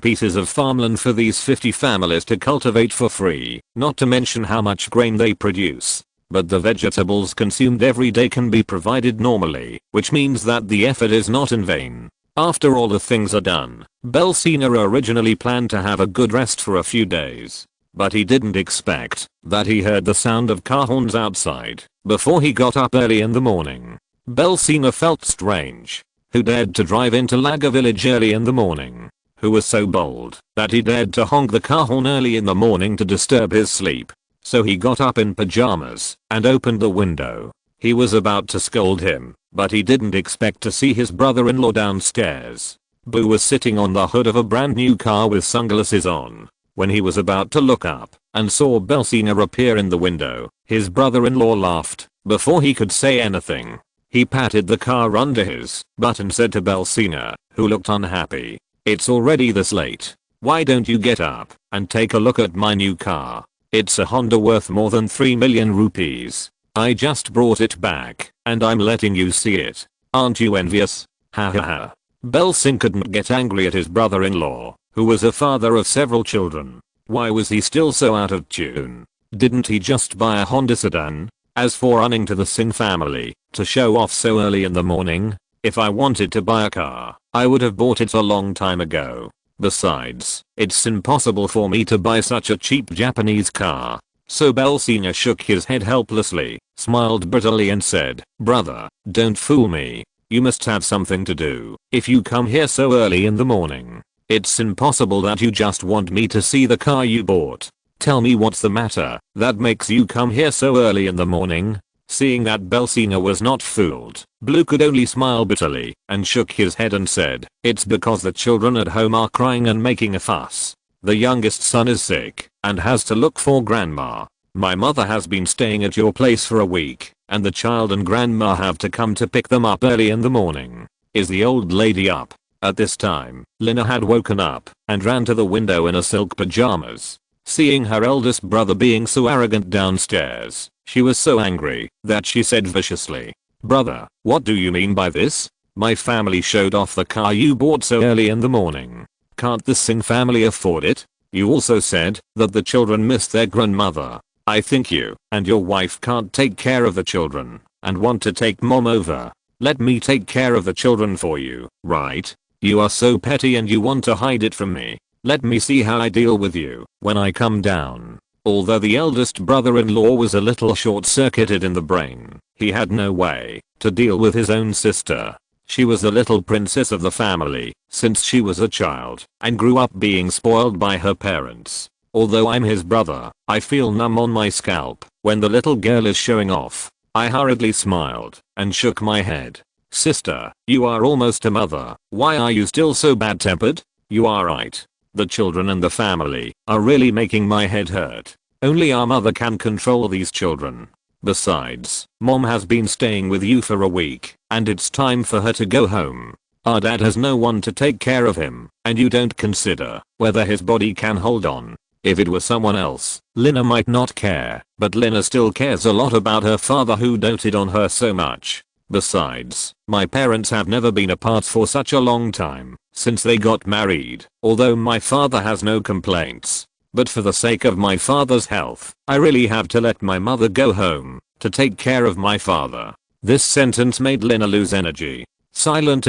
pieces of farmland for these 50 families to cultivate for free, not to mention how much grain they produce. But the vegetables consumed every day can be provided normally, which means that the effort is not in vain. After all the things are done, Belsina originally planned to have a good rest for a few days. But he didn't expect that he heard the sound of car horns outside before he got up early in the morning. Belsina felt strange. Who dared to drive into Laga village early in the morning? Who was so bold that he dared to honk the car horn early in the morning to disturb his sleep? So he got up in pajamas and opened the window. He was about to scold him, but he didn't expect to see his brother-in-law downstairs. Boo was sitting on the hood of a brand new car with sunglasses on. When he was about to look up and saw Belsina appear in the window, his brother-in-law laughed before he could say anything. He patted the car under his butt and said to Belsina, who looked unhappy, "It's already this late. Why don't you get up and take a look at my new car? It's a Honda worth more than 3 million rupees. I just brought it back, and I'm letting you see it. Aren't you envious?" Ha ha ha. Belsing couldn't get angry at his brother-in-law, who was a father of several children. Why was he still so out of tune? Didn't he just buy a Honda sedan? As for running to the Singh family to show off so early in the morning, if I wanted to buy a car, I would have bought it a long time ago. Besides, it's impossible for me to buy such a cheap Japanese car. So Belsina shook his head helplessly, smiled bitterly and said, "Brother, don't fool me. You must have something to do if you come here so early in the morning. It's impossible that you just want me to see the car you bought. Tell me what's the matter that makes you come here so early in the morning?" Seeing that Belsina was not fooled, Blue could only smile bitterly and shook his head and said, "It's because the children at home are crying and making a fuss. The youngest son is sick and has to look for grandma. My mother has been staying at your place for a week, and the child and grandma have to come to pick them up early in the morning." Is the old lady up? At this time, Lina had woken up and ran to the window in her silk pajamas. Seeing her eldest brother being so arrogant downstairs, she was so angry that she said viciously, "Brother, what do you mean by this? My family showed off the car you bought so early in the morning. Can't the Singh family afford it? You also said that the children miss their grandmother. I think you and your wife can't take care of the children and want to take mom over. Let me take care of the children for you, right? You are so petty and you want to hide it from me. Let me see how I deal with you when I come down." Although the eldest brother-in-law was a little short-circuited in the brain, he had no way to deal with his own sister. She was the little princess of the family since she was a child and grew up being spoiled by her parents. Although I'm his brother, I feel numb on my scalp when the little girl is showing off. I hurriedly smiled and shook my head. "Sister, you are almost a mother. Why are you still so bad-tempered? You are right. The children and the family are really making my head hurt. Only our mother can control these children. Besides, mom has been staying with you for a week, and it's time for her to go home. Our dad has no one to take care of him, and you don't consider whether his body can hold on. If it were someone else, Lina might not care, but Lina still cares a lot about her father who doted on her so much. Besides, my parents have never been apart for such a long time, since they got married, although my father has no complaints. But for the sake of my father's health, I really have to let my mother go home to take care of my father." This sentence made Lina lose energy. Silent,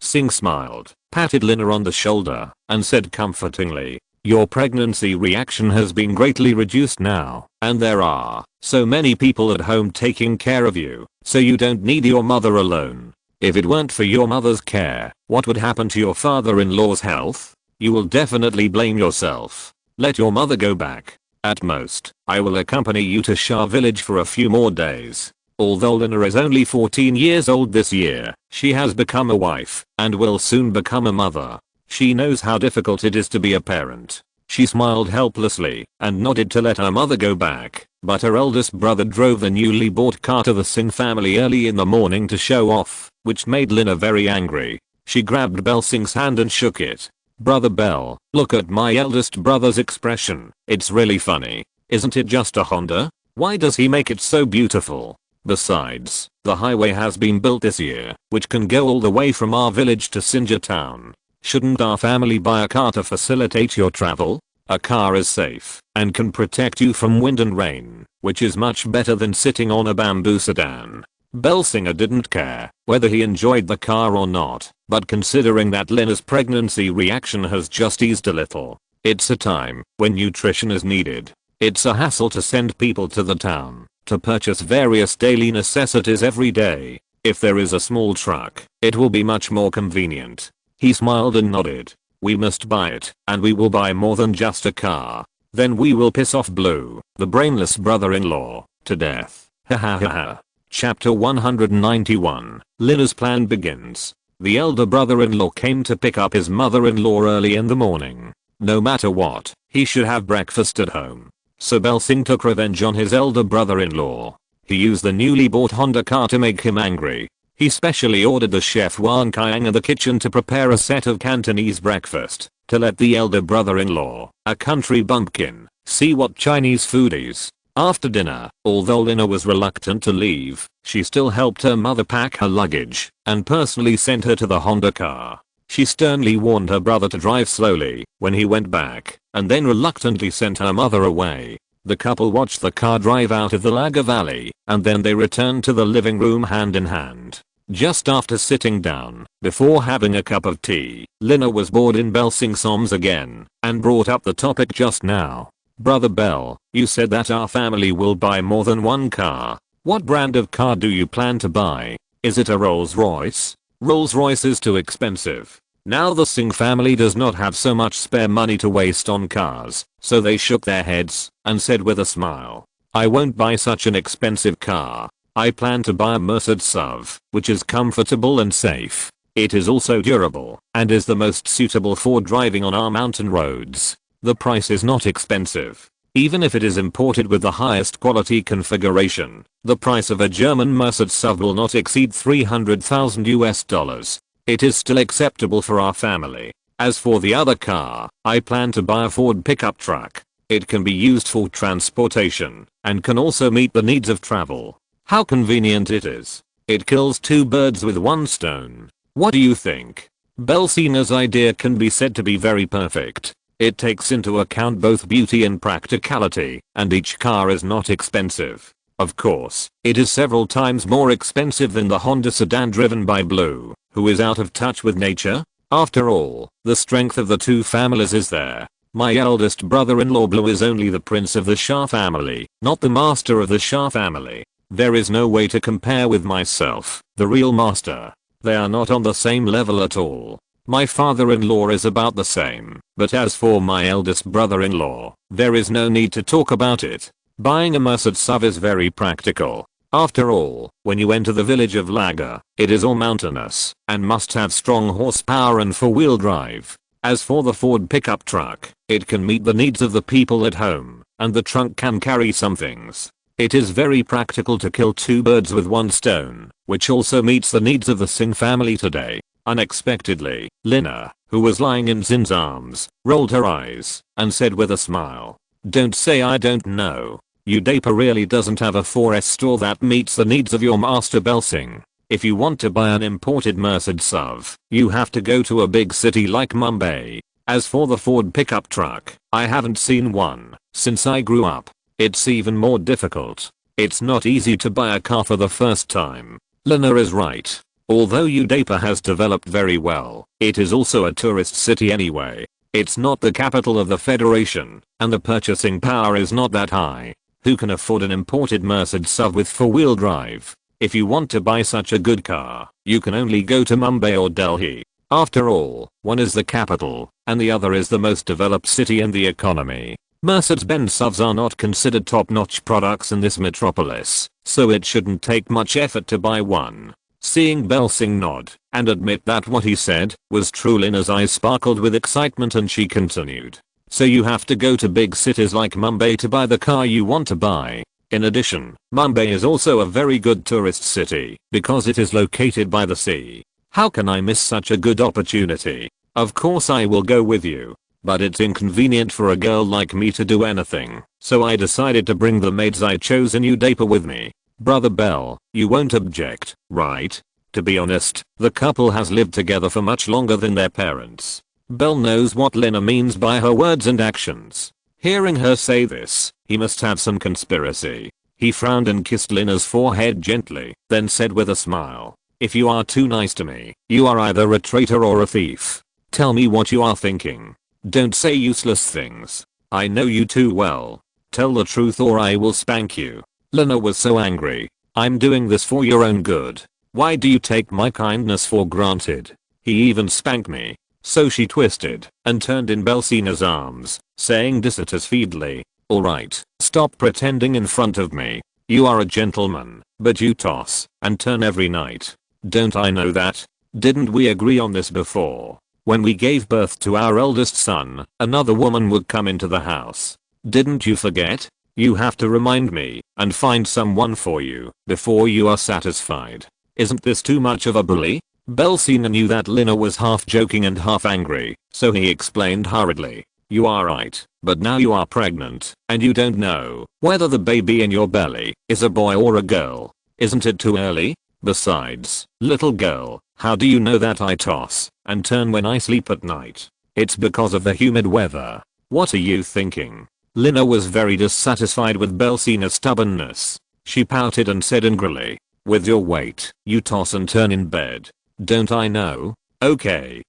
Singh smiled, patted Lina on the shoulder, and said comfortingly, Your pregnancy reaction has been greatly reduced now, and there are so many people at home taking care of you, so you don't need your mother alone. If it weren't for your mother's care, what would happen to your father-in-law's health? You will definitely blame yourself. Let your mother go back. At most, I will accompany you to Shah village for a few more days. Although Lina is only 14 years old this year, she has become a wife and will soon become a mother. She knows how difficult it is to be a parent. She smiled helplessly and nodded to let her mother go back, but her eldest brother drove the newly bought car to the Singh family early in the morning to show off, which made Lina very angry. She grabbed Bell Singh's hand and shook it. Brother Bell, look at my eldest brother's expression. It's really funny. Isn't it just a Honda? Why does he make it so beautiful? Besides, the highway has been built this year, which can go all the way from our village to Sinja town. Shouldn't our family buy a car to facilitate your travel? A car is safe and can protect you from wind and rain, which is much better than sitting on a bamboo sedan. Belsinger didn't care whether he enjoyed the car or not, but considering that Lina's pregnancy reaction has just eased a little, it's a time when nutrition is needed. It's a hassle to send people to the town to purchase various daily necessities every day. If there is a small truck, it will be much more convenient. He smiled and nodded. We must buy it, and we will buy more than just a car. Then we will piss off Blue, the brainless brother-in-law, to death. Ha ha ha ha. Chapter 191. Lina's plan begins. The elder brother-in-law came to pick up his mother-in-law early in the morning. No matter what, he should have breakfast at home. So Belsing took revenge on his elder brother-in-law. He used the newly bought Honda car to make him angry. He specially ordered the chef Wang Kaiang in the kitchen to prepare a set of Cantonese breakfast to let the elder brother-in-law, a country bumpkin, see what Chinese food is. After dinner, although Lina was reluctant to leave, she still helped her mother pack her luggage and personally sent her to the Honda car. She sternly warned her brother to drive slowly when he went back, and then reluctantly sent her mother away. The couple watched the car drive out of the Laga Valley, and then they returned to the living room hand in hand. Just after sitting down, before having a cup of tea, Lina was bored in Belsing's arms again, and brought up the topic just now. Brother Bell, you said that our family will buy more than one car. What brand of car do you plan to buy? Is it a Rolls-Royce? Rolls-Royce is too expensive. Now the Singh family does not have so much spare money to waste on cars, so they shook their heads and said with a smile, I won't buy such an expensive car. I plan to buy a Immersed SUV, which is comfortable and safe. It is also durable and is the most suitable for driving on our mountain roads. The price is not expensive. Even if it is imported with the highest quality configuration, the price of a German Immersed SUV will not exceed $300,000. It is still acceptable for our family. As for the other car, I plan to buy a Ford pickup truck. It can be used for transportation and can also meet the needs of travel. How convenient it is. It kills two birds with one stone. What do you think? Belsina's idea can be said to be very perfect. It takes into account both beauty and practicality, and each car is not expensive. Of course, it is several times more expensive than the Honda sedan driven by Blue, who is out of touch with nature. After all, the strength of the two families is there. My eldest brother-in-law Blue is only the prince of the Shah family, not the master of the Shah family. There is no way to compare with myself, the real master. They are not on the same level at all. My father-in-law is about the same, but as for my eldest brother-in-law, there is no need to talk about it. Buying a Immersed SUV is very practical. After all, when you enter the village of Laga, it is all mountainous and must have strong horsepower and four-wheel drive. As for the Ford pickup truck, it can meet the needs of the people at home, and the trunk can carry some things. It is very practical to kill two birds with one stone, which also meets the needs of the Singh family today. Unexpectedly, Lina, who was lying in Zin's arms, rolled her eyes and said with a smile, Don't say I don't know. Udapa really doesn't have a 4S store that meets the needs of your master Belsing. If you want to buy an imported Immersed SUV, you have to go to a big city like Mumbai. As for the Ford pickup truck, I haven't seen one since I grew up. It's even more difficult. It's not easy to buy a car for the first time. Lina is right. Although Udapa has developed very well, it is also a tourist city anyway. It's not the capital of the Federation, and the purchasing power is not that high. Who can afford an imported Immersed sub with 4-wheel drive? If you want to buy such a good car, you can only go to Mumbai or Delhi. After all, one is the capital, and the other is the most developed city in the economy. Mercedes-Benz SUVs are not considered top-notch products in this metropolis, so it shouldn't take much effort to buy one. Seeing Belsing nod and admit that what he said was true, Lina's eyes sparkled with excitement and she continued. So you have to go to big cities like Mumbai to buy the car you want to buy. In addition, Mumbai is also a very good tourist city because it is located by the sea. How can I miss such a good opportunity? Of course I will go with you. But it's inconvenient for a girl like me to do anything, so I decided to bring the maids I chose in Udaipur with me. Brother Bell, you won't object, right? To be honest, the couple has lived together for much longer than their parents. Bell knows what Lina means by her words and actions. Hearing her say this, he must have some conspiracy. He frowned and kissed Lina's forehead gently, then said with a smile, "If you are too nice to me, you are either a traitor or a thief. Tell me what you are thinking. Don't say useless things. I know you too well. Tell the truth or I will spank you." Lina was so angry. "I'm doing this for your own good. Why do you take my kindness for granted? He even spanked me." So she twisted and turned in Belsina's arms, saying dissatisfiedly, "Alright, stop pretending in front of me. You are a gentleman, but you toss and turn every night. Don't I know that? Didn't we agree on this before? When we gave birth to our eldest son, another woman would come into the house. Didn't you forget? You have to remind me and find someone for you before you are satisfied. Isn't this too much of a bully?" Belsina knew that Lina was half joking and half angry, so he explained hurriedly, "You are right, but now you are pregnant, and you don't know whether the baby in your belly is a boy or a girl. Isn't it too early? Besides, little girl, how do you know that I toss and turn when I sleep at night? It's because of the humid weather. What are you thinking?" Lina was very dissatisfied with Belsina's stubbornness. She pouted and said angrily, "With your weight, you toss and turn in bed. Don't I know? Okay,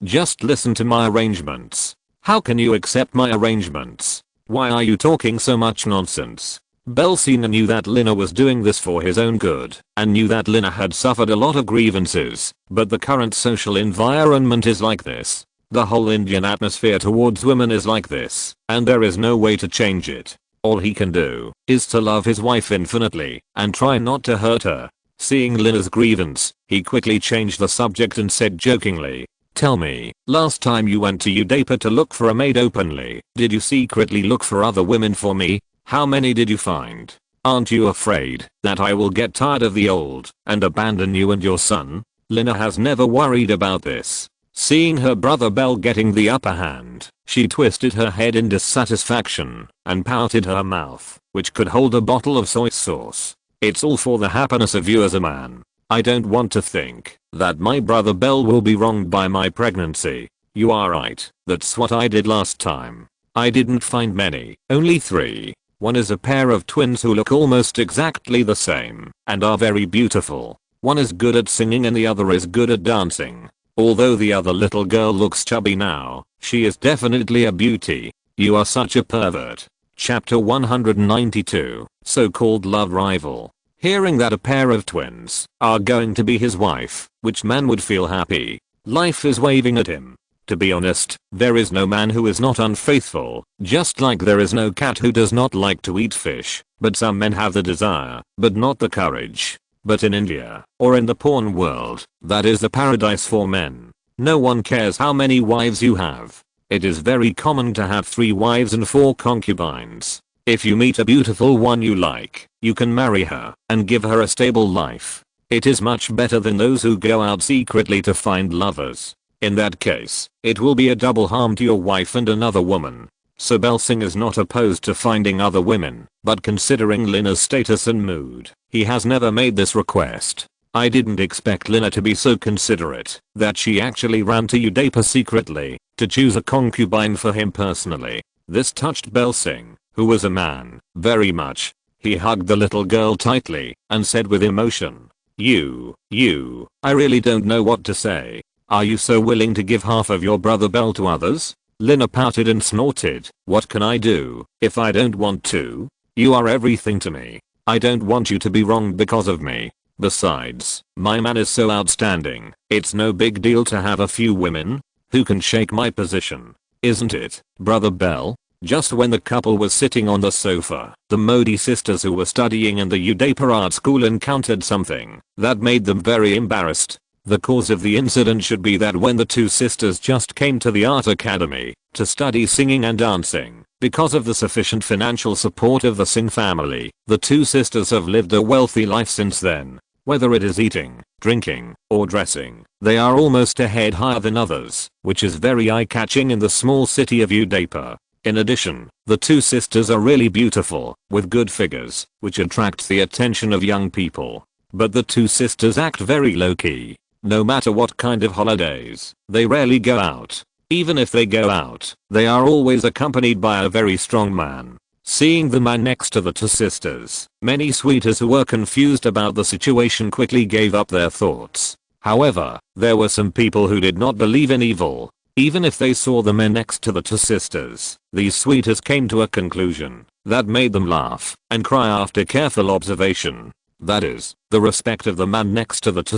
just listen to my arrangements." "How can you accept my arrangements? Why are you talking so much nonsense?" Belsina knew that Lina was doing this for his own good and knew that Lina had suffered a lot of grievances, but the current social environment is like this. The whole Indian atmosphere towards women is like this, and there is no way to change it. All he can do is to love his wife infinitely and try not to hurt her. Seeing Lina's grievance, he quickly changed the subject and said jokingly, "Tell me, last time you went to Udaipur to look for a maid openly, did you secretly look for other women for me? How many did you find? Aren't you afraid that I will get tired of the old and abandon you and your son?" Lina has never worried about this. Seeing her brother Bell getting the upper hand, she twisted her head in dissatisfaction and pouted her mouth, which could hold a bottle of soy sauce. "It's all for the happiness of you as a man. I don't want to think that my brother Bell will be wronged by my pregnancy. You are right, that's what I did last time. I didn't find many, only 3. One is a pair of twins who look almost exactly the same and are very beautiful. One is good at singing and the other is good at dancing. Although the other little girl looks chubby now, she is definitely a beauty. You are such a pervert." Chapter 192, So-Called Love Rival. Hearing that a pair of twins are going to be his wife, which man would feel happy? Life is waving at him. To be honest, there is no man who is not unfaithful, just like there is no cat who does not like to eat fish, but some men have the desire, but not the courage. But in India, or in the porn world, that is the paradise for men. No one cares how many wives you have. It is very common to have 3 wives and 4 concubines. If you meet a beautiful one you like, you can marry her and give her a stable life. It is much better than those who go out secretly to find lovers. In that case, it will be a double harm to your wife and another woman. So Belsing is not opposed to finding other women, but considering Lina's status and mood, he has never made this request. I didn't expect Lina to be so considerate that she actually ran to Udaipur secretly to choose a concubine for him personally. This touched Belsing, who was a man, very much. He hugged the little girl tightly and said with emotion, I really don't know what to say. Are you so willing to give half of your brother Bell to others? Lina pouted and snorted. What can I do if I don't want to? You are everything to me. I don't want you to be wronged because of me. Besides, my man is so outstanding. It's no big deal to have a few women who can shake my position. Isn't it, Brother Bell? Just when the couple was sitting on the sofa, the Modi sisters who were studying in the Udaypur art school encountered something that made them very embarrassed. The cause of the incident should be that when the two sisters just came to the art academy to study singing and dancing, because of the sufficient financial support of the Singh family, the two sisters have lived a wealthy life since then. Whether it is eating, drinking, or dressing, they are almost a head higher than others, which is very eye-catching in the small city of Udaypur. In addition, the two sisters are really beautiful, with good figures, which attracts the attention of young people. But the two sisters act very low-key. No matter what kind of holidays, they rarely go out. Even if they go out, they are always accompanied by a very strong man. Seeing the man next to the two sisters, many sweeters who were confused about the situation quickly gave up their thoughts. However, there were some people who did not believe in evil. Even if they saw the men next to the two sisters, these sweeters came to a conclusion that made them laugh and cry after careful observation. That is, the respect of the man next to the two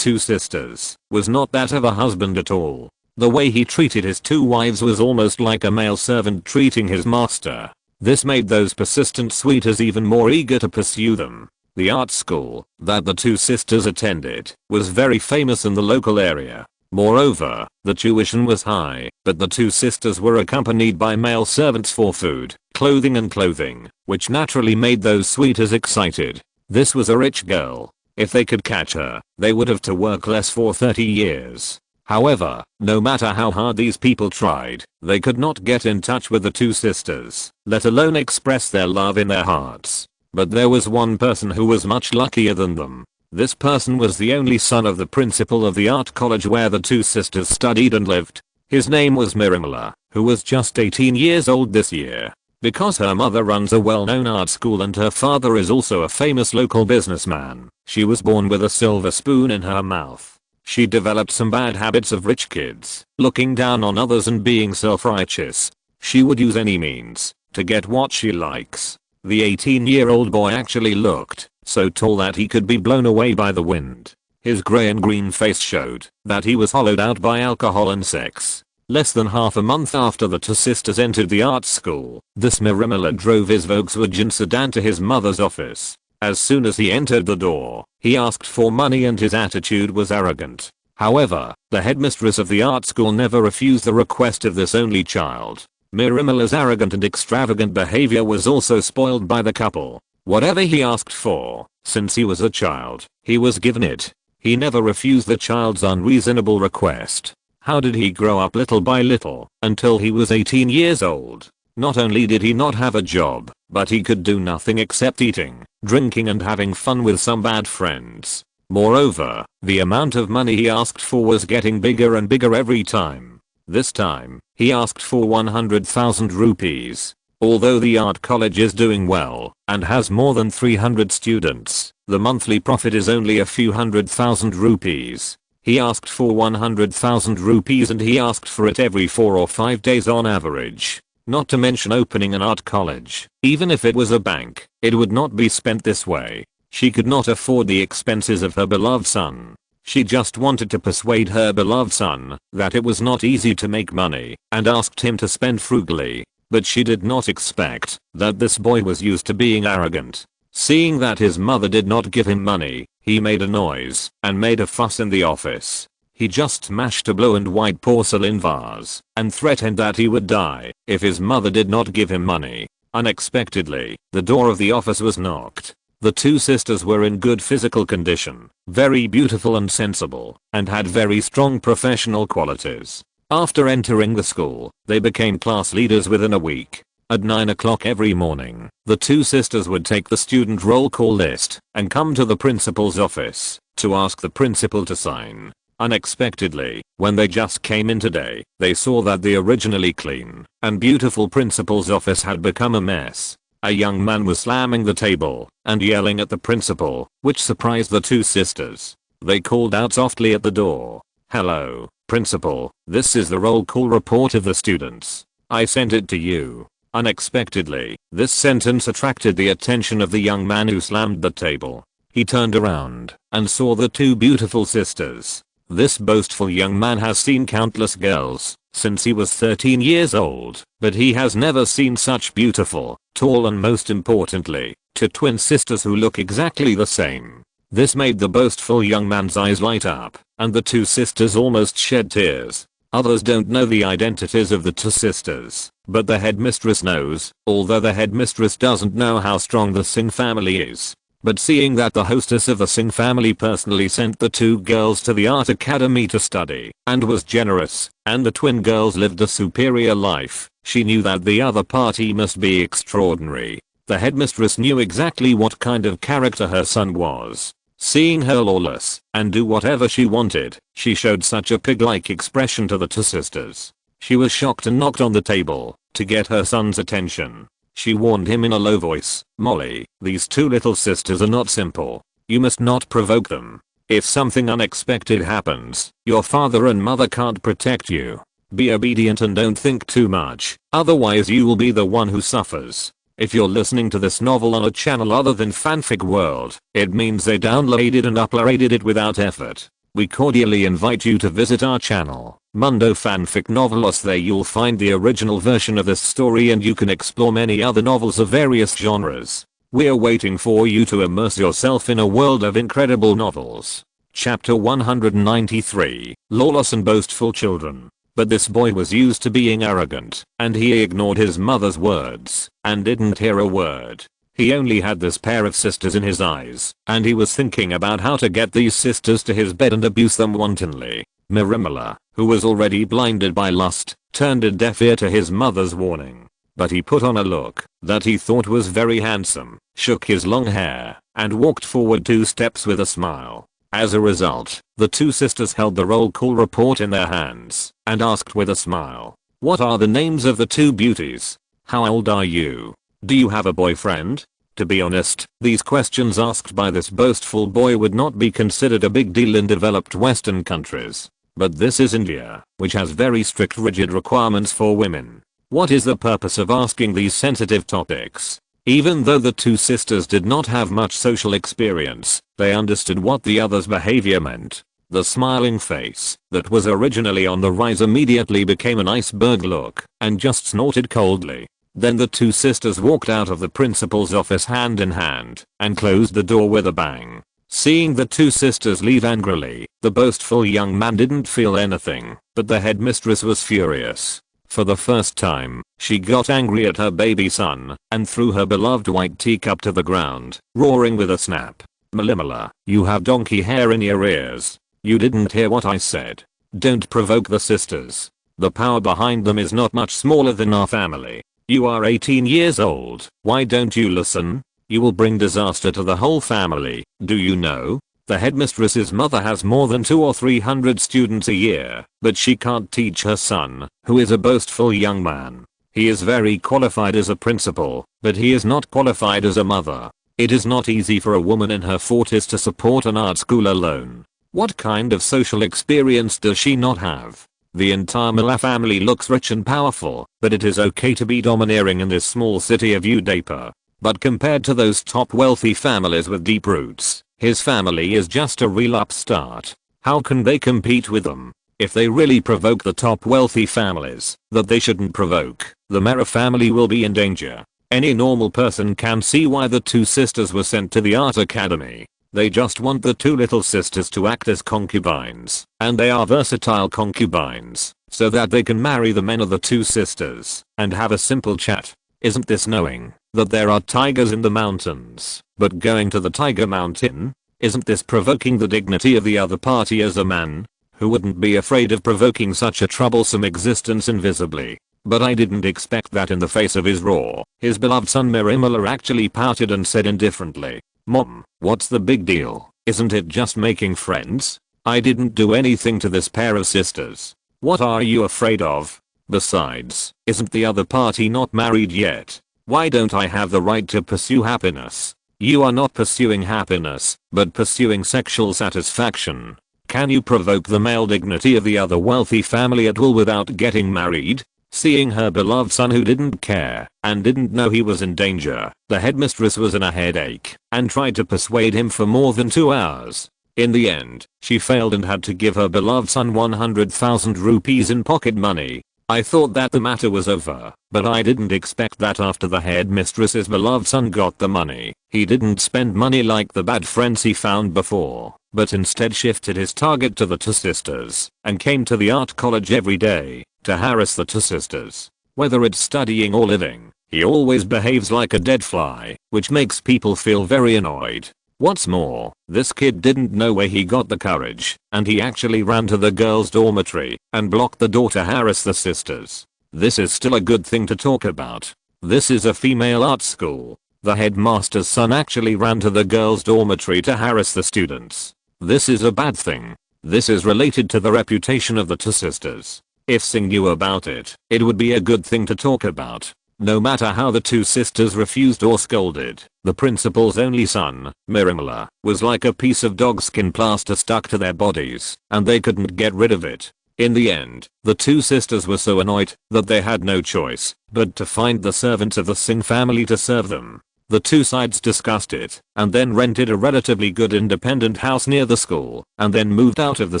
sisters was not that of a husband at all. The way he treated his two wives was almost like a male servant treating his master. This made those persistent sweeters even more eager to pursue them. The art school that the two sisters attended was very famous in the local area. Moreover, the tuition was high, but the two sisters were accompanied by male servants for food, clothing, which naturally made those sweeters excited. This was a rich girl. If they could catch her, they would have to work less for 30 years. However, no matter how hard these people tried, they could not get in touch with the two sisters, let alone express their love in their hearts. But there was one person who was much luckier than them. This person was the only son of the principal of the art college where the two sisters studied and lived. His name was Mirimala, who was just 18 years old this year. Because her mother runs a well-known art school and her father is also a famous local businessman, she was born with a silver spoon in her mouth. She developed some bad habits of rich kids, looking down on others and being self-righteous. She would use any means to get what she likes. The 18-year-old boy actually looked so tall that he could be blown away by the wind. His grey and green face showed that he was hollowed out by alcohol and sex. Less than half a month after the two sisters entered the art school, this Mirimala drove his Volkswagen sedan to his mother's office. As soon as he entered the door, he asked for money and his attitude was arrogant. However, the headmistress of the art school never refused the request of this only child. Mirimala's arrogant and extravagant behavior was also spoiled by the couple. Whatever he asked for, since he was a child, he was given it. He never refused the child's unreasonable request. How did he grow up little by little until he was 18 years old? Not only did he not have a job, but he could do nothing except eating, drinking and having fun with some bad friends. Moreover, the amount of money he asked for was getting bigger and bigger every time. This time, he asked for 100,000 rupees. Although the art college is doing well and has more than 300 students, the monthly profit is only a few 100,000 rupees. He asked for 100,000 rupees and he asked for it every 4 or 5 days on average. Not to mention opening an art college. Even if it was a bank, it would not be spent this way. She could not afford the expenses of her beloved son. She just wanted to persuade her beloved son that it was not easy to make money and asked him to spend frugally. But she did not expect that this boy was used to being arrogant. Seeing that his mother did not give him money, he made a noise and made a fuss in the office. He just smashed a blue and white porcelain vase and threatened that he would die if his mother did not give him money. Unexpectedly, the door of the office was knocked. The two sisters were in good physical condition, very beautiful and sensible, and had very strong professional qualities. After entering the school, they became class leaders within a week. At 9 o'clock every morning, the two sisters would take the student roll call list and come to the principal's office to ask the principal to sign. Unexpectedly, when they just came in today, they saw that the originally clean and beautiful principal's office had become a mess. A young man was slamming the table and yelling at the principal, which surprised the two sisters. They called out softly at the door. Hello, principal, this is the roll call report of the students. I sent it to you. Unexpectedly, this sentence attracted the attention of the young man who slammed the table. He turned around and saw the two beautiful sisters. This boastful young man has seen countless girls since he was 13 years old, but he has never seen such beautiful, tall and most importantly, two twin sisters who look exactly the same. This made the boastful young man's eyes light up, and the two sisters almost shed tears. Others don't know the identities of the two sisters, but the headmistress knows, although the headmistress doesn't know how strong the Singh family is. But seeing that the hostess of the Singh family personally sent the two girls to the art academy to study, and was generous, and the twin girls lived a superior life, she knew that the other party must be extraordinary. The headmistress knew exactly what kind of character her son was. Seeing her lawless and do whatever she wanted, she showed such a pig-like expression to the two sisters. She was shocked and knocked on the table to get her son's attention. She warned him in a low voice, "Molly, these two little sisters are not simple. You must not provoke them. If something unexpected happens, your father and mother can't protect you. Be obedient and don't think too much, otherwise you will be the one who suffers." If you're listening to this novel on a channel other than Fanfic World, it means they downloaded and uploaded it without effort. We cordially invite you to visit our channel, Mundo Fanfic Novelos. There you'll find the original version of this story and you can explore many other novels of various genres. We're waiting for you to immerse yourself in a world of incredible novels. Chapter 193, Lawless and Boastful Children. But this boy was used to being arrogant, and he ignored his mother's words, and didn't hear a word. He only had this pair of sisters in his eyes, and he was thinking about how to get these sisters to his bed and abuse them wantonly. Mirimala, who was already blinded by lust, turned a deaf ear to his mother's warning. But he put on a look that he thought was very handsome, shook his long hair, and walked forward 2 steps with a smile. As a result, the two sisters held the roll call report in their hands and asked with a smile, "What are the names of the two beauties? How old are you? Do you have a boyfriend?" To be honest, these questions asked by this boastful boy would not be considered a big deal in developed Western countries. But this is India, which has very strict rigid requirements for women. What is the purpose of asking these sensitive topics? Even though the two sisters did not have much social experience, they understood what the other's behavior meant. The smiling face that was originally on the rise immediately became an iceberg look and just snorted coldly. Then the two sisters walked out of the principal's office hand in hand and closed the door with a bang. Seeing the two sisters leave angrily, the boastful young man didn't feel anything, but the headmistress was furious. For the first time, she got angry at her baby son and threw her beloved white teacup to the ground, roaring with a snap. "Malimala, you have donkey hair in your ears. You didn't hear what I said. Don't provoke the sisters. The power behind them is not much smaller than our family. You are 18 years old. Why don't you listen? You will bring disaster to the whole family. Do you know? The headmistress's mother has more than 200 or 300 students a year, but she can't teach her son, who is a boastful young man. He is very qualified as a principal, but he is not qualified as a mother. It is not easy for a woman in her 40s to support an art school alone. What kind of social experience does she not have? The entire Mala family looks rich and powerful, but it is okay to be domineering in this small city of Udaypur. But compared to those top wealthy families with deep roots, his family is just a real upstart. How can they compete with them? If they really provoke the top wealthy families that they shouldn't provoke, the Mehra family will be in danger. Any normal person can see why the two sisters were sent to the art academy. They just want the two little sisters to act as concubines, and they are versatile concubines, so that they can marry the men of the two sisters and have a simple chat. Isn't this knowing that there are tigers in the mountains, but going to the tiger mountain? Isn't this provoking the dignity of the other party as a man? Who wouldn't be afraid of provoking such a troublesome existence invisibly? But I didn't expect that in the face of his roar. His beloved son Mirimala actually pouted and said indifferently, "Mom, what's the big deal? Isn't it just making friends? I didn't do anything to this pair of sisters. What are you afraid of? Besides, isn't the other party not married yet? Why don't I have the right to pursue happiness?" "You are not pursuing happiness, but pursuing sexual satisfaction. Can you provoke the male dignity of the other wealthy family at all without getting married? Seeing her beloved son who didn't care and didn't know he was in danger, the headmistress was in a headache and tried to persuade him for more than 2 hours. In the end, she failed and had to give her beloved son 100,000 rupees in pocket money. I thought that the matter was over, but I didn't expect that after the headmistress's beloved son got the money, he didn't spend money like the bad friends he found before, but instead shifted his target to the two sisters and came to the art college every day to harass the two sisters. Whether it's studying or living, he always behaves like a dead fly, which makes people feel very annoyed. What's more, this kid didn't know where he got the courage, and he actually ran to the girls' dormitory and blocked the door to harass the sisters. This is still a good thing to talk about. This is a female art school. The headmaster's son actually ran to the girls' dormitory to harass the students. This is a bad thing. This is related to the reputation of the two sisters. If Singh knew about it, it would be a good thing to talk about. No matter how the two sisters refused or scolded, the principal's only son, Mirimala, was like a piece of dogskin plaster stuck to their bodies, and they couldn't get rid of it. In the end, the two sisters were so annoyed that they had no choice but to find the servants of the Singh family to serve them. The two sides discussed it, and then rented a relatively good independent house near the school, and then moved out of the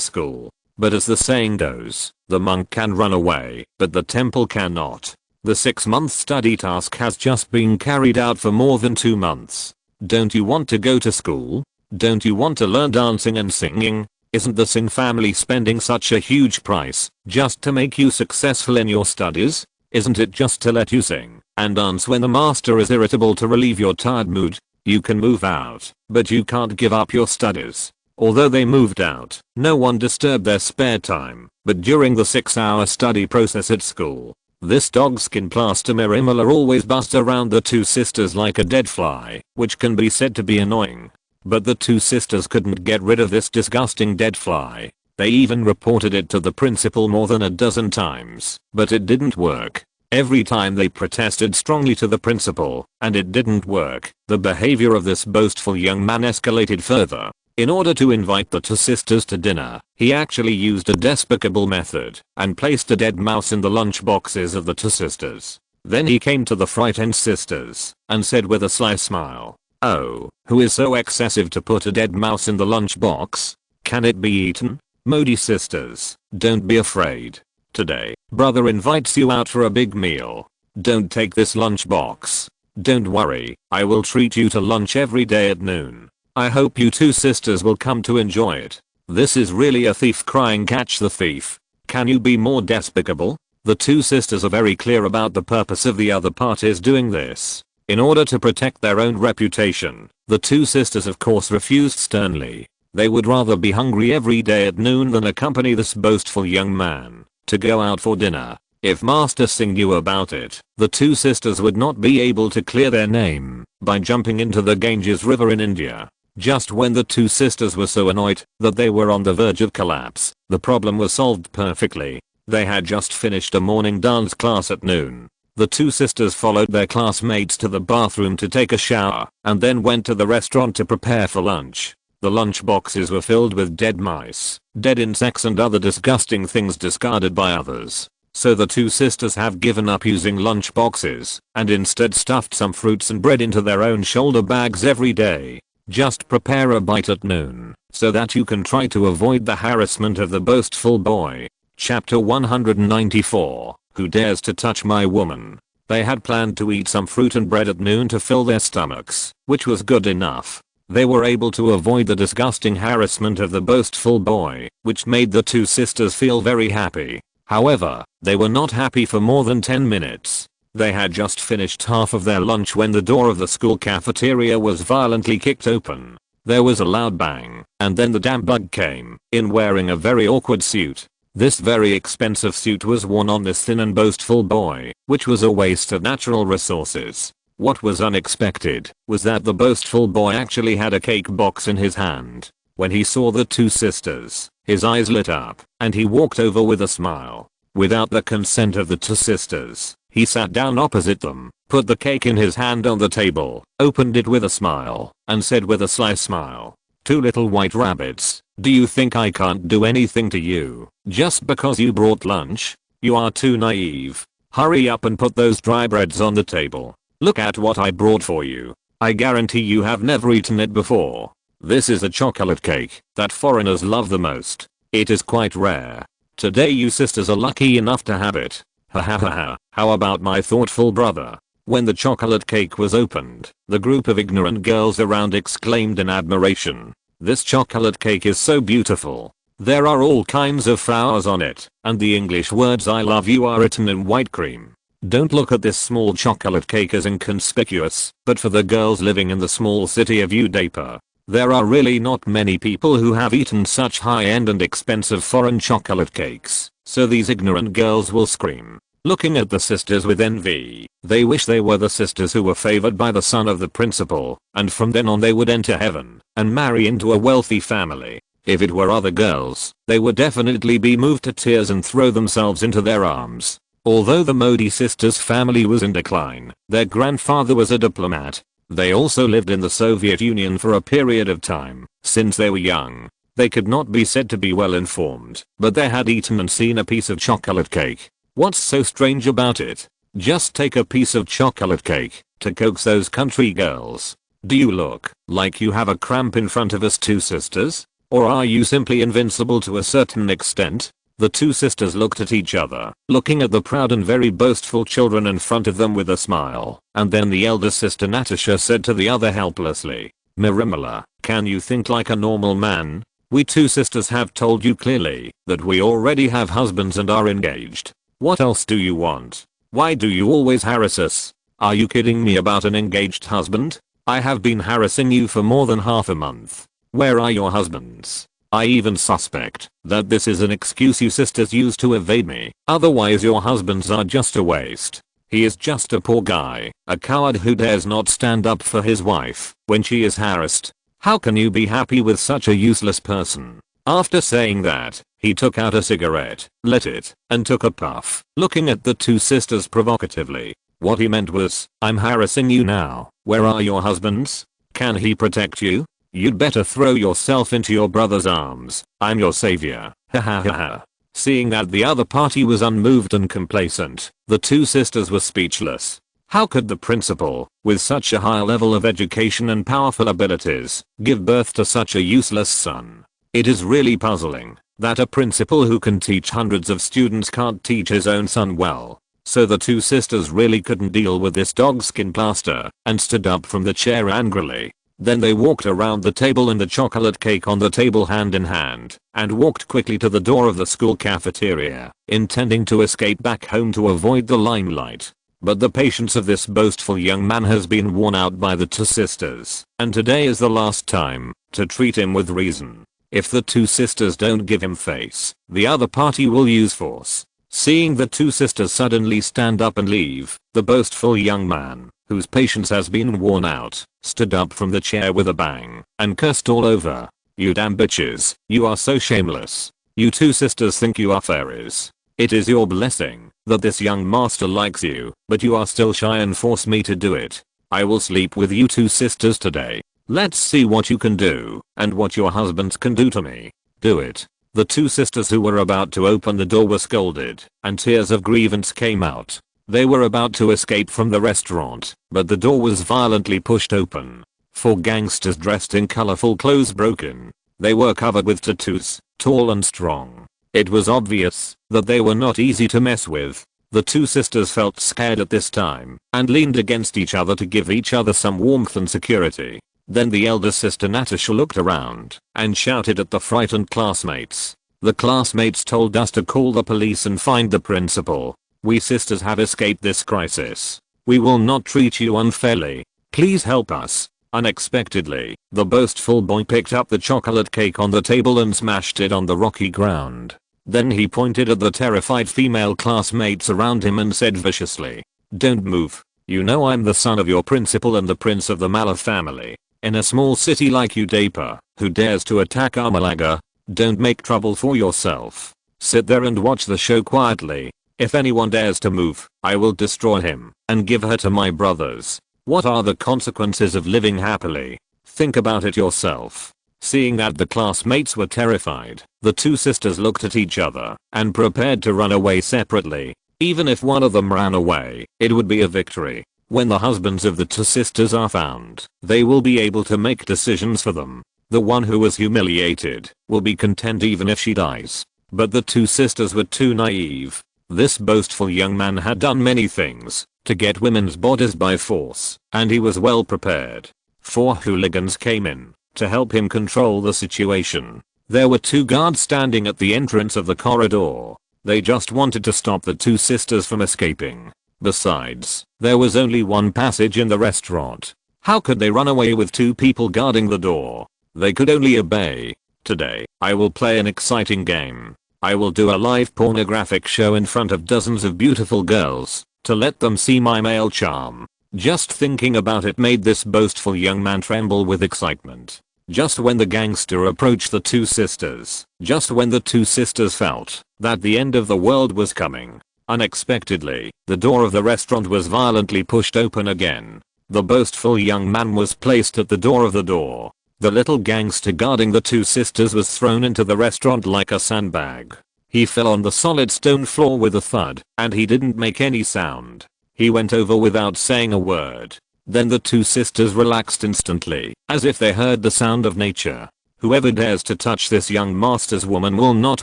school. But as the saying goes, the monk can run away, but the temple cannot. The 6-month study task has just been carried out for more than 2 months. Don't you want to go to school? Don't you want to learn dancing and singing? Isn't the Singh family spending such a huge price just to make you successful in your studies? Isn't it just to let you sing and dance when the master is irritable to relieve your tired mood? You can move out, but you can't give up your studies. Although they moved out, no one disturbed their spare time, but during the 6-hour study process at school, this dogskin plaster Mirimala always buzzed around the two sisters like a dead fly, which can be said to be annoying. But the two sisters couldn't get rid of this disgusting dead fly. They even reported it to the principal more than a dozen times, but it didn't work. Every time they protested strongly to the principal, and it didn't work, the behavior of this boastful young man escalated further. In order to invite the two sisters to dinner, he actually used a despicable method and placed a dead mouse in the lunch boxes of the two sisters. Then he came to the frightened sisters and said with a sly smile, "Oh, who is so excessive to put a dead mouse in the lunch box? Can it be eaten? Modi sisters, don't be afraid. Today, brother invites you out for a big meal. Don't take this lunch box. Don't worry, I will treat you to lunch every day at noon. I hope you two sisters will come to enjoy it." This is really a thief crying catch the thief. Can you be more despicable? The two sisters are very clear about the purpose of the other parties doing this. In order to protect their own reputation, the two sisters of course refused sternly. They would rather be hungry every day at noon than accompany this boastful young man to go out for dinner. If Master Singh knew about it, the two sisters would not be able to clear their name by jumping into the Ganges River in India. Just when the two sisters were so annoyed that they were on the verge of collapse, the problem was solved perfectly. They had just finished a morning dance class at noon. The two sisters followed their classmates to the bathroom to take a shower and then went to the restaurant to prepare for lunch. The lunch boxes were filled with dead mice, dead insects and other disgusting things discarded by others. So the two sisters have given up using lunch boxes and instead stuffed some fruits and bread into their own shoulder bags every day. Just prepare a bite at noon so that you can try to avoid the harassment of the boastful boy. Chapter 194. Who dares to touch my woman? They had planned to eat some fruit and bread at noon to fill their stomachs, which was good enough. They were able to avoid the disgusting harassment of the boastful boy, which made the two sisters feel very happy. However, they were not happy for more than 10 minutes. They had just finished half of their lunch when the door of the school cafeteria was violently kicked open. There was a loud bang, and then the damn bug came in wearing a very awkward suit. This very expensive suit was worn on this thin and boastful boy, which was a waste of natural resources. What was unexpected was that the boastful boy actually had a cake box in his hand. When he saw the two sisters, his eyes lit up, and he walked over with a smile. Without the consent of the two sisters, he sat down opposite them, put the cake in his hand on the table, opened it with a smile, and said with a sly smile, Two little white rabbits. Do you think I can't do anything to you just because you brought lunch? You are too naive. Hurry up and put those dry breads on the table. Look at what I brought for you. I guarantee you have never eaten it before. This is a chocolate cake that foreigners love the most. It is quite rare. Today you sisters are lucky enough to have it. Ha ha ha ha. How about my thoughtful brother? When the chocolate cake was opened, the group of ignorant girls around exclaimed in admiration. This chocolate cake is so beautiful. There are all kinds of flowers on it, and the English words I love you are written in white cream. Don't look at this small chocolate cake as inconspicuous, but for the girls living in the small city of Udapa, there are really not many people who have eaten such high-end and expensive foreign chocolate cakes, so these ignorant girls will scream, looking at the sisters with envy. They wish they were the sisters who were favored by the son of the principal, and from then on they would enter heaven and marry into a wealthy family. If it were other girls, they would definitely be moved to tears and throw themselves into their arms. Although the Modi sisters' family was in decline, their grandfather was a diplomat. They also lived in the Soviet Union for a period of time. Since they were young, they could not be said to be well informed, but they had eaten and seen a piece of chocolate cake. What's so strange about it? Just take a piece of chocolate cake to coax those country girls. Do you look like you have a cramp in front of us two sisters? Or are you simply invincible to a certain extent? The two sisters looked at each other, looking at the proud and very boastful children in front of them with a smile, and then the elder sister Natasha said to the other helplessly, Mirimala, can you think like a normal man? We two sisters have told you clearly that we already have husbands and are engaged. What else do you want? Why do you always harass us? Are you kidding me about an engaged husband? I have been harassing you for more than half a month. Where are your husbands? I even suspect that this is an excuse you sisters use to evade me. Otherwise your husbands are just a waste. He is just a poor guy, a coward who dares not stand up for his wife when she is harassed. How can you be happy with such a useless person? After saying that, he took out a cigarette, lit it, and took a puff, looking at the two sisters provocatively. What he meant was, I'm harassing you now. Where are your husbands? Can he protect you? You'd better throw yourself into your brother's arms. I'm your savior. Ha ha ha ha. Seeing that the other party was unmoved and complacent, the two sisters were speechless. How could the principal, with such a high level of education and powerful abilities, give birth to such a useless son? It is really puzzling that a principal who can teach hundreds of students can't teach his own son well. So the two sisters really couldn't deal with this dogskin plaster and stood up from the chair angrily. Then they walked around the table and the chocolate cake on the table hand in hand, and walked quickly to the door of the school cafeteria, intending to escape back home to avoid the limelight. But the patience of this boastful young man has been worn out by the two sisters, and today is the last time to treat him with reason. If the two sisters don't give him face, the other party will use force. Seeing the two sisters suddenly stand up and leave, the boastful young man, whose patience has been worn out, stood up from the chair with a bang and cursed all over. You damn bitches, you are so shameless. You two sisters think you are fairies. It is your blessing that this young master likes you, but you are still shy and force me to do it. I will sleep with you two sisters today. Let's see what you can do and what your husbands can do to me. Do it. The two sisters who were about to open the door were scolded, and tears of grievance came out. They were about to escape from the restaurant, but the door was violently pushed open. Four gangsters dressed in colorful clothes broke in. They were covered with tattoos, tall and strong. It was obvious that they were not easy to mess with. The two sisters felt scared at this time, and leaned against each other to give each other some warmth and security. Then the elder sister Natasha looked around and shouted at the frightened classmates. The classmates told us to call the police and find the principal. We sisters have escaped this crisis. We will not treat you unfairly. Please help us. Unexpectedly, the boastful boy picked up the chocolate cake on the table and smashed it on the rocky ground. Then he pointed at the terrified female classmates around him and said viciously, "Don't move. You know I'm the son of your principal and the prince of the Mala family. In a small city like Udapa, who dares to attack our Malaga? Don't make trouble for yourself. Sit there and watch the show quietly. If anyone dares to move, I will destroy him and give her to my brothers. What are the consequences of living happily? Think about it yourself." Seeing that the classmates were terrified, the two sisters looked at each other and prepared to run away separately. Even if one of them ran away, it would be a victory. When the husbands of the two sisters are found, they will be able to make decisions for them. The one who was humiliated will be content even if she dies. But the two sisters were too naive. This boastful young man had done many things to get women's bodies by force, and he was well prepared. 4 hooligans came in to help him control the situation. There were 2 guards standing at the entrance of the corridor. They just wanted to stop the two sisters from escaping. Besides, there was only one passage in the restaurant. How could they run away with 2 people guarding the door? They could only obey. Today, I will play an exciting game. I will do a live pornographic show in front of dozens of beautiful girls to let them see my male charm. Just thinking about it made this boastful young man tremble with excitement. Just when the gangster approached the two sisters, just when the two sisters felt that the end of the world was coming, unexpectedly, the door of the restaurant was violently pushed open again. The boastful young man was placed at the door of the door. The little gangster guarding the two sisters was thrown into the restaurant like a sandbag. He fell on the solid stone floor with a thud, and he didn't make any sound. He went over without saying a word. Then the two sisters relaxed instantly, as if they heard the sound of nature. Whoever dares to touch this young master's woman will not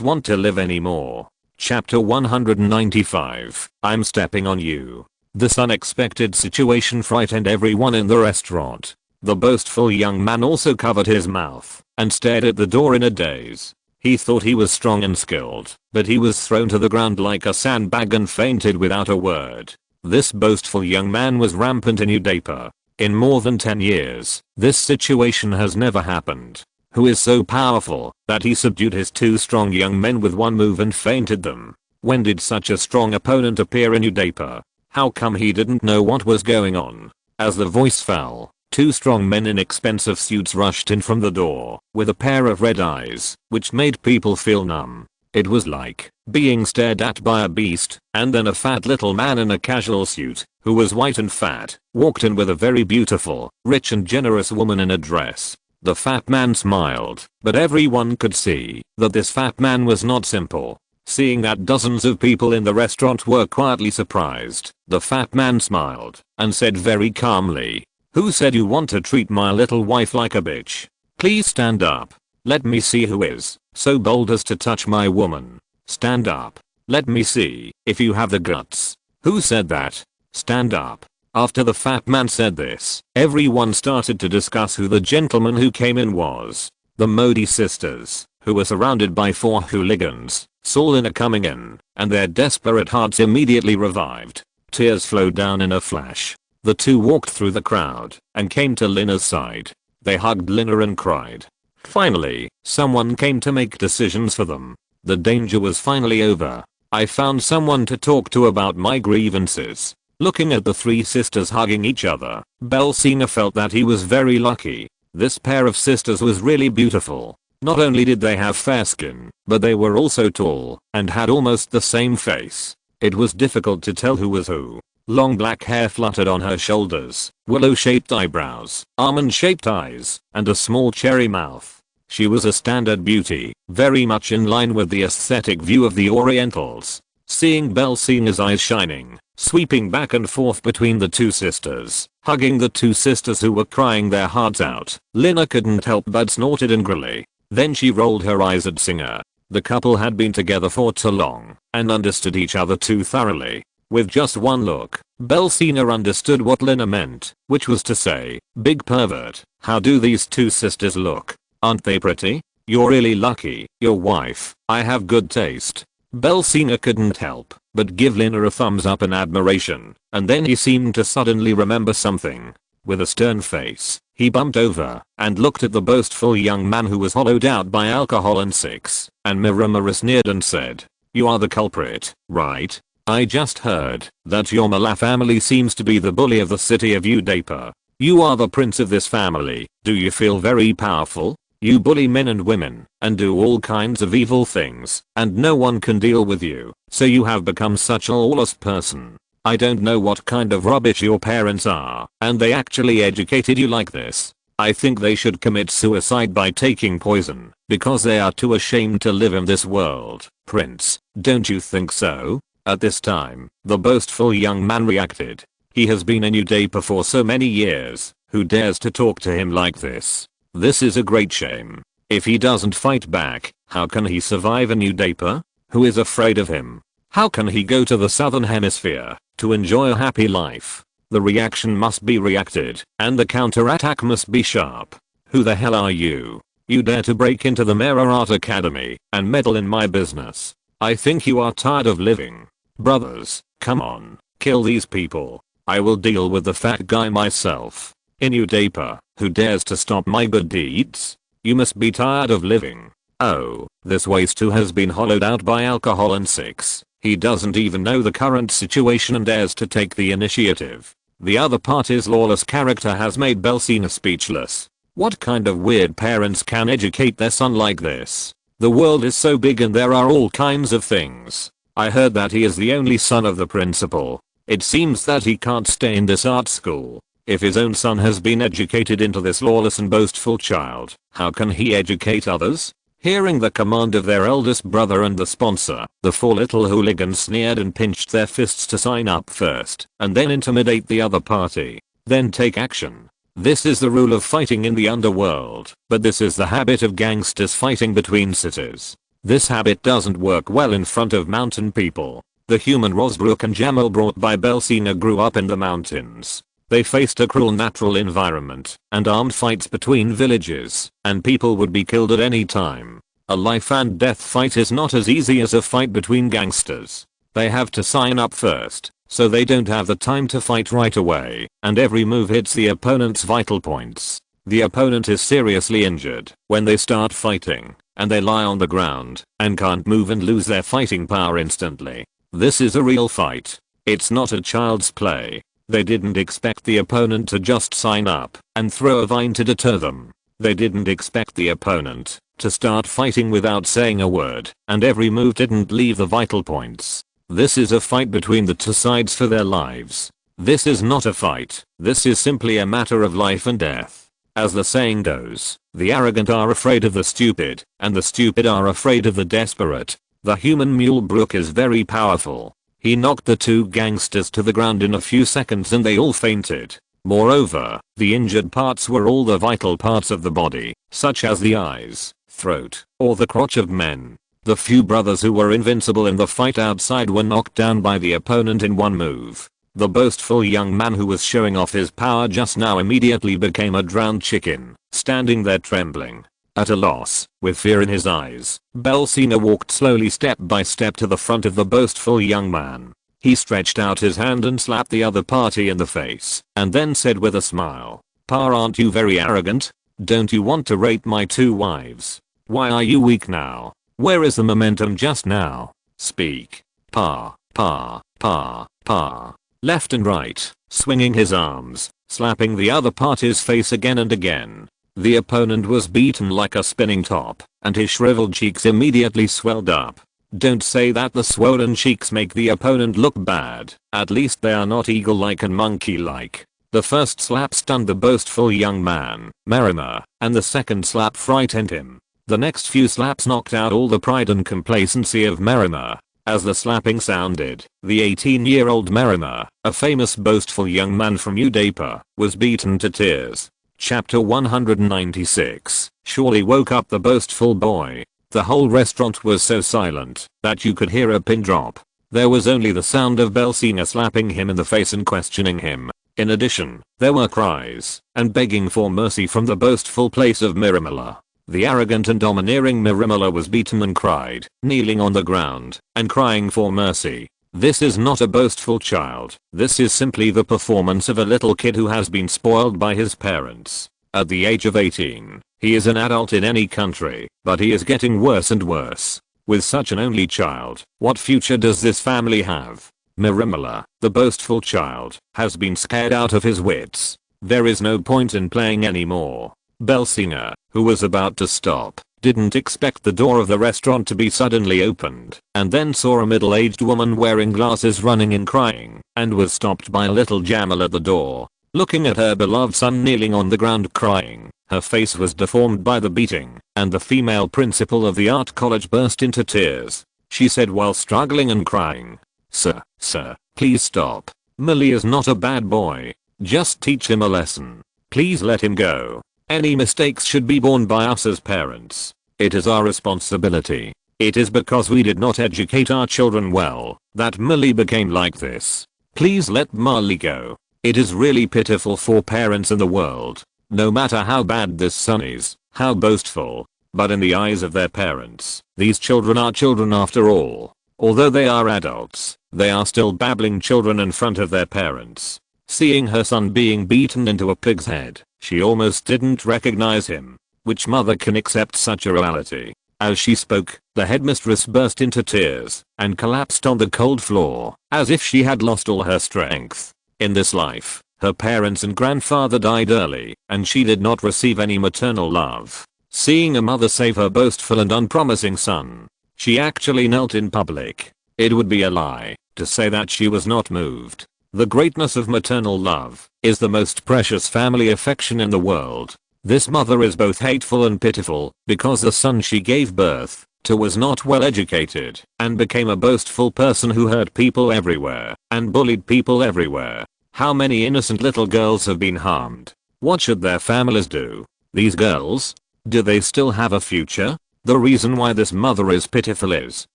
want to live anymore. Chapter 195. I'm stepping on you. This unexpected situation frightened everyone in the restaurant. The boastful young man also covered his mouth and stared at the door in a daze. He thought he was strong and skilled, but he was thrown to the ground like a sandbag and fainted without a word. This boastful young man was rampant in Udapa. In more than 10 years, this situation has never happened. Who is so powerful that he subdued his 2 strong young men with one move and fainted them? When did such a strong opponent appear in Udapa? How come he didn't know what was going on? As the voice fell, 2 strong men in expensive suits rushed in from the door with a pair of red eyes, which made people feel numb. It was like being stared at by a beast, and then a fat little man in a casual suit, who was white and fat, walked in with a very beautiful, rich and generous woman in a dress. The fat man smiled, but everyone could see that this fat man was not simple. Seeing that dozens of people in the restaurant were quietly surprised, the fat man smiled and said very calmly, "Who said you want to treat my little wife like a bitch? Please stand up. Let me see who is so bold as to touch my woman. Stand up. Let me see if you have the guts. Who said that? Stand up." After the fat man said this, everyone started to discuss who the gentleman who came in was. The Modi sisters, who were surrounded by 4 hooligans, saw Lina coming in, and their desperate hearts immediately revived. Tears flowed down in a flash. The 2 walked through the crowd and came to Lina's side. They hugged Lina and cried. Finally, someone came to make decisions for them. The danger was finally over. I found someone to talk to about my grievances. Looking at the 3 sisters hugging each other, Belsina felt that he was very lucky. This pair of sisters was really beautiful. Not only did they have fair skin, but they were also tall and had almost the same face. It was difficult to tell who was who. Long black hair fluttered on her shoulders, willow-shaped eyebrows, almond-shaped eyes, and a small cherry mouth. She was a standard beauty, very much in line with the aesthetic view of the Orientals. Seeing Belsina's eyes shining, sweeping back and forth between the 2 sisters, hugging the 2 sisters who were crying their hearts out, Lina couldn't help but snorted angrily. Then she rolled her eyes at Singer. The couple had been together for too long and understood each other too thoroughly. With just one look, Belsina understood what Lina meant, which was to say, "Big pervert, how do these 2 sisters look? Aren't they pretty? You're really lucky, your wife. I have good taste." Belsina couldn't help but give Lina a thumbs up in admiration, and then he seemed to suddenly remember something. With a stern face, he bumped over and looked at the boastful young man who was hollowed out by alcohol and sex, and Miramura sneered and said, "You are the culprit, right? I just heard that your Mala family seems to be the bully of the city of Udapa. You are the prince of this family. Do you feel very powerful? You bully men and women and do all kinds of evil things, and no one can deal with you, so you have become such a lawless person. I don't know what kind of rubbish your parents are, and they actually educated you like this. I think they should commit suicide by taking poison, because they are too ashamed to live in this world. Prince, don't you think so? At this time, the boastful young man reacted. He has been a new Daper for so many years. Who dares to talk to him like this? This is a great shame. If he doesn't fight back, how can he survive a new Daper? Who is afraid of him? How can he go to the southern hemisphere to enjoy a happy life? The reaction must be reacted, and the counterattack must be sharp. Who the hell are you? You dare to break into the Mera Art Academy and meddle in my business? I think you are tired of living. Brothers, come on, kill these people. I will deal with the fat guy myself. Inu Daper, who dares to stop my good deeds? You must be tired of living. Oh, this waste who has been hollowed out by alcohol and sex. He doesn't even know the current situation and dares to take the initiative. The other party's lawless character has made Belsina speechless. What kind of weird parents can educate their son like this? The world is so big and there are all kinds of things. I heard that he is the only son of the principal. It seems that he can't stay in this art school. If his own son has been educated into this lawless and boastful child, how can he educate others? Hearing the command of their eldest brother and the sponsor, the four little hooligans sneered and pinched their fists to sign up first, and then intimidate the other party. Then take action. This is the rule of fighting in the underworld, but this is the habit of gangsters fighting between cities. This habit doesn't work well in front of mountain people. The human Rosbrook and Jamal brought by Belsina grew up in the mountains. They faced a cruel natural environment and armed fights between villages, and people would be killed at any time. A life and death fight is not as easy as a fight between gangsters. They have to sign up first, so they don't have the time to fight right away, and every move hits the opponent's vital points. The opponent is seriously injured when they start fighting, and they lie on the ground and can't move and lose their fighting power instantly. This is a real fight. It's not a child's play. They didn't expect the opponent to just sign up and throw a vine to deter them. They didn't expect the opponent to start fighting without saying a word, and every move didn't leave the vital points. This is a fight between the two sides for their lives. This is not a fight. This is simply a matter of life and death. As the saying goes, the arrogant are afraid of the stupid, and the stupid are afraid of the desperate. The human Mulebrook is very powerful. He knocked the two gangsters to the ground in a few seconds and they all fainted. Moreover, the injured parts were all the vital parts of the body, such as the eyes, throat, or the crotch of men. The few brothers who were invincible in the fight outside were knocked down by the opponent in one move. The boastful young man who was showing off his power just now immediately became a drowned chicken, standing there trembling. At a loss, with fear in his eyes, Belsina walked slowly step by step to the front of the boastful young man. He stretched out his hand and slapped the other party in the face, and then said with a smile, "Pa, aren't you very arrogant? Don't you want to rape my two wives? Why are you weak now? Where is the momentum just now? Speak. Pa, pa, pa, pa." Left and right, swinging his arms, slapping the other party's face again and again. The opponent was beaten like a spinning top, and his shriveled cheeks immediately swelled up. Don't say that the swollen cheeks make the opponent look bad. At least they are not eagle-like and monkey-like. The first slap stunned the boastful young man, Marima, and the second slap frightened him. The next few slaps knocked out all the pride and complacency of Marima. As the slapping sounded, the 18-year-old Marima, a famous boastful young man from Udapa, was beaten to tears. Chapter 196 surely woke up the boastful boy. The whole restaurant was so silent that you could hear a pin drop. There was only the sound of Belsina slapping him in the face and questioning him. In addition, there were cries and begging for mercy from the boastful place of Mirimala. The arrogant and domineering Mirimala was beaten and cried, kneeling on the ground and crying for mercy. This is not a boastful child. This is simply the performance of a little kid who has been spoiled by his parents. At the age of 18, he is an adult in any country, but he is getting worse and worse. With such an only child, what future does this family have? Mirimala, the boastful child, has been scared out of his wits. There is no point in playing anymore. Belsina, who was about to stop, didn't expect the door of the restaurant to be suddenly opened, and then saw a middle-aged woman wearing glasses running in crying, and was stopped by little Jamal at the door. looking at her beloved son kneeling on the ground crying. Her face was deformed by the beating, and the female principal of the art college burst into tears. She said while struggling and crying, "Sir, please stop. Millie is not a bad boy. Just teach him a lesson. Please let him go. Any mistakes should be borne by us as parents. It is our responsibility. It is because we did not educate our children well that Millie became like this. Please let Marley go. It is really pitiful for parents in the world. No matter how bad this son is, how boastful, but in the eyes of their parents, these children are children after all. Although they are adults, they are still babbling children in front of their parents." Seeing her son being beaten into a pig's head, she almost didn't recognize him. Which mother can accept such a reality? As she spoke, the headmistress burst into tears and collapsed on the cold floor, as if she had lost all her strength. In this life, her parents and grandfather died early, and she did not receive any maternal love. Seeing a mother save her boastful and unpromising son, she actually knelt in public. It would be a lie to say that she was not moved. The greatness of maternal love is the most precious family affection in the world. This mother is both hateful and pitiful because the son she gave birth to was not well educated and became a boastful person who hurt people everywhere and bullied people everywhere. How many innocent little girls have been harmed? What should their families do? These girls? Do they still have a future? The reason why this mother is pitiful is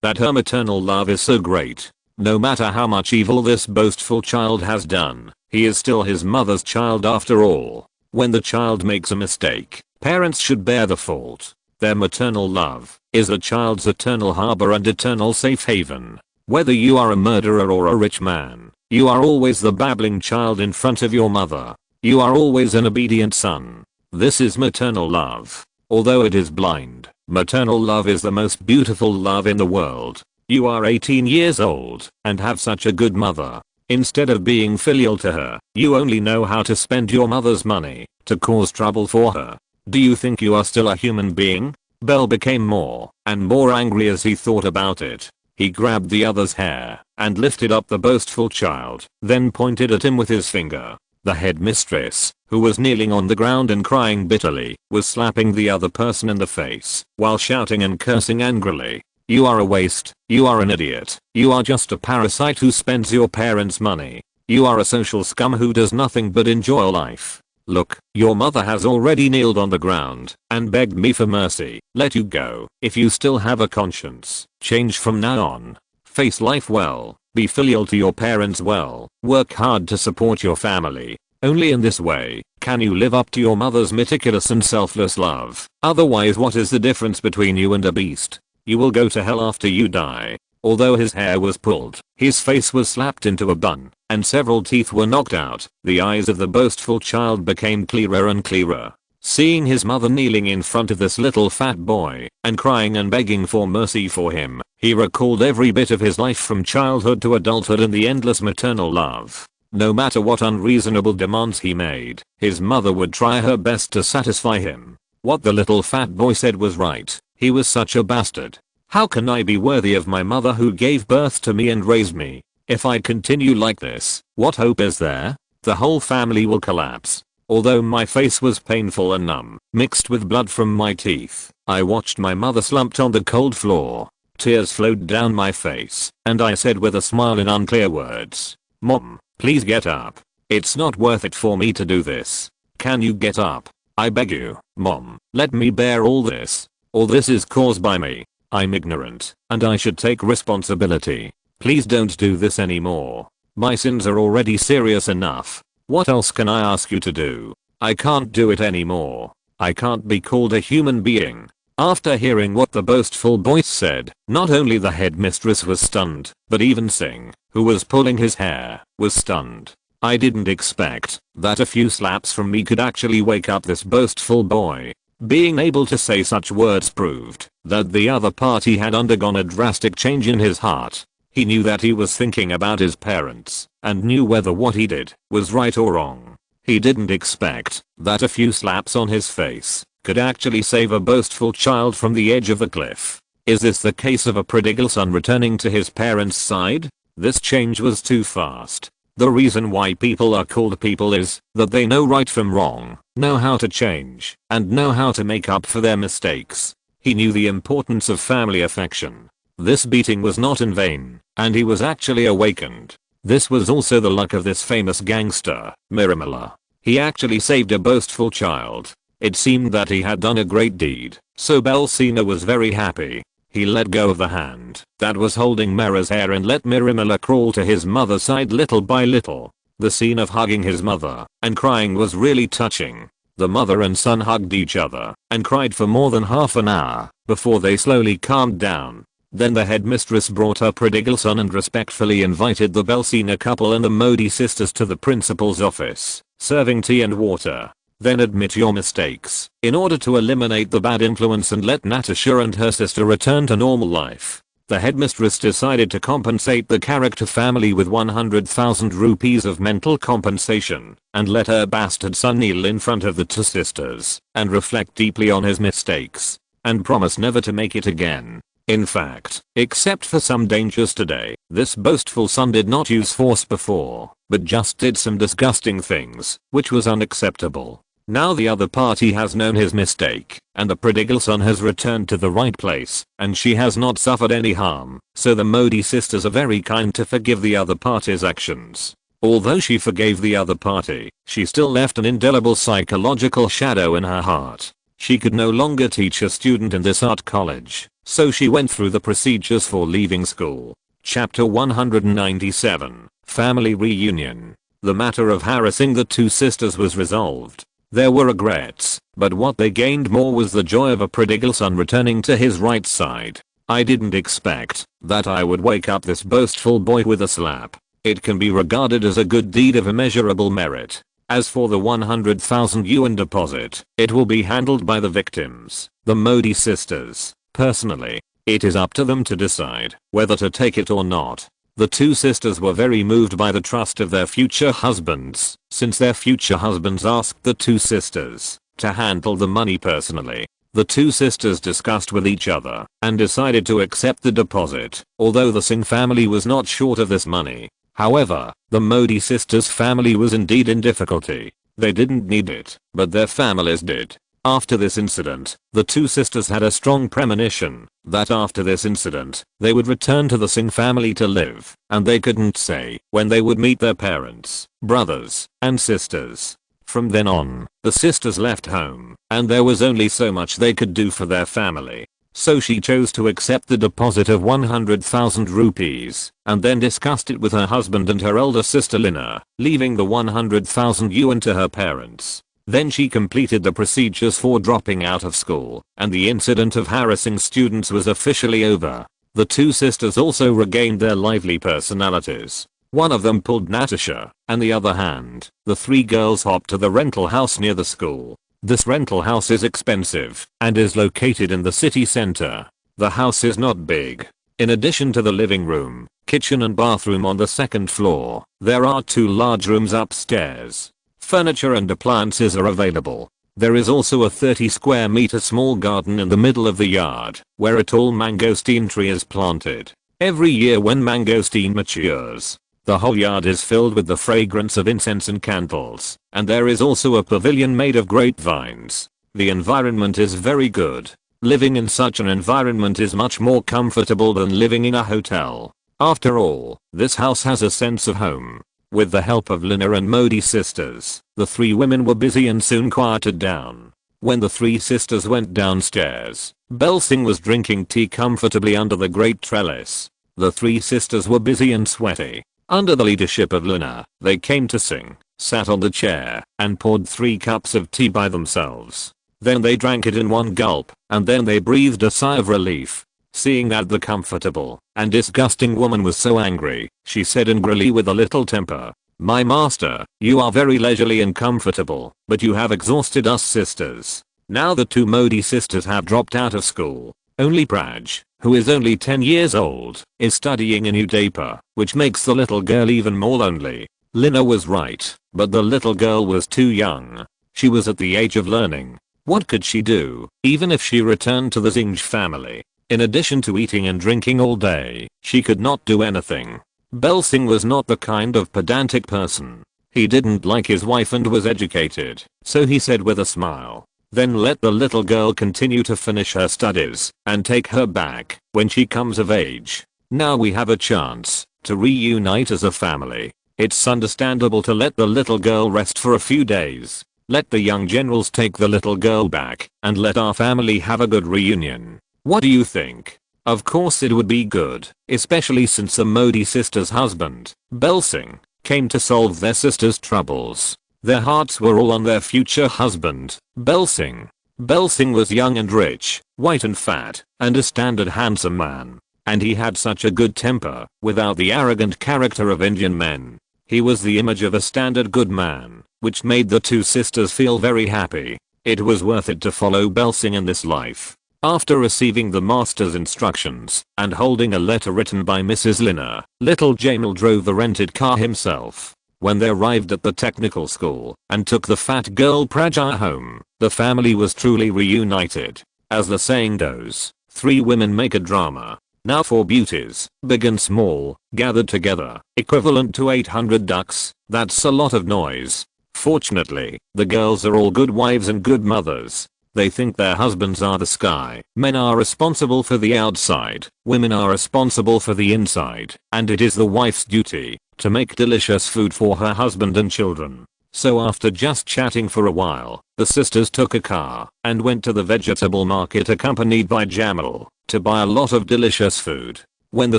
that her maternal love is so great. No matter how much evil this boastful child has done, he is still his mother's child after all. When the child makes a mistake, parents should bear the fault. Their maternal love is the child's eternal harbor and eternal safe haven. Whether you are a murderer or a rich man, you are always the babbling child in front of your mother. You are always an obedient son. This is maternal love. Although it is blind, maternal love is the most beautiful love in the world. You are 18 years old and have such a good mother. Instead of being filial to her, you only know how to spend your mother's money to cause trouble for her. Do you think you are still a human being? Bell became more and more angry as he thought about it. He grabbed the other's hair and lifted up the boastful child, then pointed at him with his finger. The headmistress, who was kneeling on the ground and crying bitterly, was slapping the other person in the face while shouting and cursing angrily. "You are a waste. You are an idiot. You are just a parasite who spends your parents' money. You are a social scum who does nothing but enjoy life. Look, your mother has already kneeled on the ground and begged me for mercy. Let you go. If you still have a conscience, change from now on. Face life well. Be filial to your parents well. Work hard to support your family. Only in this way can you live up to your mother's meticulous and selfless love. Otherwise, what is the difference between you and a beast? You will go to hell after you die." Although his hair was pulled, his face was slapped into a bun, and several teeth were knocked out, the eyes of the boastful child became clearer and clearer. Seeing his mother kneeling in front of this little fat boy and crying and begging for mercy for him, he recalled every bit of his life from childhood to adulthood and the endless maternal love. No matter what unreasonable demands he made, his mother would try her best to satisfy him. What the little fat boy said was right. He was such a bastard. How can I be worthy of my mother who gave birth to me and raised me? If I continue like this, what hope is there? The whole family will collapse. Although my face was painful and numb, mixed with blood from my teeth, I watched my mother slumped on the cold floor. Tears flowed down my face, and I said with a smile in unclear words, "Mom, please get up. It's not worth it for me to do this. Can you get up? I beg you, Mom, let me bear all this. All this is caused by me. I'm ignorant, and I should take responsibility. Please don't do this anymore. My sins are already serious enough. What else can I ask you to do? I can't do it anymore. I can't be called a human being." After hearing what the boastful boy said, not only the headmistress was stunned, but even Singh, who was pulling his hair, was stunned. I didn't expect that a few slaps from me could actually wake up this boastful boy. Being able to say such words proved that the other party had undergone a drastic change in his heart. He knew that he was thinking about his parents and knew whether what he did was right or wrong. He didn't expect that a few slaps on his face could actually save a boastful child from the edge of the cliff. Is this the case of a prodigal son returning to his parents' side? This change was too fast. The reason why people are called people is that they know right from wrong, know how to change, and know how to make up for their mistakes. He knew the importance of family affection. This beating was not in vain, and he was actually awakened. This was also the luck of this famous gangster, Miramala. He actually saved a boastful child. It seemed that he had done a great deed, so Belsina was very happy. He let go of the hand that was holding Mera's hair and let Miramala crawl to his mother's side little by little. The scene of hugging his mother and crying was really touching. The mother and son hugged each other and cried for more than half an hour before they slowly calmed down. Then the headmistress brought her prodigal son and respectfully invited the Belsina couple and the Modi sisters to the principal's office, serving tea and water. Then admit your mistakes in order to eliminate the bad influence and let Natasha and her sister return to normal life. The headmistress decided to compensate the character family with 100,000 rupees of mental compensation and let her bastard son kneel in front of the two sisters and reflect deeply on his mistakes and promise never to make it again. In fact, except for some dangers today, this boastful son did not use force before, but just did some disgusting things, which was unacceptable. Now the other party has known his mistake, and the prodigal son has returned to the right place, and she has not suffered any harm, so the Modi sisters are very kind to forgive the other party's actions. Although she forgave the other party, she still left an indelible psychological shadow in her heart. She could no longer teach a student in this art college, so she went through the procedures for leaving school. Chapter 197, Family Reunion. The matter of harassing the two sisters was resolved. There were regrets, but what they gained more was the joy of a prodigal son returning to his right side. I didn't expect that I would wake up this boastful boy with a slap. It can be regarded as a good deed of immeasurable merit. As for the 100,000 yuan deposit, it will be handled by the victims, the Modi sisters. Personally, it is up to them to decide whether to take it or not. The two sisters were very moved by the trust of their future husbands, since their future husbands asked the two sisters to handle the money personally. The two sisters discussed with each other and decided to accept the deposit, although the Singh family was not short of this money. However, the Modi sisters' family was indeed in difficulty. They didn't need it, but their families did. After this incident, the two sisters had a strong premonition that after this incident, they would return to the Singh family to live, and they couldn't say when they would meet their parents, brothers, and sisters. From then on, the sisters left home, and there was only so much they could do for their family. So she chose to accept the deposit of 100,000 rupees, and then discussed it with her husband and her elder sister Lina, leaving the 100,000 yuan to her parents. Then she completed the procedures for dropping out of school, and the incident of harassing students was officially over. The two sisters also regained their lively personalities. One of them pulled Natasha, and the other hand, the three girls hopped to the rental house near the school. This rental house is expensive and is located in the city center. The house is not big. In addition to the living room, kitchen and bathroom on the second floor, there are two large rooms upstairs. Furniture and appliances are available. There is also a 30 square meter small garden in the middle of the yard, where a tall mangosteen tree is planted. Every year when mangosteen matures, the whole yard is filled with the fragrance of incense and candles, and there is also a pavilion made of grapevines. The environment is very good. Living in such an environment is much more comfortable than living in a hotel. After all, this house has a sense of home. With the help of Lina and Modi sisters, the three women were busy and soon quieted down. When the three sisters went downstairs, Bel Singh was drinking tea comfortably under the great trellis. The three sisters were busy and sweaty. Under the leadership of Lina, they came to Singh, sat on the chair, and poured 3 cups of tea by themselves. Then they drank it in one gulp, and then they breathed a sigh of relief. Seeing that the comfortable and disgusting woman was so angry, she said angrily with a little temper, "My master, you are very leisurely and comfortable, but you have exhausted us sisters." Now the two Modi sisters have dropped out of school. Only Praj, who is only 10 years old, is studying in Udaipur, which makes the little girl even more lonely. Lina was right, but the little girl was too young. She was at the age of learning. What could she do, even if she returned to the Singh family? In addition to eating and drinking all day, she could not do anything. Belsing was not the kind of pedantic person. He didn't like his wife and was educated, so he said with a smile, "Then let the little girl continue to finish her studies and take her back when she comes of age. Now we have a chance to reunite as a family. It's understandable to let the little girl rest for a few days. Let the young generals take the little girl back and let our family have a good reunion. What do you think?" Of course it would be good, especially since the Modi sisters' husband, Belsing, came to solve their sister's troubles. Their hearts were all on their future husband, Belsing. Belsing was young and rich, white and fat, and a standard handsome man. And he had such a good temper, without the arrogant character of Indian men. He was the image of a standard good man, which made the two sisters feel very happy. It was worth it to follow Belsing in this life. After receiving the master's instructions and holding a letter written by Mrs. Lina, little Jamal drove the rented car himself. When they arrived at the technical school and took the fat girl Praja home, the family was truly reunited. As the saying goes, 3 women make a drama. Now 4 beauties, big and small, gathered together, equivalent to 800 ducks. That's a lot of noise. Fortunately, the girls are all good wives and good mothers. They think their husbands are the sky. Men are responsible for the outside, women are responsible for the inside, and it is the wife's duty to make delicious food for her husband and children. So after just chatting for a while, the sisters took a car and went to the vegetable market accompanied by Jamal to buy a lot of delicious food. When the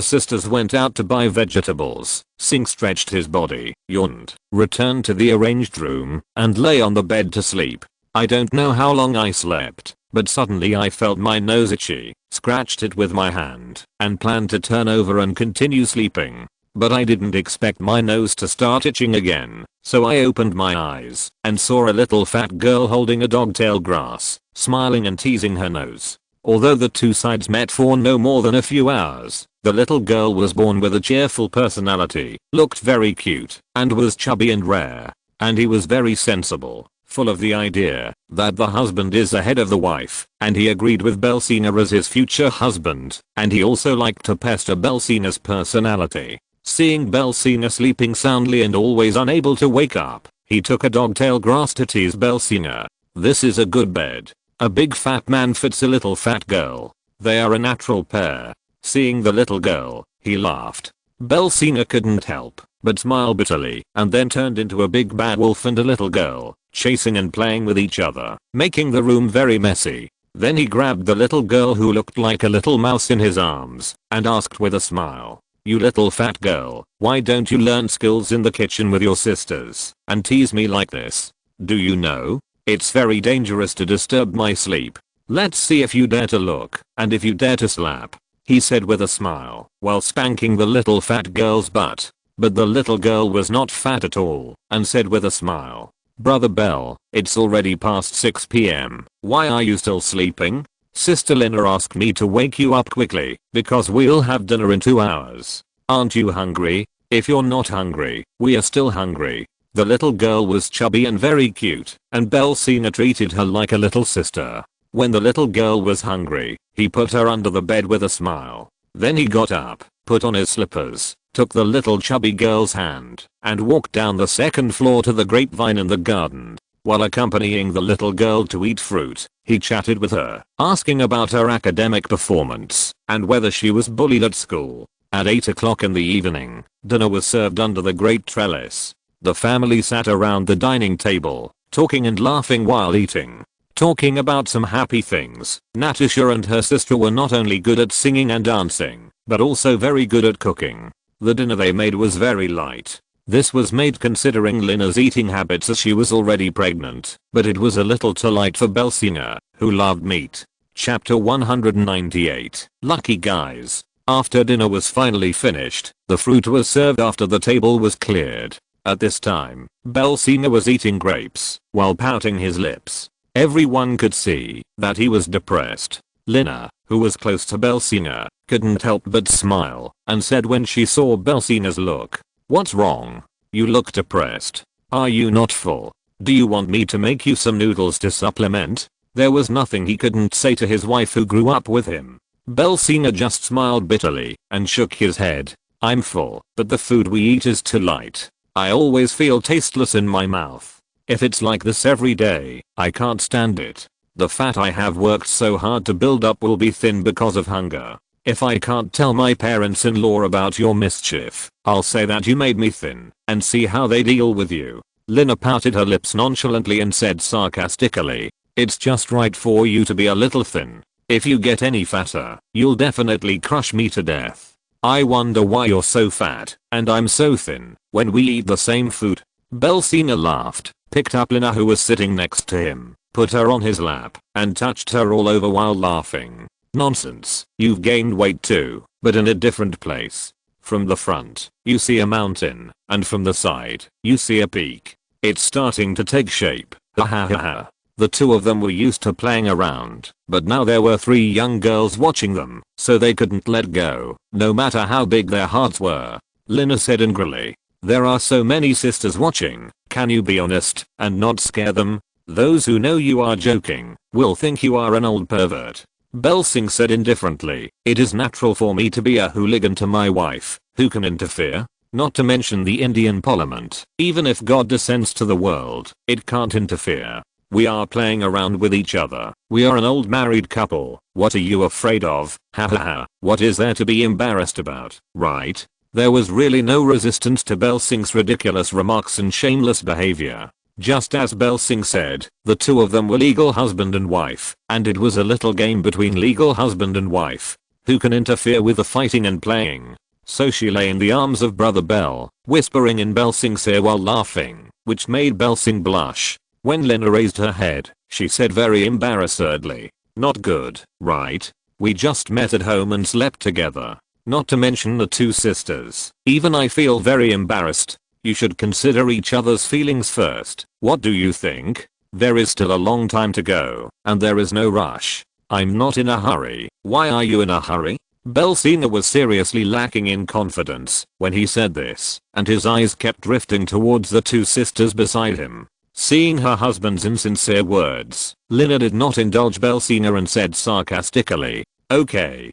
sisters went out to buy vegetables, Singh stretched his body, yawned, returned to the arranged room, and lay on the bed to sleep. I don't know how long I slept, but suddenly I felt my nose itchy, scratched it with my hand, and planned to turn over and continue sleeping. But I didn't expect my nose to start itching again, so I opened my eyes and saw a little fat girl holding a dogtail grass, smiling and teasing her nose. Although the two sides met for no more than a few hours, the little girl was born with a cheerful personality, looked very cute, and was chubby and rare. And he was very sensible, full of the idea that the husband is ahead of the wife, and he agreed with Belsina as his future husband, and he also liked to pester Belsina's personality. Seeing Belsina sleeping soundly and always unable to wake up, he took a dogtail grass to tease Belsina. This is a good bed. A big fat man fits a little fat girl. They are a natural pair. Seeing the little girl, he laughed. Belsina couldn't help but smile bitterly and then turned into a big bad wolf and a little girl, chasing and playing with each other, making the room very messy. Then he grabbed the little girl who looked like a little mouse in his arms and asked with a smile, "You little fat girl, why don't you learn skills in the kitchen with your sisters and tease me like this? Do you know? It's very dangerous to disturb my sleep. Let's see if you dare to look and if you dare to slap," he said with a smile while spanking the little fat girl's butt. But the little girl was not fat at all and said with a smile, "Brother Bell, it's already past 6 p.m. Why are you still sleeping? Sister Lina asked me to wake you up quickly because we'll have dinner in 2 hours. Aren't you hungry? If you're not hungry, we are still hungry." The little girl was chubby and very cute, and Belsina treated her like a little sister. When the little girl was hungry, he put her under the bed with a smile. Then he got up, put on his slippers, took the little chubby girl's hand, and walked down the 2nd floor to the grapevine in the garden. While accompanying the little girl to eat fruit, he chatted with her, asking about her academic performance and whether she was bullied at school. At 8 o'clock in the evening, dinner was served under the great trellis. The family sat around the dining table, talking and laughing while eating. Talking about some happy things. Natasha and her sister were not only good at singing and dancing, but also very good at cooking. The dinner they made was very light. This was made considering Lina's eating habits as she was already pregnant, but it was a little too light for Belsina, who loved meat. Chapter 198. Lucky guys. After dinner was finally finished, the fruit was served after the table was cleared. At this time, Belsina was eating grapes while pouting his lips. Everyone could see that he was depressed. Lina, who was close to Belsina, couldn't help but smile and said when she saw Belsina's look, "What's wrong? You look depressed. Are you not full? Do you want me to make you some noodles to supplement?" There was nothing he couldn't say to his wife who grew up with him. Belsina just smiled bitterly and shook his head. I'm full, but the food we eat is too light. I always feel tasteless in my mouth. If it's like this every day, I can't stand it. The fat I have worked so hard to build up will be thin because of hunger. If I can't tell my parents-in-law about your mischief, I'll say that you made me thin, and see how they deal with you. Lina pouted her lips nonchalantly and said sarcastically, it's just right for you to be a little thin. If you get any fatter, you'll definitely crush me to death. I wonder why you're so fat, and I'm so thin, when we eat the same food. Belsina laughed, picked up Lina who was sitting next to him, put her on his lap, and touched her all over while laughing. Nonsense, you've gained weight too, but in a different place. From the front, you see a mountain, and from the side, you see a peak. It's starting to take shape, ha ha ha ha. The two of them were used to playing around, but now there were 3 young girls watching them, so they couldn't let go, no matter how big their hearts were. Lina said angrily, there are so many sisters watching, can you be honest, and not scare them? Those who know you are joking, will think you are an old pervert. Belsing said indifferently, it is natural for me to be a hooligan to my wife, who can interfere? Not to mention the Indian parliament, even if God descends to the world, it can't interfere. We are playing around with each other, we are an old married couple, what are you afraid of, ha ha ha, what is there to be embarrassed about, right? There was really no resistance to Belsing's ridiculous remarks and shameless behavior. Just as Belsing said, the two of them were legal husband and wife, and it was a little game between legal husband and wife. Who can interfere with the fighting and playing? So she lay in the arms of Brother Bell, whispering in Belsing's ear while laughing, which made Belsing blush. When Lina raised her head, she said very embarrassedly, not good, right? We just met at home and slept together. Not to mention the 2 sisters. Even I feel very embarrassed. You should consider each other's feelings first. What do you think? There is still a long time to go, and there is no rush. I'm not in a hurry. Why are you in a hurry? Belsina was seriously lacking in confidence when he said this, and his eyes kept drifting towards the 2 sisters beside him. Seeing her husband's insincere words, Lina did not indulge Belsina and said sarcastically, okay,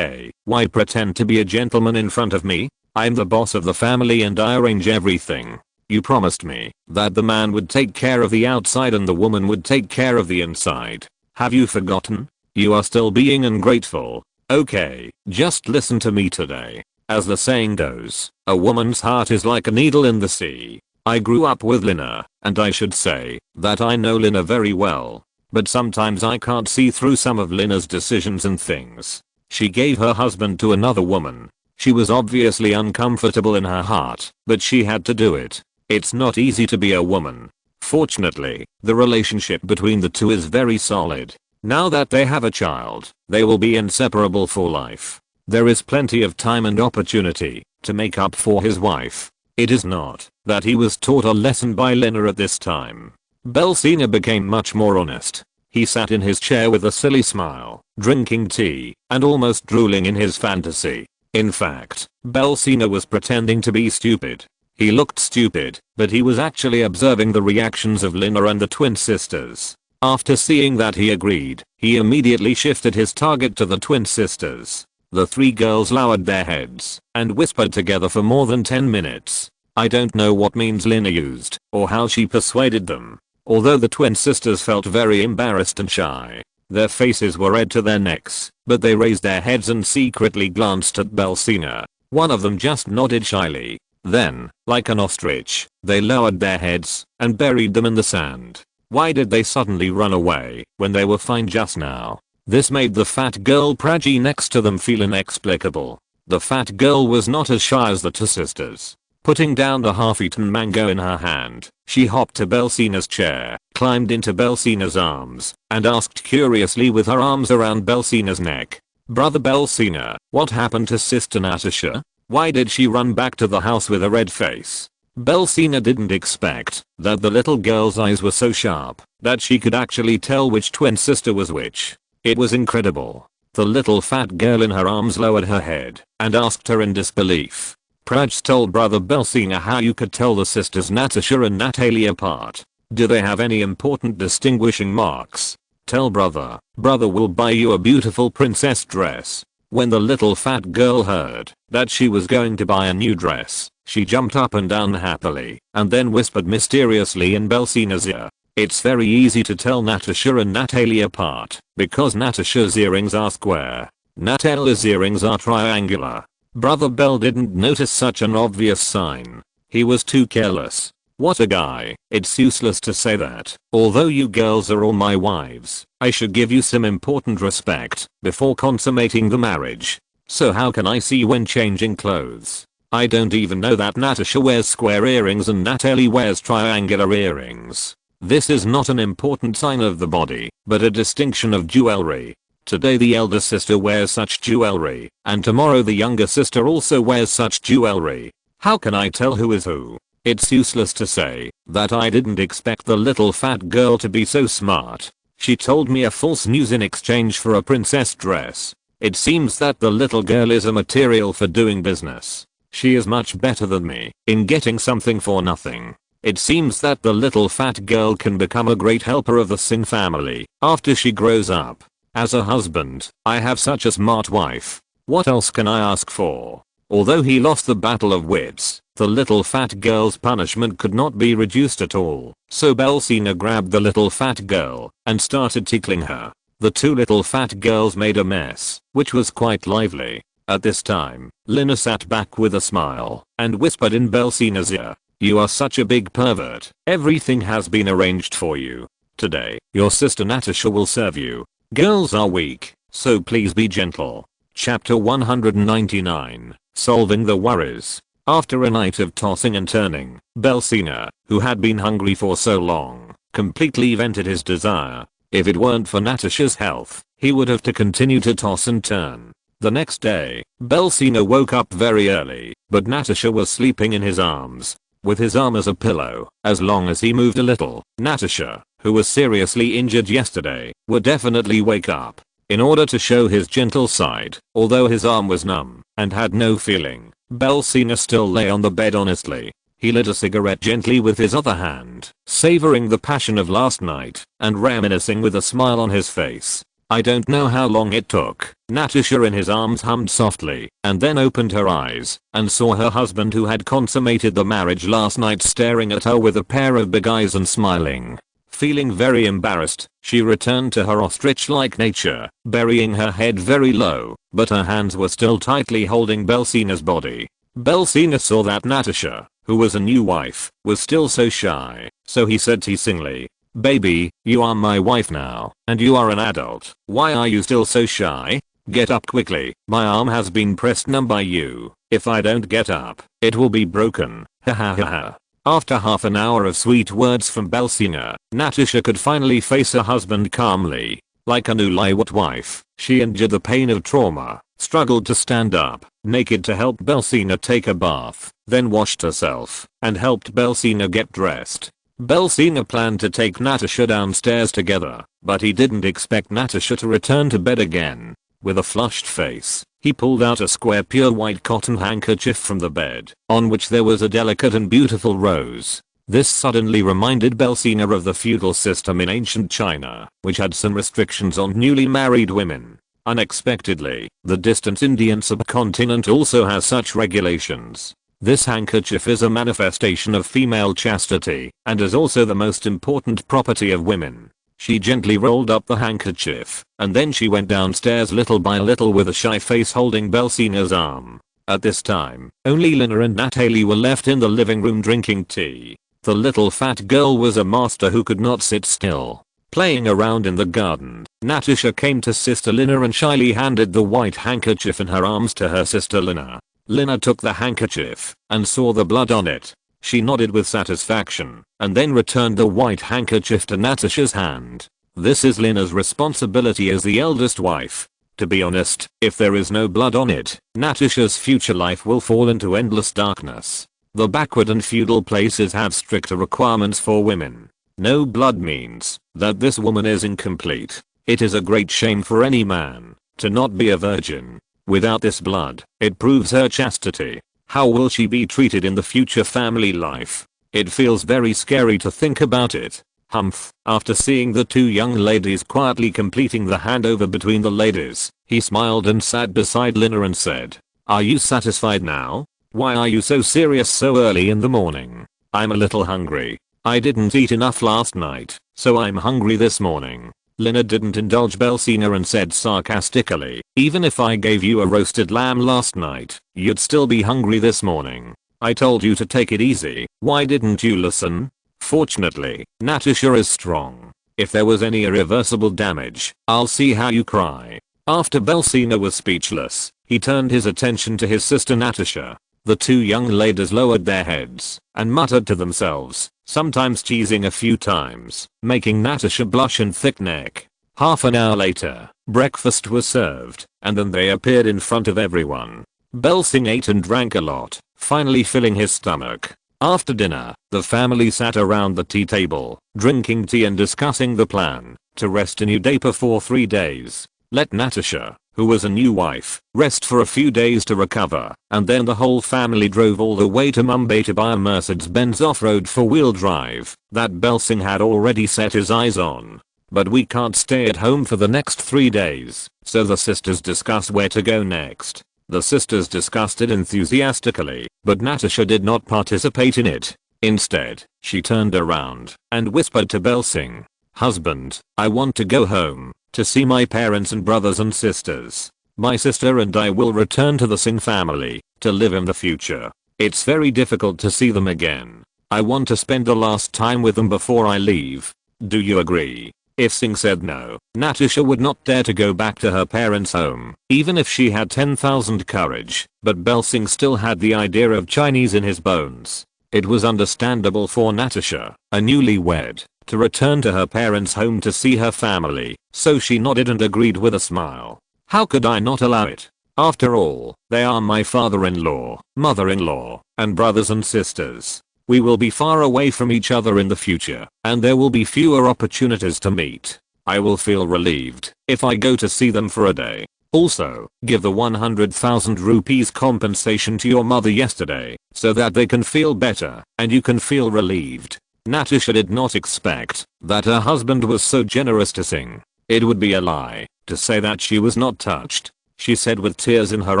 why pretend to be a gentleman in front of me? I'm the boss of the family and I arrange everything. You promised me that the man would take care of the outside and the woman would take care of the inside. Have you forgotten? You are still being ungrateful. Okay, just listen to me today. As the saying goes, a woman's heart is like a needle in the sea. I grew up with Lina, and I should say that I know Lina very well. But sometimes I can't see through some of Lina's decisions and things. She gave her husband to another woman. She was obviously uncomfortable in her heart, but she had to do it. It's not easy to be a woman. Fortunately, the relationship between the two is very solid. Now that they have a child, they will be inseparable for life. There is plenty of time and opportunity to make up for his wife. It is not that he was taught a lesson by Lina at this time. Belsina became much more honest. He sat in his chair with a silly smile, drinking tea, and almost drooling in his fantasy. In fact, Belsina was pretending to be stupid. He looked stupid, but he was actually observing the reactions of Lina and the twin sisters. After seeing that he agreed, he immediately shifted his target to the twin sisters. The 3 girls lowered their heads and whispered together for more than 10 minutes. I don't know what means Lina used or how she persuaded them. Although the twin sisters felt very embarrassed and shy, their faces were red to their necks, but they raised their heads and secretly glanced at Belsina. One of them just nodded shyly. Then, like an ostrich, they lowered their heads and buried them in the sand. Why did they suddenly run away when they were fine just now? This made the fat girl Praji next to them feel inexplicable. The fat girl was not as shy as the 2 sisters. Putting down the half-eaten mango in her hand, she hopped to Belsina's chair, climbed into Belsina's arms, and asked curiously with her arms around Belsina's neck. Brother Belsina, what happened to Sister Natasha? Why did she run back to the house with a red face? Belsina didn't expect that the little girl's eyes were so sharp that she could actually tell which twin sister was which. It was incredible. The little fat girl in her arms lowered her head and asked her in disbelief. Praj told Brother Belsina how you could tell the sisters Natasha and Natalie apart. Do they have any important distinguishing marks? Tell brother. Brother will buy you a beautiful princess dress. When the little fat girl heard that she was going to buy a new dress, she jumped up and down happily and then whispered mysteriously in Belsina's ear. It's very easy to tell Natasha and Natalie apart because Natasha's earrings are square. Natalie's earrings are triangular. Brother Bell didn't notice such an obvious sign. He was too careless. What a guy. It's useless to say that. Although you girls are all my wives, I should give you some important respect before consummating the marriage. So how can I see when changing clothes? I don't even know that Natasha wears square earrings and Natalie wears triangular earrings. This is not an important sign of the body, but a distinction of jewelry. Today the elder sister wears such jewelry, and tomorrow the younger sister also wears such jewelry. How can I tell who is who? It's useless to say that I didn't expect the little fat girl to be so smart. She told me a false news in exchange for a princess dress. It seems that the little girl is a material for doing business. She is much better than me in getting something for nothing. It seems that the little fat girl can become a great helper of the Sin family after she grows up. As a husband, I have such a smart wife. What else can I ask for? Although he lost the battle of wits, the little fat girl's punishment could not be reduced at all. So Belsina grabbed the little fat girl and started tickling her. The two little fat girls made a mess, which was quite lively. At this time, Lina sat back with a smile and whispered in Belsina's ear, "You are such a big pervert. Everything has been arranged for you. Today, your sister Natasha will serve you. Girls are weak, so please be gentle." Chapter 199, Solving the Worries. After a night of tossing and turning, Belsina, who had been hungry for so long, completely vented his desire. If it weren't for Natasha's health, he would have to continue to toss and turn. The next day, Belsina woke up very early, but Natasha was sleeping in his arms, with his arm as a pillow. As long as he moved a little, Natasha, who was seriously injured yesterday, would definitely wake up. In order to show his gentle side, although his arm was numb and had no feeling, Belsina still lay on the bed honestly. He lit a cigarette gently with his other hand, savoring the passion of last night and reminiscing with a smile on his face. I don't know how long it took. Natasha in his arms hummed softly and then opened her eyes and saw her husband, who had consummated the marriage last night, staring at her with a pair of big eyes and smiling. Feeling very embarrassed, she returned to her ostrich-like nature, burying her head very low, but her hands were still tightly holding Belsina's body. Belsina saw that Natasha, who was a new wife, was still so shy, so he said teasingly, "Baby, you are my wife now, and you are an adult. Why are you still so shy? Get up quickly, my arm has been pressed numb by you. If I don't get up, it will be broken. Ha ha ha ha." After half an hour of sweet words from Belsina, Natasha could finally face her husband calmly. Like a newlywed wife, she endured the pain of trauma, struggled to stand up, naked, to help Belsina take a bath, then washed herself, and helped Belsina get dressed. Belsina planned to take Natasha downstairs together, but he didn't expect Natasha to return to bed again. With a flushed face, he pulled out a square pure white cotton handkerchief from the bed, on which there was a delicate and beautiful rose. This suddenly reminded Belsina of the feudal system in ancient China, which had some restrictions on newly married women. Unexpectedly, the distant Indian subcontinent also has such regulations. This handkerchief is a manifestation of female chastity, and is also the most important property of women. She gently rolled up the handkerchief, and then she went downstairs little by little with a shy face, holding Belsina's arm. At this time, only Lina and Natalie were left in the living room drinking tea. The little fat girl was a master who could not sit still. Playing around in the garden, Natasha came to sister Lina and shyly handed the white handkerchief in her arms to her sister Lina. Lina took the handkerchief and saw the blood on it. She nodded with satisfaction and then returned the white handkerchief to Natasha's hand. This is Lina's responsibility as the eldest wife. To be honest, if there is no blood on it, Natasha's future life will fall into endless darkness. The backward and feudal places have stricter requirements for women. No blood means that this woman is incomplete. It is a great shame for any man to not be a virgin. Without this blood, it proves her chastity. How will she be treated in the future family life? It feels very scary to think about it. Humph. After seeing the two young ladies quietly completing the handover between the ladies, He smiled and sat beside Lina and said, "Are you satisfied now? Why are you so serious so early in the morning?" "I'm a little hungry. I didn't eat enough last night, so I'm hungry this morning." Lina didn't indulge Belsina and said sarcastically, "Even if I gave you a roasted lamb last night, you'd still be hungry this morning. I told you to take it easy, why didn't you listen?" Fortunately, Natasha is strong. If there was any irreversible damage, I'll see how you cry. After Belsina was speechless, he turned his attention to his sister Natasha. The two young ladies lowered their heads and muttered to themselves, sometimes cheesing a few times, making Natasha blush and thick neck. Half an hour later, breakfast was served, and then they appeared in front of everyone. Belsing ate and drank a lot, finally filling his stomach. After dinner, the family sat around the tea table, drinking tea and discussing the plan to rest in Udapa for 3 days. Let Natasha, who was a new wife, rest for a few days to recover, and then the whole family drove all the way to Mumbai to buy a Mercedes-Benz off-road 4-wheel drive that Belsing had already set his eyes on. But we can't stay at home for the next 3 days, so the sisters discussed where to go next. The sisters discussed it enthusiastically, but Natasha did not participate in it. Instead, she turned around and whispered to Belsing, "Husband, I want to go home to see my parents and brothers and sisters. My sister and I will return to the Singh family to live in the future. It's very difficult to see them again. I want to spend the last time with them before I leave. Do you agree?" If Singh said no, Natasha would not dare to go back to her parents' home, even if she had 10,000 courage, but Belsing still had the idea of Chinese in his bones. It was understandable for Natasha, a newlywed, to return to her parents' home to see her family, so she nodded and agreed with a smile. "How could I not allow it? After all, they are my father-in-law, mother-in-law, and brothers and sisters. We will be far away from each other in the future, and there will be fewer opportunities to meet. I will feel relieved if I go to see them for a day. Also, give the 100,000 rupees compensation to your mother yesterday, so that they can feel better, and you can feel relieved." Natasha did not expect that her husband was so generous to Singh. It would be a lie to say that she was not touched. She said with tears in her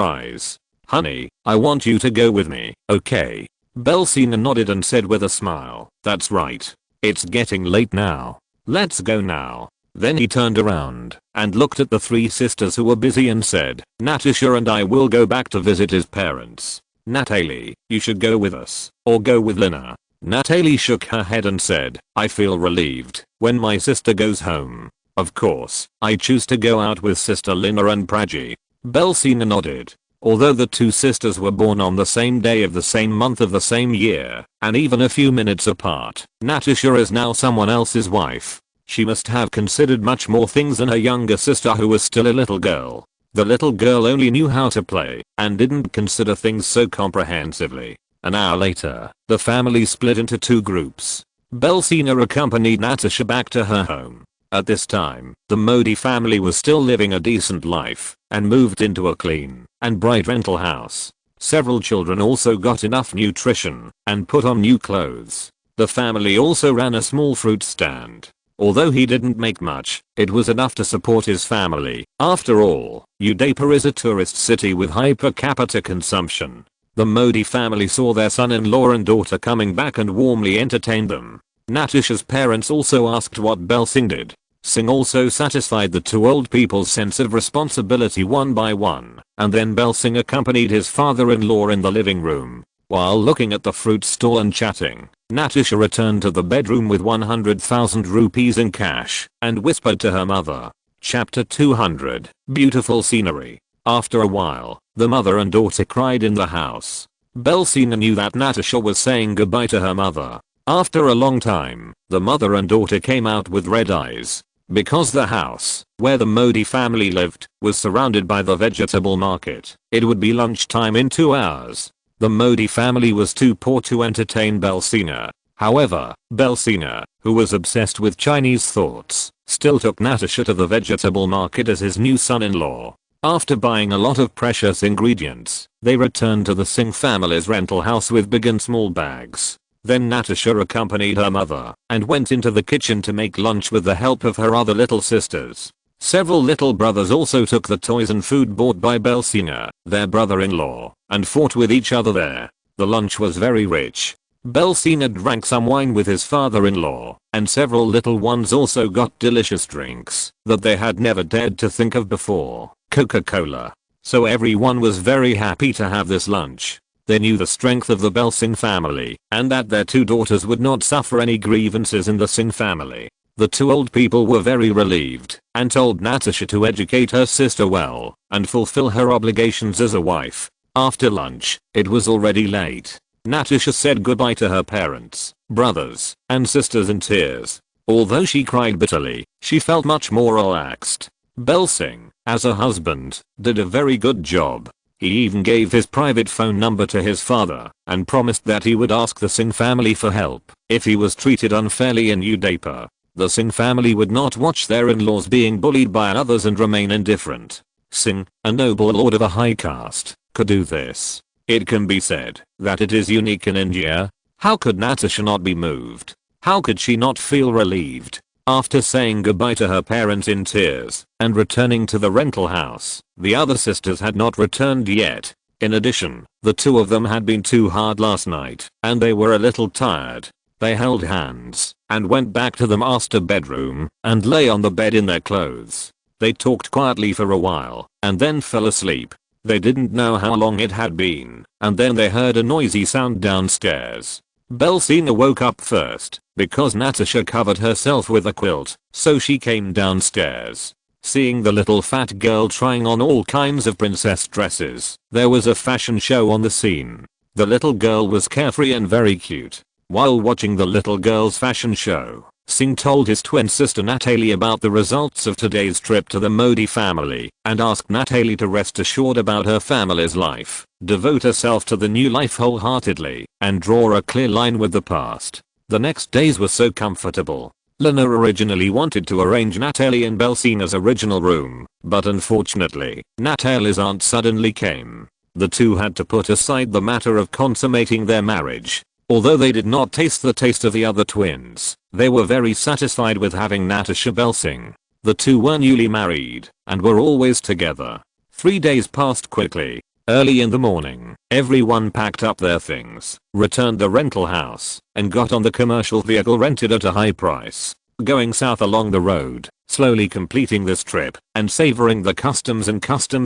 eyes, "Honey, I want you to go with me, okay?" Belsina nodded and said with a smile, "That's right. It's getting late now. Let's go now." Then he turned around and looked at the three sisters who were busy and said, "Natasha and I will go back to visit his parents. Natalie, you should go with us, or go with Lina." Natalie shook her head and said, "I feel relieved when my sister goes home. Of course, I choose to go out with sister Lina and Praji." Belsina nodded. Although the two sisters were born on the same day of the same month of the same year, and even a few minutes apart, Natasha is now someone else's wife. She must have considered much more things than her younger sister who was still a little girl. The little girl only knew how to play and didn't consider things so comprehensively. An hour later, the family split into two groups. Belsina accompanied Natasha back to her home. At this time, the Modi family was still living a decent life and moved into a clean and bright rental house. Several children also got enough nutrition and put on new clothes. The family also ran a small fruit stand. Although he didn't make much, it was enough to support his family. After all, Udapa is a tourist city with high per capita consumption. The Modi family saw their son-in-law and daughter coming back and warmly entertained them. Natasha's parents also asked what Belsing did. Singh also satisfied the two old people's sense of responsibility one by one, and then Belsing accompanied his father-in-law in the living room. While looking at the fruit stall and chatting, Natasha returned to the bedroom with 100,000 rupees in cash and whispered to her mother. Chapter 200. Beautiful scenery. After a while, the mother and daughter cried in the house. Belsina knew that Natasha was saying goodbye to her mother. After a long time, the mother and daughter came out with red eyes. Because the house, where the Modi family lived, was surrounded by the vegetable market, it would be lunchtime in 2 hours. The Modi family was too poor to entertain Belsina. However, Belsina, who was obsessed with Chinese thoughts, still took Natasha to the vegetable market as his new son-in-law. After buying a lot of precious ingredients, they returned to the Singh family's rental house with big and small bags. Then Natasha accompanied her mother and went into the kitchen to make lunch with the help of her other little sisters. Several little brothers also took the toys and food bought by Belsinger, their brother-in-law, and fought with each other there. The lunch was very rich. Belsinger drank some wine with his father-in-law, and several little ones also got delicious drinks that they had never dared to think of before, Coca-Cola. So everyone was very happy to have this lunch. They knew the strength of the Belsing family, and that their 2 daughters would not suffer any grievances in the Singh family. The 2 old people were very relieved, and told Natasha to educate her sister well, and fulfill her obligations as a wife. After lunch, it was already late. Natasha said goodbye to her parents, brothers, and sisters in tears. Although she cried bitterly, she felt much more relaxed. Belsing, as a husband, did a very good job. He even gave his private phone number to his father, and promised that he would ask the Singh family for help if he was treated unfairly in Udaipur. The Singh family would not watch their in-laws being bullied by others and remain indifferent. Singh, a noble lord of a high caste, could do this. It can be said that it is unique in India. How could Natasha not be moved? How could she not feel relieved? After saying goodbye to her parents in tears and returning to the rental house, the other sisters had not returned yet. In addition, the 2 of them had been too hard last night and they were a little tired. They held hands and went back to the master bedroom and lay on the bed in their clothes. They talked quietly for a while and then fell asleep. They didn't know how long it had been, and then they heard a noisy sound downstairs. Belsina woke up first, because Natasha covered herself with a quilt, so she came downstairs. Seeing the little fat girl trying on all kinds of princess dresses, there was a fashion show on the scene. The little girl was carefree and very cute. While watching the little girl's fashion show, Singh told his twin sister Natalie about the results of today's trip to the Modi family, and asked Natalie to rest assured about her family's life, devote herself to the new life wholeheartedly, and draw a clear line with the past. The next days were so comfortable. Lena originally wanted to arrange Natalie and Belsina's original room, but unfortunately, Natalie's aunt suddenly came. The 2 had to put aside the matter of consummating their marriage. Although they did not taste the taste of the other twins, they were very satisfied with having Natasha Belsing. The 2 were newly married and were always together. 3 days passed quickly. Early in the morning, everyone packed up their things, returned the rental house, and got on the commercial vehicle rented at a high price, going south along the road, slowly completing this trip and savoring the customs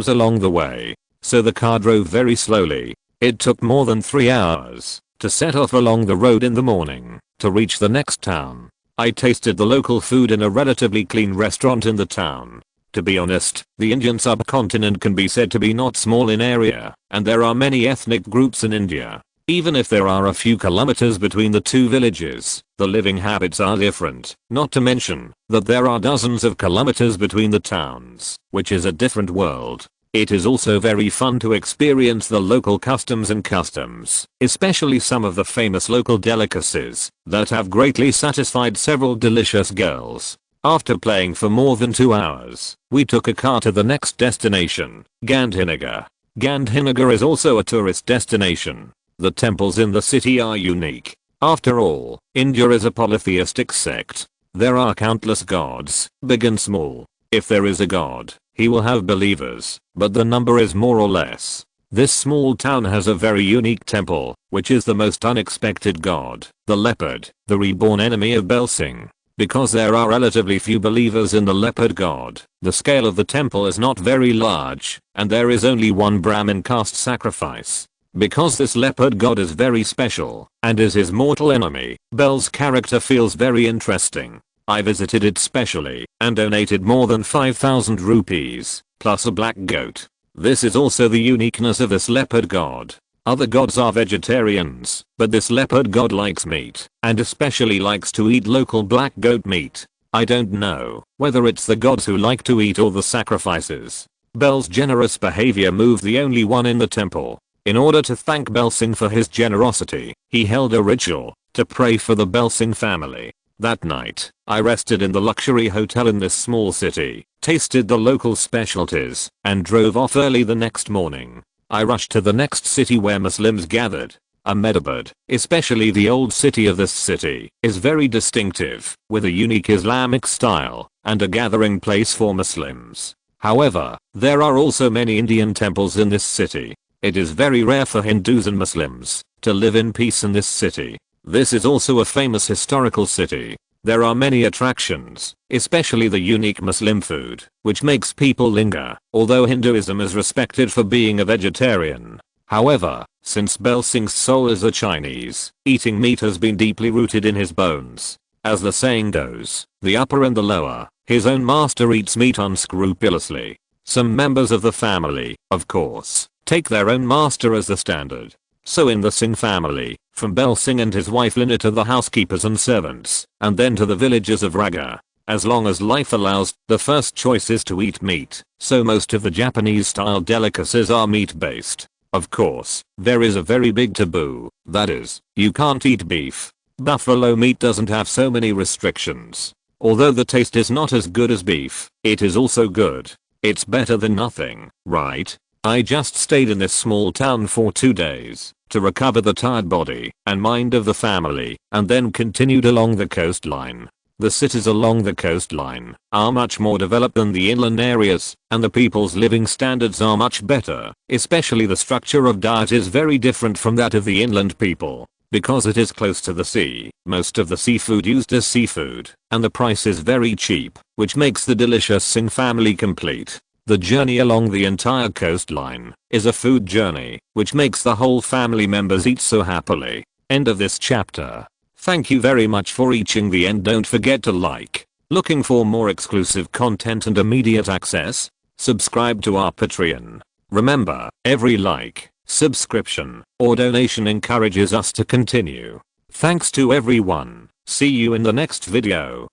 along the way. So the car drove very slowly. It took more than 3 hours to set off along the road in the morning to reach the next town. I tasted the local food in a relatively clean restaurant in the town. To be honest, the Indian subcontinent can be said to be not small in area, and there are many ethnic groups in India. Even if there are a few kilometers between the 2 villages, the living habits are different, not to mention that there are dozens of kilometers between the towns, which is a different world. It is also very fun to experience the local customs, especially some of the famous local delicacies that have greatly satisfied several delicious girls. After playing for more than 2 hours, we took a car to the next destination, Gandhinagar. Gandhinagar is also a tourist destination. The temples in the city are unique. After all, India is a polytheistic sect. There are countless gods, big and small. If there is a god, he will have believers, but the number is more or less. This small town has a very unique temple, which is the most unexpected god, the leopard, the reborn enemy of Belsing. Because there are relatively few believers in the leopard god, the scale of the temple is not very large, and there is only one Brahmin caste sacrifice. Because this leopard god is very special, and is his mortal enemy, Bel's character feels very interesting. I visited it specially, and donated more than 5,000 rupees, plus a black goat. This is also the uniqueness of this leopard god. Other gods are vegetarians, but this leopard god likes meat, and especially likes to eat local black goat meat. I don't know whether it's the gods who like to eat or the sacrifices. Bel's generous behavior moved the only one in the temple. In order to thank Belsing for his generosity, he held a ritual to pray for the Belsing family. That night, I rested in the luxury hotel in this small city, tasted the local specialties, and drove off early the next morning. I rushed to the next city where Muslims gathered. Ahmedabad, especially the old city of this city, is very distinctive, with a unique Islamic style, and a gathering place for Muslims. However, there are also many Indian temples in this city. It is very rare for Hindus and Muslims to live in peace in this city. This is also a famous historical city. There are many attractions, especially the unique Muslim food, which makes people linger, although Hinduism is respected for being a vegetarian. However, since Bel Singh's soul is a Chinese, eating meat has been deeply rooted in his bones. As the saying goes, the upper and the lower, his own master eats meat unscrupulously. Some members of the family, of course, take their own master as the standard. So in the Singh family, from Bel Singh and his wife Lina to the housekeepers and servants, and then to the villagers of Raga, as long as life allows, the first choice is to eat meat, so most of the Japanese-style delicacies are meat-based. Of course, there is a very big taboo, that is, you can't eat beef. Buffalo meat doesn't have so many restrictions. Although the taste is not as good as beef, it is also good. It's better than nothing, right? I just stayed in this small town for 2 days to recover the tired body and mind of the family, and then continued along the coastline. The cities along the coastline are much more developed than the inland areas, and the people's living standards are much better, especially the structure of diet is very different from that of the inland people. Because it is close to the sea, most of the seafood used is seafood, and the price is very cheap, which makes the delicious Singh family complete. The journey along the entire coastline is a food journey, which makes the whole family members eat so happily. End of this chapter. Thank you very much for reaching the end. Don't forget to like. Looking for more exclusive content and immediate access? Subscribe to our Patreon. Remember, every like, subscription, or donation encourages us to continue. Thanks to everyone. See you in the next video.